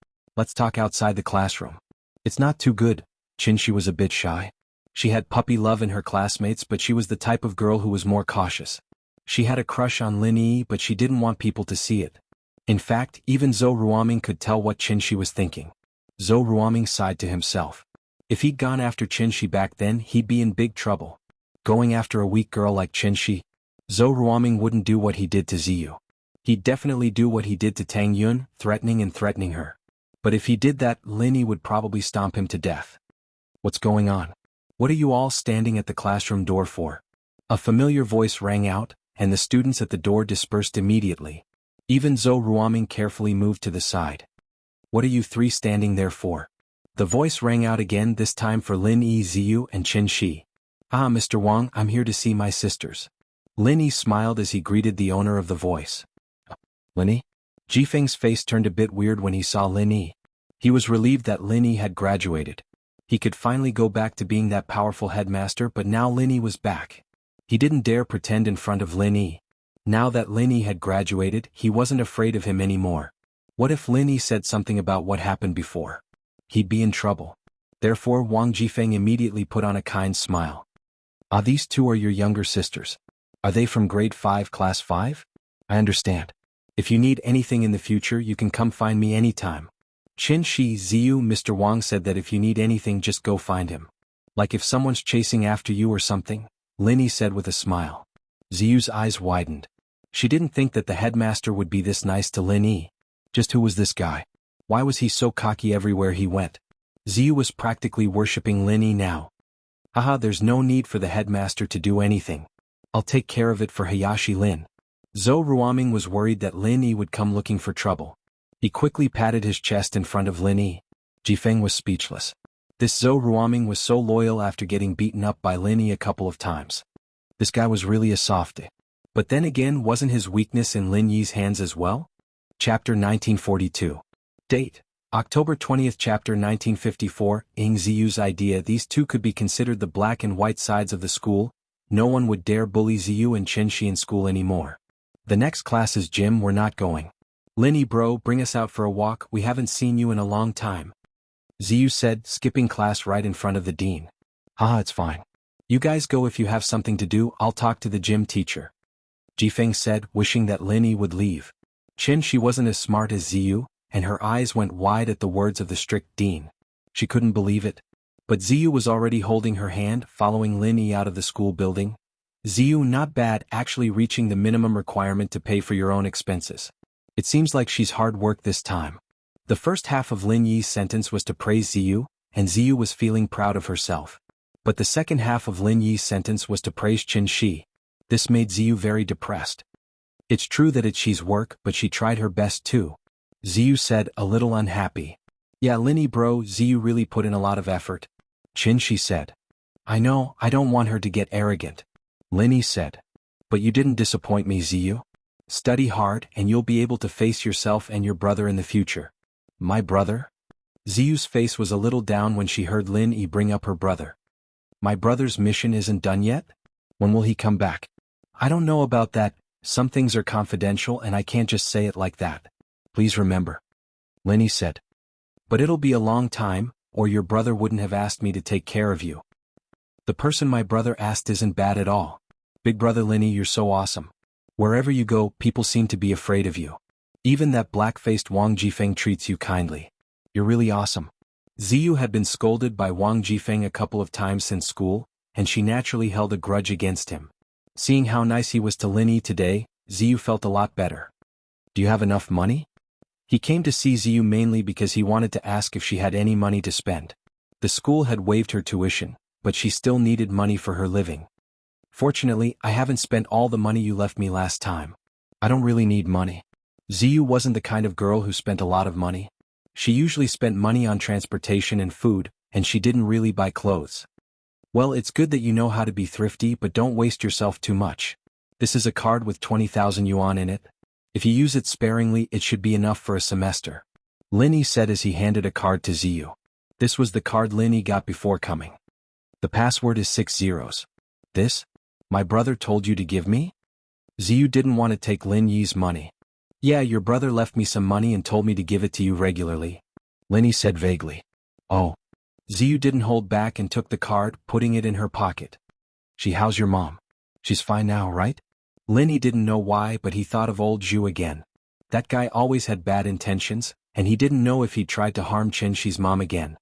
talk outside the classroom. It's not too good. Qin Shi was a bit shy. She had puppy love in her classmates, but she was the type of girl who was more cautious. She had a crush on Lin Yi, but she didn't want people to see it. In fact, even Zhou Ruoming could tell what Qin Shi was thinking. Zhou Ruoming sighed to himself. If he'd gone after Qin Shi back then, he'd be in big trouble. Going after a weak girl like Qin Shi? Zhou Ruoming wouldn't do what he did to Ziyu. He'd definitely do what he did to Tang Yun, threatening her. But if he did that, Lin Yi would probably stomp him to death. What's going on? What are you all standing at the classroom door for? A familiar voice rang out, and the students at the door dispersed immediately. Even Zhou Ruoming carefully moved to the side. What are you three standing there for? The voice rang out again, this time for Lin Yi, Ziyu, and Qin Shi. Ah, Mr. Wang, I'm here to see my sisters. Lin Yi smiled as he greeted the owner of the voice. Lin Yi? Jifeng's face turned a bit weird when he saw Lin Yi. He was relieved that Lin Yi had graduated. He could finally go back to being that powerful headmaster, but now Lin Yi was back. He didn't dare pretend in front of Lin Yi. Now that Lin Yi had graduated, he wasn't afraid of him anymore. What if Lin Yi said something about what happened before? He'd be in trouble. Therefore Wang Jifeng immediately put on a kind smile. Ah, these two are your younger sisters. Are they from grade 5, class 5? I understand. If you need anything in the future, you can come find me anytime. Qin Shi, Ziyu, Mr. Wang said that if you need anything, just go find him. Like if someone's chasing after you or something? Lin Yi said with a smile. Ziyu's eyes widened. She didn't think that the headmaster would be this nice to Lin Yi. Just who was this guy? Why was he so cocky everywhere he went? Ziyu was practically worshipping Lin Yi now. Haha, there's no need for the headmaster to do anything. I'll take care of it for Hayashi Lin. Zhou Ruoming was worried that Lin Yi would come looking for trouble. He quickly patted his chest in front of Lin Yi. Jifeng was speechless. This Zhou Ruoming was so loyal after getting beaten up by Lin Yi a couple of times. This guy was really a softie. But then again, wasn't his weakness in Lin Yi's hands as well? Chapter 1942. Date: October 20th. Chapter 1954. Ing Ziyu's idea. These two could be considered the black and white sides of the school. No one would dare bully Ziyu and Qin Shi in school anymore. The next class is gym. We're not going. Lin Yi bro, bring us out for a walk, we haven't seen you in a long time. Ziyu said, skipping class right in front of the dean. Haha, it's fine. You guys go if you have something to do, I'll talk to the gym teacher. Jifeng said, wishing that Lin Yi would leave. Qin Shi wasn't as smart as Ziyu, and her eyes went wide at the words of the strict dean. She couldn't believe it. But Ziyu was already holding her hand, following Lin Yi out of the school building. Ziyu, not bad, actually reaching the minimum requirement to pay for your own expenses. It seems like she's hard work this time. The first half of Lin Yi's sentence was to praise Ziyu, and Ziyu was feeling proud of herself. But the second half of Lin Yi's sentence was to praise Qin Shi. This made Ziyu very depressed. It's true that it's she's work, but she tried her best too. Ziyu said, a little unhappy. Yeah, Lin Yi bro, Ziyu really put in a lot of effort. Qin Shi said. I know, I don't want her to get arrogant. Lin Yi said. But you didn't disappoint me, Ziyu. Study hard, and you'll be able to face yourself and your brother in the future. My brother? Ziyu's face was a little down when she heard Lin Yi bring up her brother. My brother's mission isn't done yet? When will he come back? I don't know about that, some things are confidential and I can't just say it like that. Please remember. Lin Yi said. But it'll be a long time, or your brother wouldn't have asked me to take care of you. The person my brother asked isn't bad at all. Big brother Lin Yi, you're so awesome. Wherever you go, people seem to be afraid of you. Even that black-faced Wang Jifeng treats you kindly. You're really awesome. Ziyu had been scolded by Wang Jifeng a couple of times since school, and she naturally held a grudge against him. Seeing how nice he was to Lin Yi today, Ziyu felt a lot better. Do you have enough money? He came to see Ziyu mainly because he wanted to ask if she had any money to spend. The school had waived her tuition, but she still needed money for her living. Fortunately, I haven't spent all the money you left me last time. I don't really need money. Ziyu wasn't the kind of girl who spent a lot of money. She usually spent money on transportation and food, and she didn't really buy clothes. Well, it's good that you know how to be thrifty, but don't waste yourself too much. This is a card with 20,000 yuan in it. If you use it sparingly, it should be enough for a semester. Lin Yi said as he handed a card to Ziyu. This was the card Lin Yi got before coming. The password is 6 zeros. This? My brother told you to give me? Ziyu didn't want to take Lin Yi's money. Yeah, your brother left me some money and told me to give it to you regularly. Lin Yi said vaguely. Oh. Ziyu didn't hold back and took the card, putting it in her pocket. How's your mom? She's fine now, right? Linny didn't know why, but he thought of old Zhu again. That guy always had bad intentions, and he didn't know if he'd tried to harm Qinshi's mom again.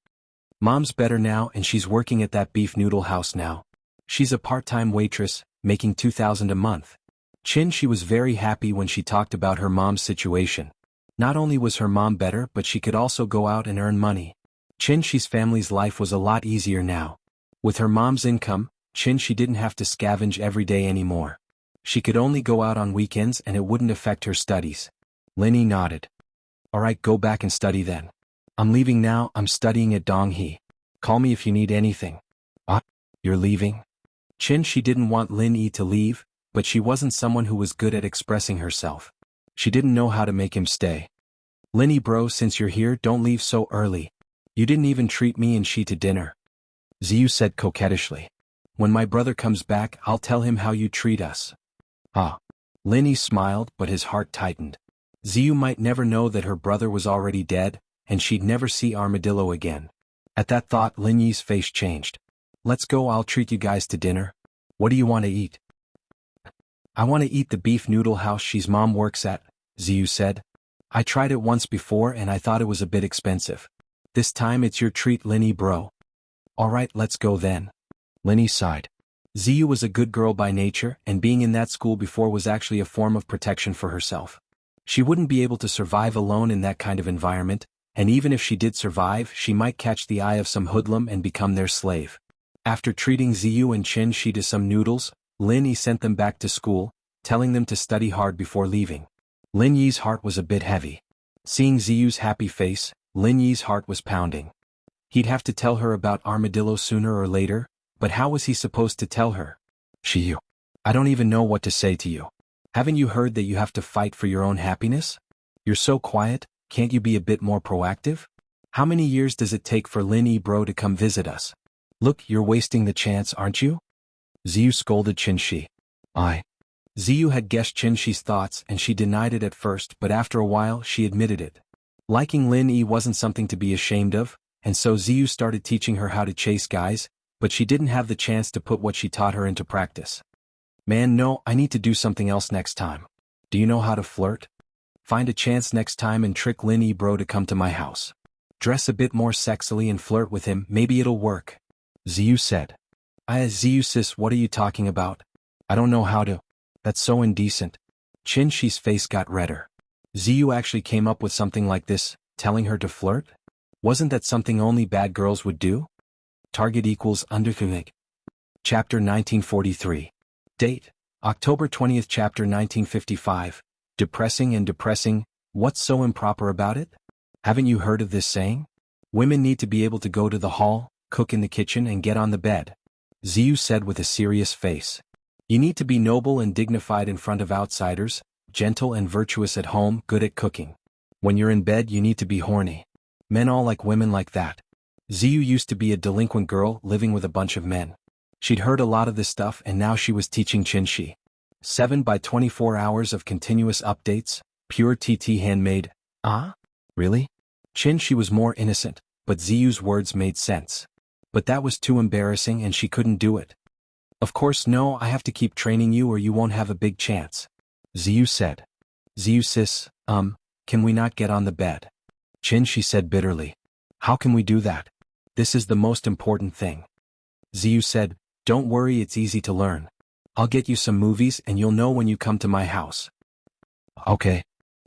Mom's better now and she's working at that beef noodle house now. She's a part-time waitress, making 2,000 a month. Qinshi was very happy when she talked about her mom's situation. Not only was her mom better, but she could also go out and earn money. Qinshi's family's life was a lot easier now. With her mom's income, Qinshi didn't have to scavenge every day anymore. She could only go out on weekends and it wouldn't affect her studies. Linny nodded. Alright, go back and study then. I'm leaving now, I'm studying at Donghe. Call me if you need anything. What? You're leaving? Qinshi didn't want Lin Yi to leave, but she wasn't someone who was good at expressing herself. She didn't know how to make him stay. Linny bro, since you're here, don't leave so early. You didn't even treat me and she to dinner. Ziyu said coquettishly. When my brother comes back, I'll tell him how you treat us. Ah. Linny smiled, but his heart tightened. Ziyu might never know that her brother was already dead, and she'd never see Armadillo again. At that thought, Lin Yi's face changed. Let's go, I'll treat you guys to dinner. What do you want to eat? I want to eat the beef noodle house she's mom works at, Ziyu said. I tried it once before and I thought it was a bit expensive. This time it's your treat, Linny bro. Alright, let's go then. Linny sighed. Ziyu was a good girl by nature, and being in that school before was actually a form of protection for herself. She wouldn't be able to survive alone in that kind of environment, and even if she did survive, she might catch the eye of some hoodlum and become their slave. After treating Ziyu and Qinshi to some noodles, Lin Yi sent them back to school, telling them to study hard before leaving. Lin Yi's heart was a bit heavy. Seeing Ziyu's happy face, Lin Yi's heart was pounding. He'd have to tell her about Armadillo sooner or later, but how was he supposed to tell her? Shiyu. I don't even know what to say to you. Haven't you heard that you have to fight for your own happiness? You're so quiet, can't you be a bit more proactive? How many years does it take for Lin Yi bro to come visit us? Look, you're wasting the chance, aren't you? Ziyu scolded Qinshi. Ziyu had guessed Qinshi's thoughts and she denied it at first, but after a while she admitted it. Liking Lin Yi wasn't something to be ashamed of, and so Ziyu started teaching her how to chase guys, but she didn't have the chance to put what she taught her into practice. Man, no, I need to do something else next time. Do you know how to flirt? Find a chance next time and trick Lin Yi bro to come to my house. Dress a bit more sexily and flirt with him, maybe it'll work. Ziyu said. Ziyu sis, what are you talking about? I don't know how to. That's so indecent. Qinshi's face got redder. Ziyu actually came up with something like this, telling her to flirt? Wasn't that something only bad girls would do? Target equals underthink. Chapter 1943. Date: October 20th. Chapter 1955. Depressing and depressing, what's so improper about it? Haven't you heard of this saying? Women need to be able to go to the hall, cook in the kitchen and get on the bed. Ziyu said with a serious face. You need to be noble and dignified in front of outsiders, gentle and virtuous at home, good at cooking. When you're in bed you need to be horny. Men all like women like that. Ziyu used to be a delinquent girl living with a bunch of men. She'd heard a lot of this stuff and now she was teaching Qinshi. 7 by 24 hours of continuous updates, pure TT handmade. Really? Qinshi was more innocent, but Ziyu's words made sense. But that was too embarrassing and she couldn't do it. Of course no, I have to keep training you or you won't have a big chance. Ziyu said. Ziyu sis, can we not get on the bed? Qinshi said bitterly. How can we do that? This is the most important thing. Ziyu said, don't worry, it's easy to learn. I'll get you some movies and you'll know when you come to my house. Okay.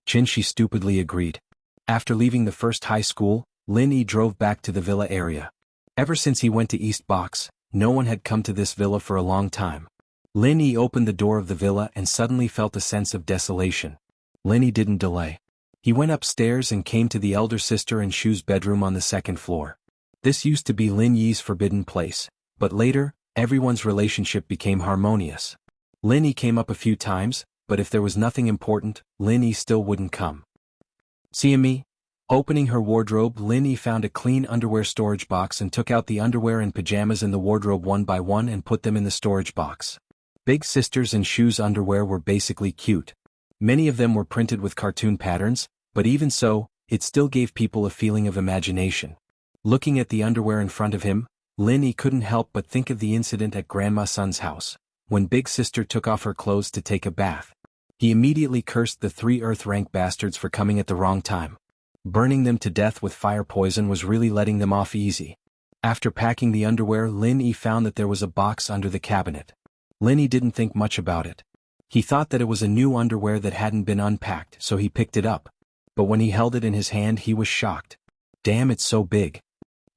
Qinshi stupidly agreed. After leaving the first high school, Lin Yi drove back to the villa area. Ever since he went to East Box, no one had come to this villa for a long time. Lin Yi opened the door of the villa and suddenly felt a sense of desolation. Lin Yi didn't delay. He went upstairs and came to the elder sister and Shu's bedroom on the second floor. This used to be Lin Yi's forbidden place, but later, everyone's relationship became harmonious. Lin Yi came up a few times, but if there was nothing important, Lin Yi still wouldn't come. See me? Opening her wardrobe, Lin Yi found a clean underwear storage box and took out the underwear and pajamas in the wardrobe one by one and put them in the storage box. Big Sister's and Shu's underwear were basically cute. Many of them were printed with cartoon patterns, but even so, it still gave people a feeling of imagination. Looking at the underwear in front of him, Lin Yi couldn't help but think of the incident at Grandma Sun's house, when Big Sister took off her clothes to take a bath. He immediately cursed the 3 Earth-rank bastards for coming at the wrong time. Burning them to death with fire poison was really letting them off easy. After packing the underwear, Lin Yi found that there was a box under the cabinet. Lin Yi didn't think much about it. He thought that it was a new underwear that hadn't been unpacked, so he picked it up. But when he held it in his hand, he was shocked. Damn, it's so big.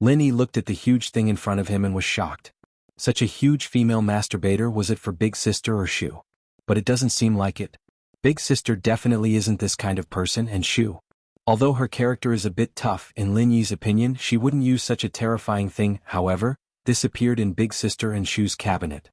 Lin Yi looked at the huge thing in front of him and was shocked. Such a huge female masturbator, was it for Big Sister or Shu? But it doesn't seem like it. Big Sister definitely isn't this kind of person, and Shu, although her character is a bit tough, in Lin Yi's opinion, she wouldn't use such a terrifying thing. However, this appeared in Big Sister and Shu's cabinet.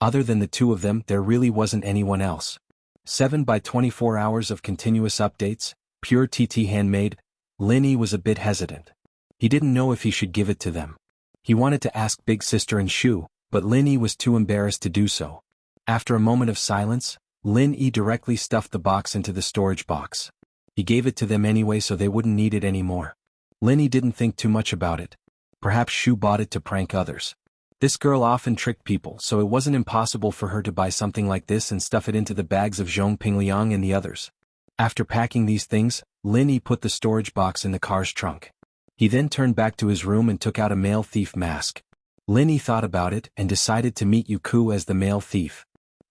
Other than the two of them, there really wasn't anyone else. 7 by 24 hours of continuous updates, pure TT handmade. Lin Yi was a bit hesitant. He didn't know if he should give it to them. He wanted to ask Big Sister and Shu, but Lin Yi was too embarrassed to do so. After a moment of silence, Lin Yi directly stuffed the box into the storage box. He gave it to them anyway so they wouldn't need it anymore. Lin Yi didn't think too much about it. Perhaps Shu bought it to prank others. This girl often tricked people, so it wasn't impossible for her to buy something like this and stuff it into the bags of Zhong Pingliang and the others. After packing these things, Lin Yi put the storage box in the car's trunk. He then turned back to his room and took out a male thief mask. Lin Yi thought about it and decided to meet Yuku as the male thief.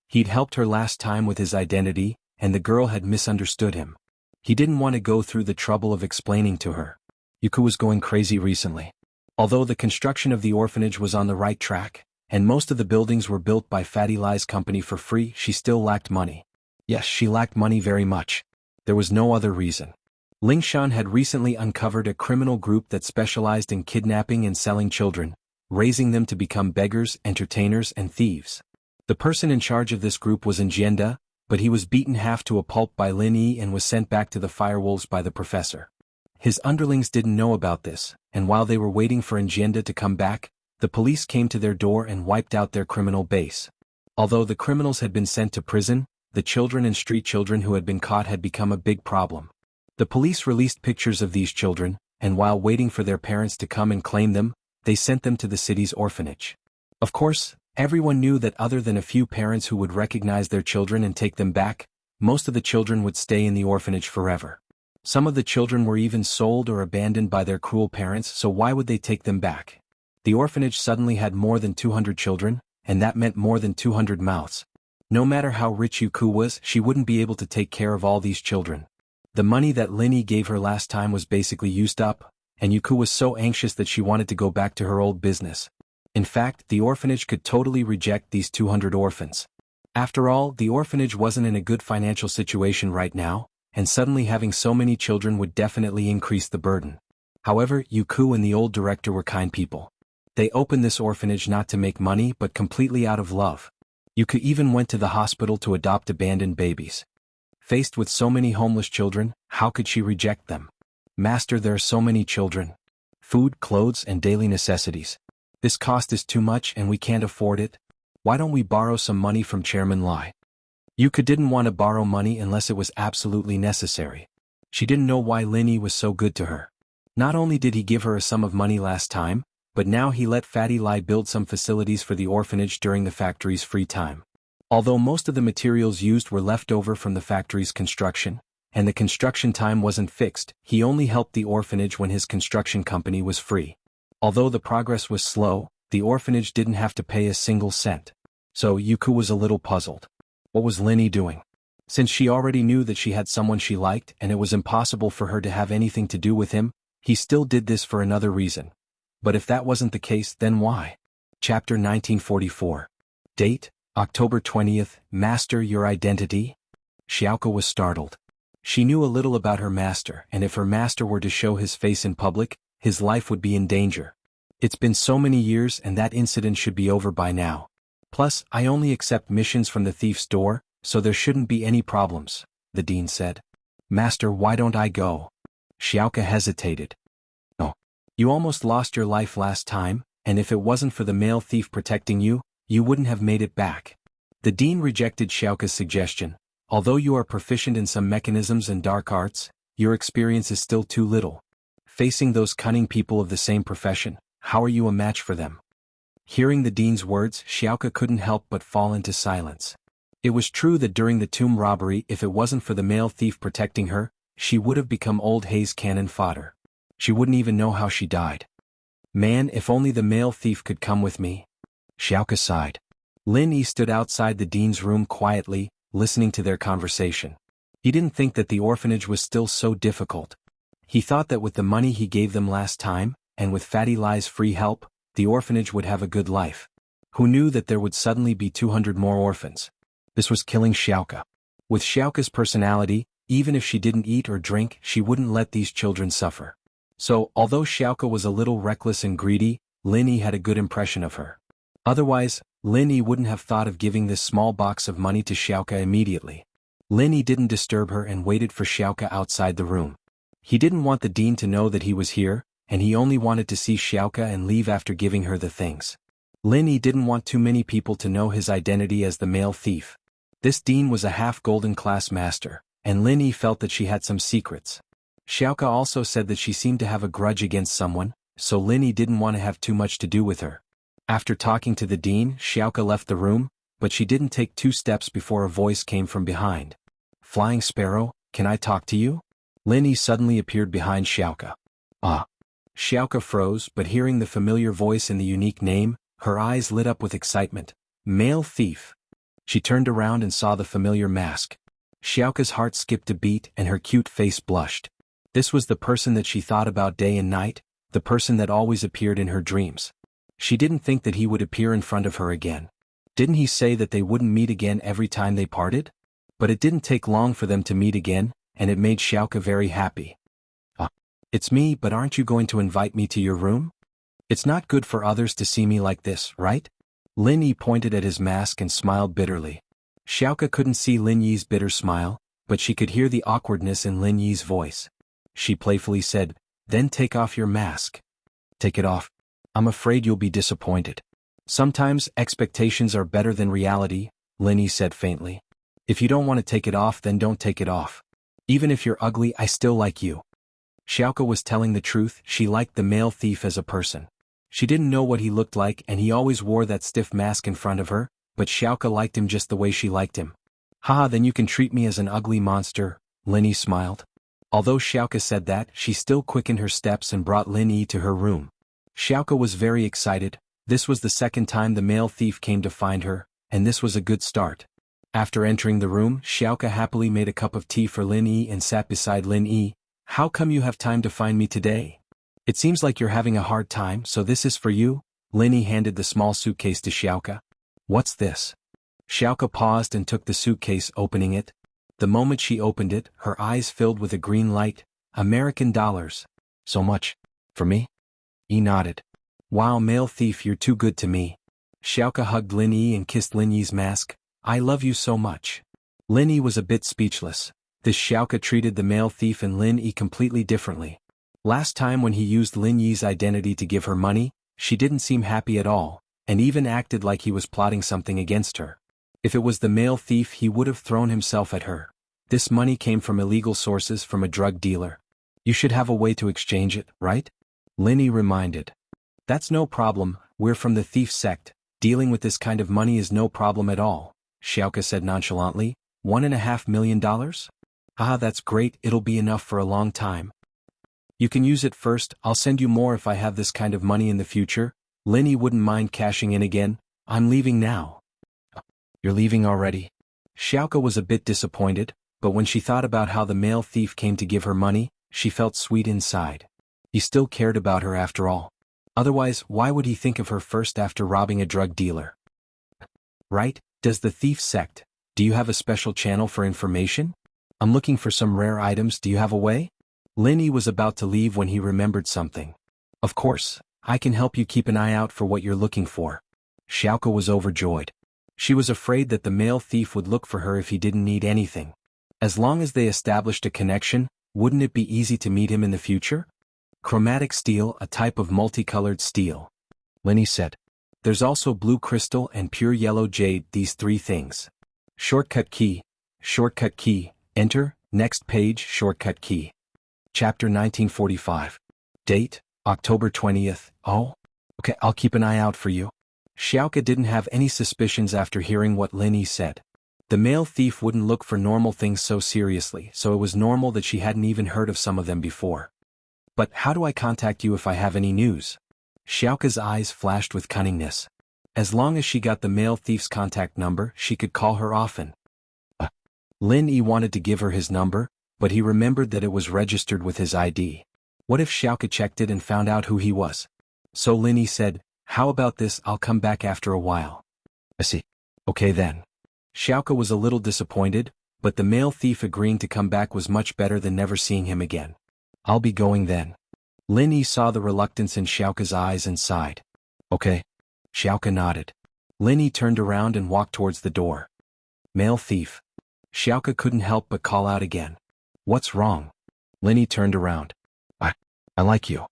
He'd helped her last time with his identity, and the girl had misunderstood him. He didn't want to go through the trouble of explaining to her. Yuku was going crazy recently. Although the construction of the orphanage was on the right track, and most of the buildings were built by Fatty Lai's company for free, she still lacked money. Yes, she lacked money very much. There was no other reason. Lingshan had recently uncovered a criminal group that specialized in kidnapping and selling children, raising them to become beggars, entertainers, and thieves. The person in charge of this group was Jianghu, but he was beaten half to a pulp by Lin Yi and was sent back to the firewolves by the professor. His underlings didn't know about this, and while they were waiting for Jianghu to come back, the police came to their door and wiped out their criminal base. Although the criminals had been sent to prison, the children and street children who had been caught had become a big problem. The police released pictures of these children, and while waiting for their parents to come and claim them, they sent them to the city's orphanage. Of course, everyone knew that other than a few parents who would recognize their children and take them back, most of the children would stay in the orphanage forever. Some of the children were even sold or abandoned by their cruel parents, so why would they take them back? The orphanage suddenly had more than 200 children, and that meant more than 200 mouths. No matter how rich Yuku was, she wouldn't be able to take care of all these children. The money that Lin Yi gave her last time was basically used up, and Yuku was so anxious that she wanted to go back to her old business. In fact, the orphanage could totally reject these 200 orphans. After all, the orphanage wasn't in a good financial situation right now, and suddenly having so many children would definitely increase the burden. However, Yuku and the old director were kind people. They opened this orphanage not to make money but completely out of love. Yuku even went to the hospital to adopt abandoned babies. Faced with so many homeless children, how could she reject them? Master, there are so many children. Food, clothes, and daily necessities. This cost is too much and we can't afford it. Why don't we borrow some money from Chairman Lai? Yuka didn't want to borrow money unless it was absolutely necessary. She didn't know why Lin Yi was so good to her. Not only did he give her a sum of money last time, but now he let Fatty Lai build some facilities for the orphanage during the factory's free time. Although most of the materials used were left over from the factory's construction, and the construction time wasn't fixed, he only helped the orphanage when his construction company was free. Although the progress was slow, the orphanage didn't have to pay a single cent. So Yuku was a little puzzled. What was Lin Yi doing? Since she already knew that she had someone she liked and it was impossible for her to have anything to do with him, he still did this for another reason. But if that wasn't the case, then why? Chapter 1944. Date, October 20th, Master, your identity? Xiaoke was startled. She knew a little about her master, and if her master were to show his face in public, his life would be in danger. It's been so many years and that incident should be over by now. Plus, I only accept missions from the thief's door, so there shouldn't be any problems, the dean said. Master, why don't I go? Xiaoke hesitated. Oh. You almost lost your life last time, and if it wasn't for the male thief protecting you, you wouldn't have made it back. The dean rejected Xiaoke's suggestion. Although you are proficient in some mechanisms and dark arts, your experience is still too little. Facing those cunning people of the same profession, how are you a match for them? Hearing the dean's words, Xiaoka couldn't help but fall into silence. It was true that during the tomb robbery, if it wasn't for the male thief protecting her, she would have become old Hayes cannon fodder. She wouldn't even know how she died. Man, if only the male thief could come with me. Xiaoka sighed. Lin Yi stood outside the dean's room quietly, listening to their conversation. He didn't think that the orphanage was still so difficult. He thought that with the money he gave them last time, and with Fatty Lie's free help, the orphanage would have a good life. Who knew that there would suddenly be 200 more orphans? This was killing Xiaoka. With Xiaoka's personality, even if she didn't eat or drink, she wouldn't let these children suffer. So, although Xiaoka was a little reckless and greedy, Lin Yi had a good impression of her. Otherwise, Lin Yi wouldn't have thought of giving this small box of money to Xiaoka immediately. Lin Yi didn't disturb her and waited for Xiaoka outside the room. He didn't want the dean to know that he was here, and he only wanted to see Xiaoka and leave after giving her the things. Lin Yi didn't want too many people to know his identity as the male thief. This dean was a half-golden class master, and Lin Yi felt that she had some secrets. Xiaoka also said that she seemed to have a grudge against someone, so Lin Yi didn't want to have too much to do with her. After talking to the dean, Xiaoka left the room, but she didn't take 2 steps before a voice came from behind. Flying Sparrow, can I talk to you? Lin Yi suddenly appeared behind Xiaoka. Ah. Xiaoka froze, but hearing the familiar voice and the unique name, her eyes lit up with excitement. Male thief. She turned around and saw the familiar mask. Xiaoka's heart skipped a beat and her cute face blushed. This was the person that she thought about day and night, the person that always appeared in her dreams. She didn't think that he would appear in front of her again. Didn't he say that they wouldn't meet again every time they parted? But it didn't take long for them to meet again, and it made Xiaoka very happy. It's me, but aren't you going to invite me to your room? It's not good for others to see me like this, right? Lin Yi pointed at his mask and smiled bitterly. Xiaoka couldn't see Lin Yi's bitter smile, but she could hear the awkwardness in Lin Yi's voice. She playfully said, Then take off your mask. Take it off. I'm afraid you'll be disappointed. Sometimes expectations are better than reality, Lin Yi said faintly. If you don't want to take it off, then don't take it off. Even if you're ugly, I still like you. Xiaoka was telling the truth, she liked the male thief as a person. She didn't know what he looked like and he always wore that stiff mask in front of her, but Xiaoka liked him just the way she liked him. Haha, then you can treat me as an ugly monster, Lin Yi smiled. Although Xiaoka said that, she still quickened her steps and brought Lin Yi to her room. Xiaoka was very excited. This was the second time the male thief came to find her, and this was a good start. After entering the room, Xiaoka happily made a cup of tea for Lin Yi and sat beside Lin Yi. How come you have time to find me today? It seems like you're having a hard time, so this is for you. Lin Yi handed the small suitcase to Xiaoka. What's this? Xiaoka paused and took the suitcase, opening it. The moment she opened it, her eyes filled with a green light. American dollars. So much. For me? Yi nodded. Wow, male thief, you're too good to me. Xiaoka hugged Lin Yi and kissed Lin Yi's mask. I love you so much. Lin Yi was a bit speechless. This Xiaoka treated the male thief and Lin Yi completely differently. Last time when he used Lin Yi's identity to give her money, she didn't seem happy at all, and even acted like he was plotting something against her. If it was the male thief, he would have thrown himself at her. This money came from illegal sources, from a drug dealer. You should have a way to exchange it, right? Lin Yi reminded. That's no problem, we're from the thief sect. Dealing with this kind of money is no problem at all, Xiaoka said nonchalantly. $1.5 million? Ah, that's great, it'll be enough for a long time. You can use it first, I'll send you more if I have this kind of money in the future. Lin Yi wouldn't mind cashing in again. I'm leaving now. You're leaving already? Xiaoka was a bit disappointed, but when she thought about how the male thief came to give her money, she felt sweet inside. He still cared about her after all. Otherwise, why would he think of her first after robbing a drug dealer? Right? Does the thief sect? Do you have a special channel for information? I'm looking for some rare items, do you have a way? Lin Yi was about to leave when he remembered something. Of course, I can help you keep an eye out for what you're looking for. Xiaoka was overjoyed. She was afraid that the male thief would look for her if he didn't need anything. As long as they established a connection, wouldn't it be easy to meet him in the future? Chromatic steel, a type of multicolored steel. Lin Yi said. There's also blue crystal and pure yellow jade, these 3 things. Shortcut key, enter, next page, shortcut key. Chapter 1945. Date, October 20th. Oh? Okay, I'll keep an eye out for you. Xiaoka didn't have any suspicions after hearing what Lin Yi said. The male thief wouldn't look for normal things so seriously, so it was normal that she hadn't even heard of some of them before. But how do I contact you if I have any news? Xiaoka's eyes flashed with cunningness. As long as she got the male thief's contact number, she could call her often. Lin Yi wanted to give her his number, but he remembered that it was registered with his ID. What if Xiaoka checked it and found out who he was? So Lin Yi said, "How about this, I'll come back after a while." I see. Okay then. Xiaoka was a little disappointed, but the male thief agreeing to come back was much better than never seeing him again. I'll be going then. Lin Yi saw the reluctance in Xiaoka's eyes and sighed. Okay. Xiaoka nodded. Lin Yi turned around and walked towards the door. Male thief. Xiaoka couldn't help but call out again. What's wrong? Lin Yi turned around. I like you.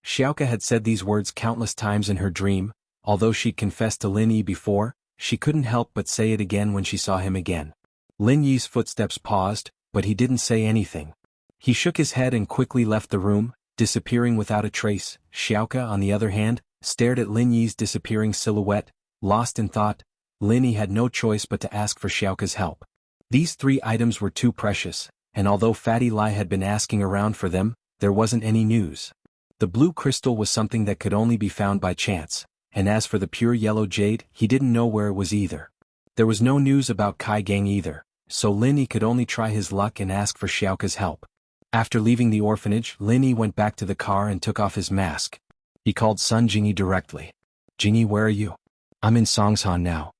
Xiaoka had said these words countless times in her dream, although she'd confessed to Lin Yi before, she couldn't help but say it again when she saw him again. Lin Yi's footsteps paused, but he didn't say anything. He shook his head and quickly left the room, disappearing without a trace. Xiaoka, on the other hand, stared at Lin Yi's disappearing silhouette, lost in thought. Lin Yi had no choice but to ask for Xiaoka's help. These 3 items were too precious, and although Fatty Lai had been asking around for them, there wasn't any news. The blue crystal was something that could only be found by chance, and as for the pure yellow jade, he didn't know where it was either. There was no news about Kai Gang either, so Lin Yi could only try his luck and ask for Xiaoka's help. After leaving the orphanage, Lin Yi went back to the car and took off his mask. He called Sun Jingyi directly. Jingyi, where are you? I'm in Songshan now.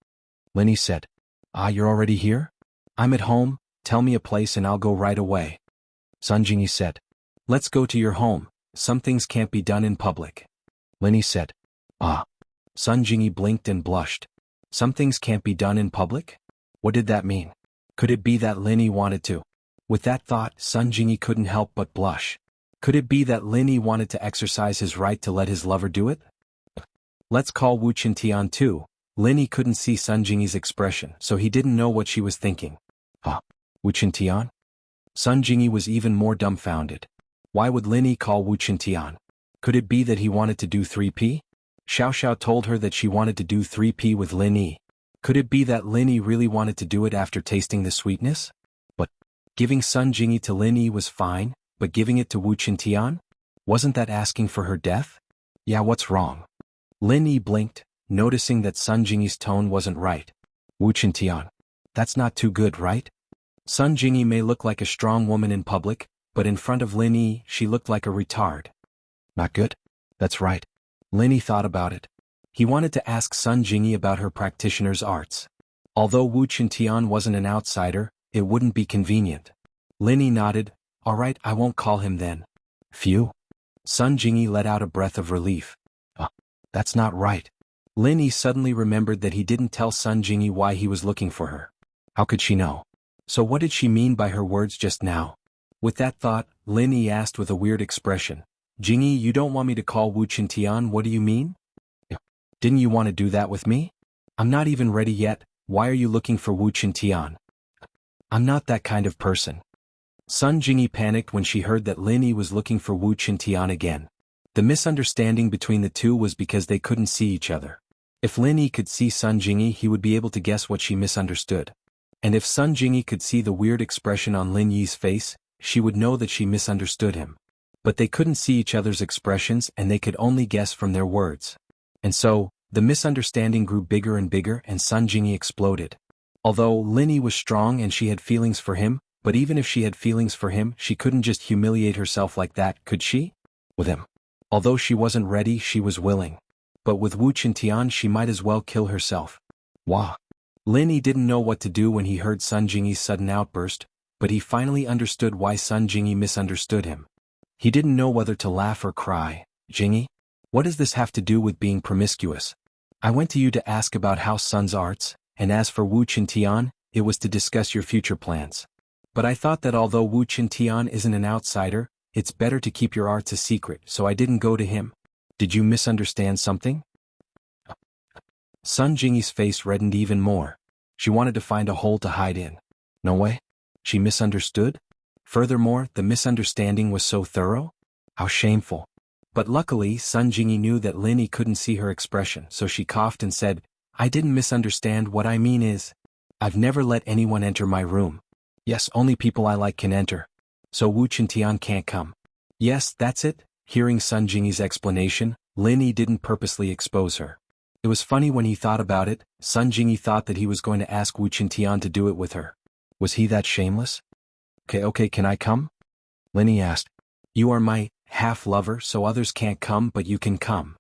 Lin Yi said. You're already here? I'm at home, tell me a place and I'll go right away. Sun Jingyi said. Let's go to your home, some things can't be done in public. Lin Yi said. Sun Jingyi blinked and blushed. Some things can't be done in public? What did that mean? Could it be that Lin Yi wanted to? With that thought, Sun Jingyi couldn't help but blush. Could it be that Lin Yi wanted to exercise his right to let his lover do it? Let's call Wu Qintian too. Lin Yi couldn't see Sun Jingyi's expression, so he didn't know what she was thinking. Wu Qintian? Sun Jingyi was even more dumbfounded. Why would Lin Yi call Wu Qintian? Could it be that he wanted to do 3P? Xiao Xiao told her that she wanted to do 3P with Lin Yi. Could it be that Lin Yi really wanted to do it after tasting the sweetness? But giving Sun Jingyi to Lin Yi was fine, but giving it to Wu Qintian? Wasn't that asking for her death? Yeah, what's wrong? Lin Yi blinked, noticing that Sun Jingyi's tone wasn't right. Wu Qintian. That's not too good, right? Sun Jingyi may look like a strong woman in public, but in front of Lin Yi, she looked like a retard. Not good? That's right. Lin Yi thought about it. He wanted to ask Sun Jingyi about her practitioner's arts. Although Wu Qintian wasn't an outsider, it wouldn't be convenient. Lin Yi nodded. All right, I won't call him then. Phew. Sun Jingyi let out a breath of relief. That's not right. Lin Yi suddenly remembered that he didn't tell Sun Jingyi why he was looking for her. How could she know? So what did she mean by her words just now? With that thought, Lin Yi asked with a weird expression. Jingyi, you don't want me to call Wu Qintian, what do you mean? Didn't you want to do that with me? I'm not even ready yet, why are you looking for Wu Qintian? I'm not that kind of person. Sun Jingyi panicked when she heard that Lin Yi was looking for Wu Qintian again. The misunderstanding between the two was because they couldn't see each other. If Lin Yi could see Sun Jingyi, he would be able to guess what she misunderstood. And if Sun Jingyi could see the weird expression on Lin Yi's face, she would know that she misunderstood him. But they couldn't see each other's expressions and they could only guess from their words. And so, the misunderstanding grew bigger and bigger and Sun Jingyi exploded. Although Lin Yi was strong and she had feelings for him, but even if she had feelings for him, she couldn't just humiliate herself like that, could she? With him. Although she wasn't ready, she was willing. But with Wu Qintian she might as well kill herself. Wah. Lin Yi didn't know what to do when he heard Sun Jingyi's sudden outburst, but he finally understood why Sun Jingyi misunderstood him. He didn't know whether to laugh or cry. Jingyi? What does this have to do with being promiscuous? I went to you to ask about House Sun's arts, and as for Wu Qintian, it was to discuss your future plans. But I thought that although Wu Qintian isn't an outsider, it's better to keep your arts a secret, so I didn't go to him. Did you misunderstand something? Sun Jingyi's face reddened even more. She wanted to find a hole to hide in. No way? She misunderstood? Furthermore, the misunderstanding was so thorough? How shameful. But luckily Sun Jingyi knew that Lin Yi couldn't see her expression, so she coughed and said, I didn't misunderstand. What I mean is, I've never let anyone enter my room. Yes, only people I like can enter. So Wu Qintian can't come. Yes, that's it. Hearing Sun Jingyi's explanation, Lin Yi didn't purposely expose her. It was funny when he thought about it. Sun Jingyi thought that he was going to ask Wu Qintian to do it with her. Was he that shameless? Okay, can I come? Lin Yi asked. You are my half-lover, so others can't come, but you can come.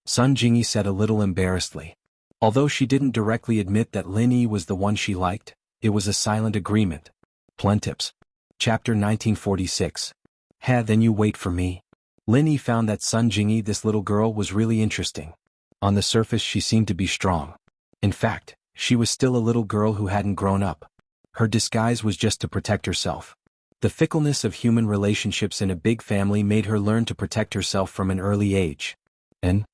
Sun Jingyi said a little embarrassedly. Although she didn't directly admit that Lin Yi was the one she liked, it was a silent agreement. Plentips. Chapter 1946. Then you wait for me. Lin Yi found that Sun Jingyi, this little girl, was really interesting. On the surface she seemed to be strong. In fact, she was still a little girl who hadn't grown up. Her disguise was just to protect herself. The fickleness of human relationships in a big family made her learn to protect herself from an early age. And?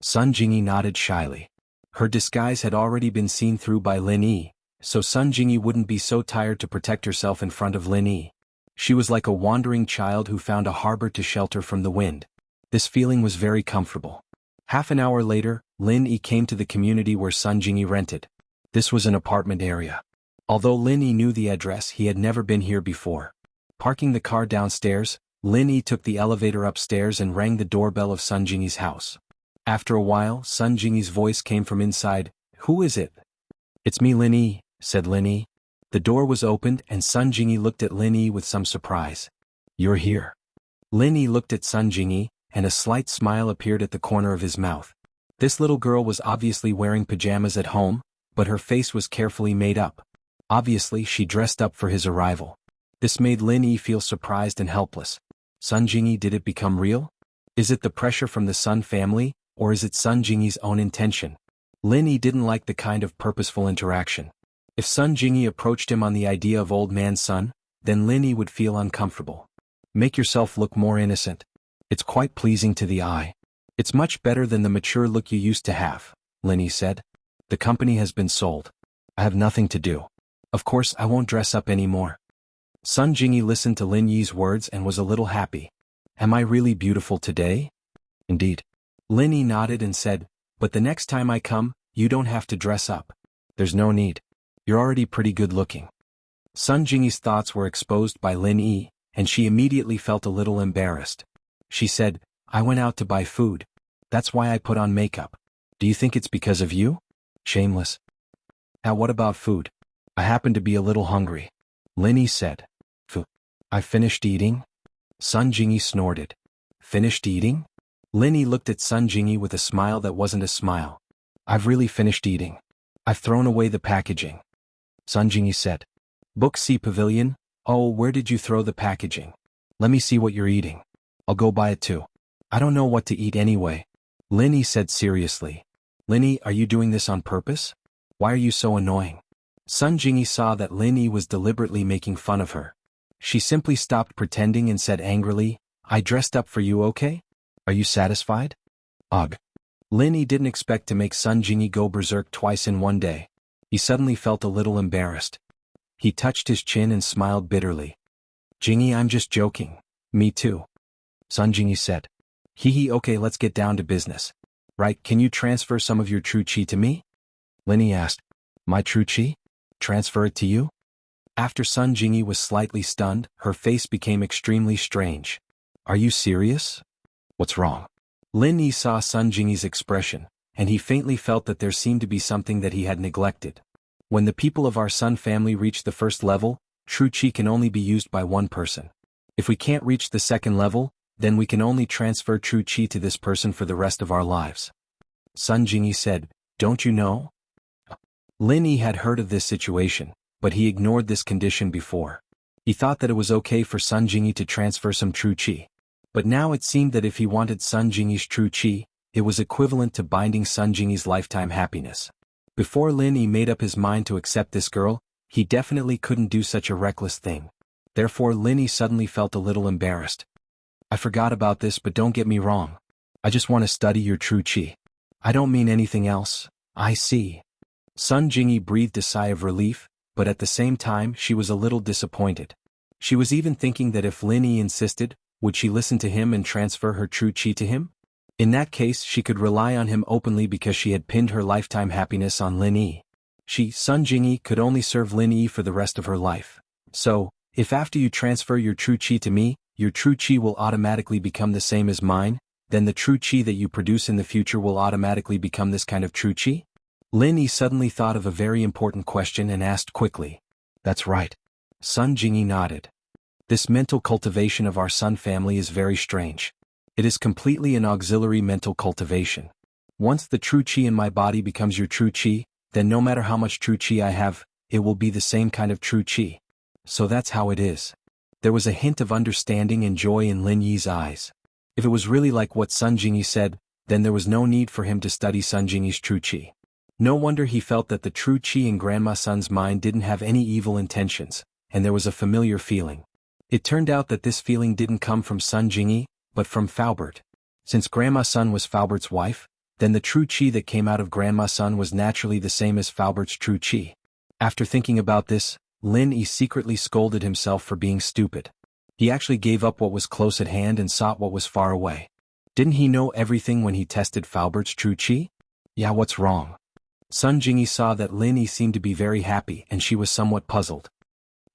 Sun Jingyi nodded shyly. Her disguise had already been seen through by Lin Yi, so Sun Jingyi wouldn't be so tired to protect herself in front of Lin Yi. She was like a wandering child who found a harbor to shelter from the wind. This feeling was very comfortable. Half an hour later, Lin Yi came to the community where Sun Jingyi rented. This was an apartment area. Although Lin Yi knew the address, he had never been here before. Parking the car downstairs, Lin Yi took the elevator upstairs and rang the doorbell of Sun Jingyi's house. After a while, Sun Jingyi's voice came from inside. Who is it? It's me, Lin Yi, said Lin Yi. The door was opened and Sun Jingyi looked at Lin Yi with some surprise. You're here. Lin Yi looked at Sun Jingyi, and a slight smile appeared at the corner of his mouth. This little girl was obviously wearing pajamas at home, but her face was carefully made up. Obviously she dressed up for his arrival. This made Lin Yi feel surprised and helpless. Sun Jingyi, did it become real? Is it the pressure from the Sun family, or is it Sun Jingyi's own intention? Lin Yi didn't like the kind of purposeful interaction. If Sun Jingyi approached him on the idea of old man Sun, then Lin Yi would feel uncomfortable. Make yourself look more innocent. It's quite pleasing to the eye. It's much better than the mature look you used to have, Lin Yi said. The company has been sold. I have nothing to do. Of course I won't dress up anymore. Sun Jingyi listened to Lin Yi's words and was a little happy. Am I really beautiful today? Indeed. Lin Yi nodded and said, but the next time I come, you don't have to dress up. There's no need. You're already pretty good looking. Sun Jingyi's thoughts were exposed by Lin Yi, and she immediately felt a little embarrassed. She said, I went out to buy food. That's why I put on makeup. Do you think it's because of you? Shameless. Now what about food? I happen to be a little hungry. Lin Yi said. I finished eating? Sun Jingyi snorted. Finished eating? Lin Yi looked at Sun Jingyi with a smile that wasn't a smile. I've really finished eating. I've thrown away the packaging. Sun Jingyi said. Book C Pavilion? Oh, where did you throw the packaging? Let me see what you're eating. I'll go buy it too. I don't know what to eat anyway. Lin Yi said seriously. Lin Yi, are you doing this on purpose? Why are you so annoying? Sun Jingyi saw that Lin Yi was deliberately making fun of her. She simply stopped pretending and said angrily, I dressed up for you, okay? Are you satisfied? Ugh. Lin Yi didn't expect to make Sun Jingyi go berserk twice in one day. He suddenly felt a little embarrassed. He touched his chin and smiled bitterly. Jingyi, I'm just joking. Me too. Sun Jingyi said. Hee, okay, let's get down to business. Right, can you transfer some of your true chi to me? Lin Yi asked. My true chi? Transfer it to you? After Sun Jingyi was slightly stunned, her face became extremely strange. Are you serious? What's wrong? Lin Yi saw Sun Jingyi's expression, and he faintly felt that there seemed to be something that he had neglected. When the people of our Sun family reach the first level, true chi can only be used by one person. If we can't reach the second level, then we can only transfer true chi to this person for the rest of our lives. Sun Jingyi said, don't you know? Lin Yi had heard of this situation, but he ignored this condition before. He thought that it was okay for Sun Jingyi to transfer some true chi. But now it seemed that if he wanted Sun Jingyi's true chi, it was equivalent to binding Sun Jingyi's lifetime happiness. Before Lin Yi made up his mind to accept this girl, he definitely couldn't do such a reckless thing. Therefore Lin Yi suddenly felt a little embarrassed. I forgot about this, but don't get me wrong. I just want to study your true chi. I don't mean anything else. I see. Sun Jingyi breathed a sigh of relief, but at the same time she was a little disappointed. She was even thinking that if Lin Yi insisted, Would she listen to him and transfer her true chi to him? In that case she could rely on him openly because she had pinned her lifetime happiness on Lin Yi. She, Sun Jingyi, could only serve Lin Yi for the rest of her life. So, if after you transfer your true chi to me, your true chi will automatically become the same as mine, then the true chi that you produce in the future will automatically become this kind of true chi? Lin Yi suddenly thought of a very important question and asked quickly. That's right. Sun Jingyi nodded. This mental cultivation of our Sun family is very strange. It is completely an auxiliary mental cultivation. Once the true chi in my body becomes your true chi, then no matter how much true chi I have, it will be the same kind of true chi. So that's how it is. There was a hint of understanding and joy in Lin Yi's eyes. If it was really like what Sun Jingyi said, then there was no need for him to study Sun Jingyi's true chi. No wonder he felt that the true chi in Grandma Sun's mind didn't have any evil intentions, and there was a familiar feeling. It turned out that this feeling didn't come from Sun Jingyi, but from Faubert. Since Grandma Sun was Faubert's wife, then the true chi that came out of Grandma Sun was naturally the same as Faubert's true chi. After thinking about this, Lin Yi secretly scolded himself for being stupid. He actually gave up what was close at hand and sought what was far away. Didn't he know everything when he tested Faubert's true chi? Yeah, what's wrong? Sun Jingyi saw that Lin Yi seemed to be very happy and she was somewhat puzzled.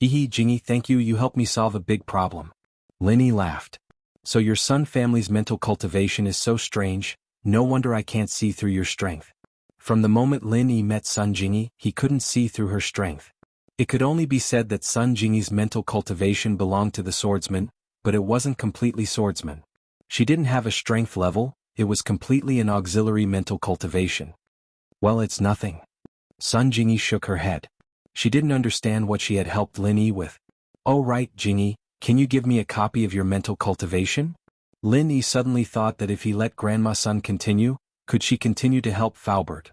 Hehe, Jingyi, thank you, you helped me solve a big problem. Lin Yi laughed. So your Sun family's mental cultivation is so strange, no wonder I can't see through your strength. From the moment Lin Yi met Sun Jingyi, he couldn't see through her strength. It could only be said that Sun Jingyi's mental cultivation belonged to the swordsman, but it wasn't completely swordsman. She didn't have a strength level, it was completely an auxiliary mental cultivation. Well, it's nothing. Sun Jingyi shook her head. She didn't understand what she had helped Lin Yi with. Oh right, Jingyi, can you give me a copy of your mental cultivation? Lin Yi suddenly thought that if he let Grandma Sun continue, could she continue to help Faubert?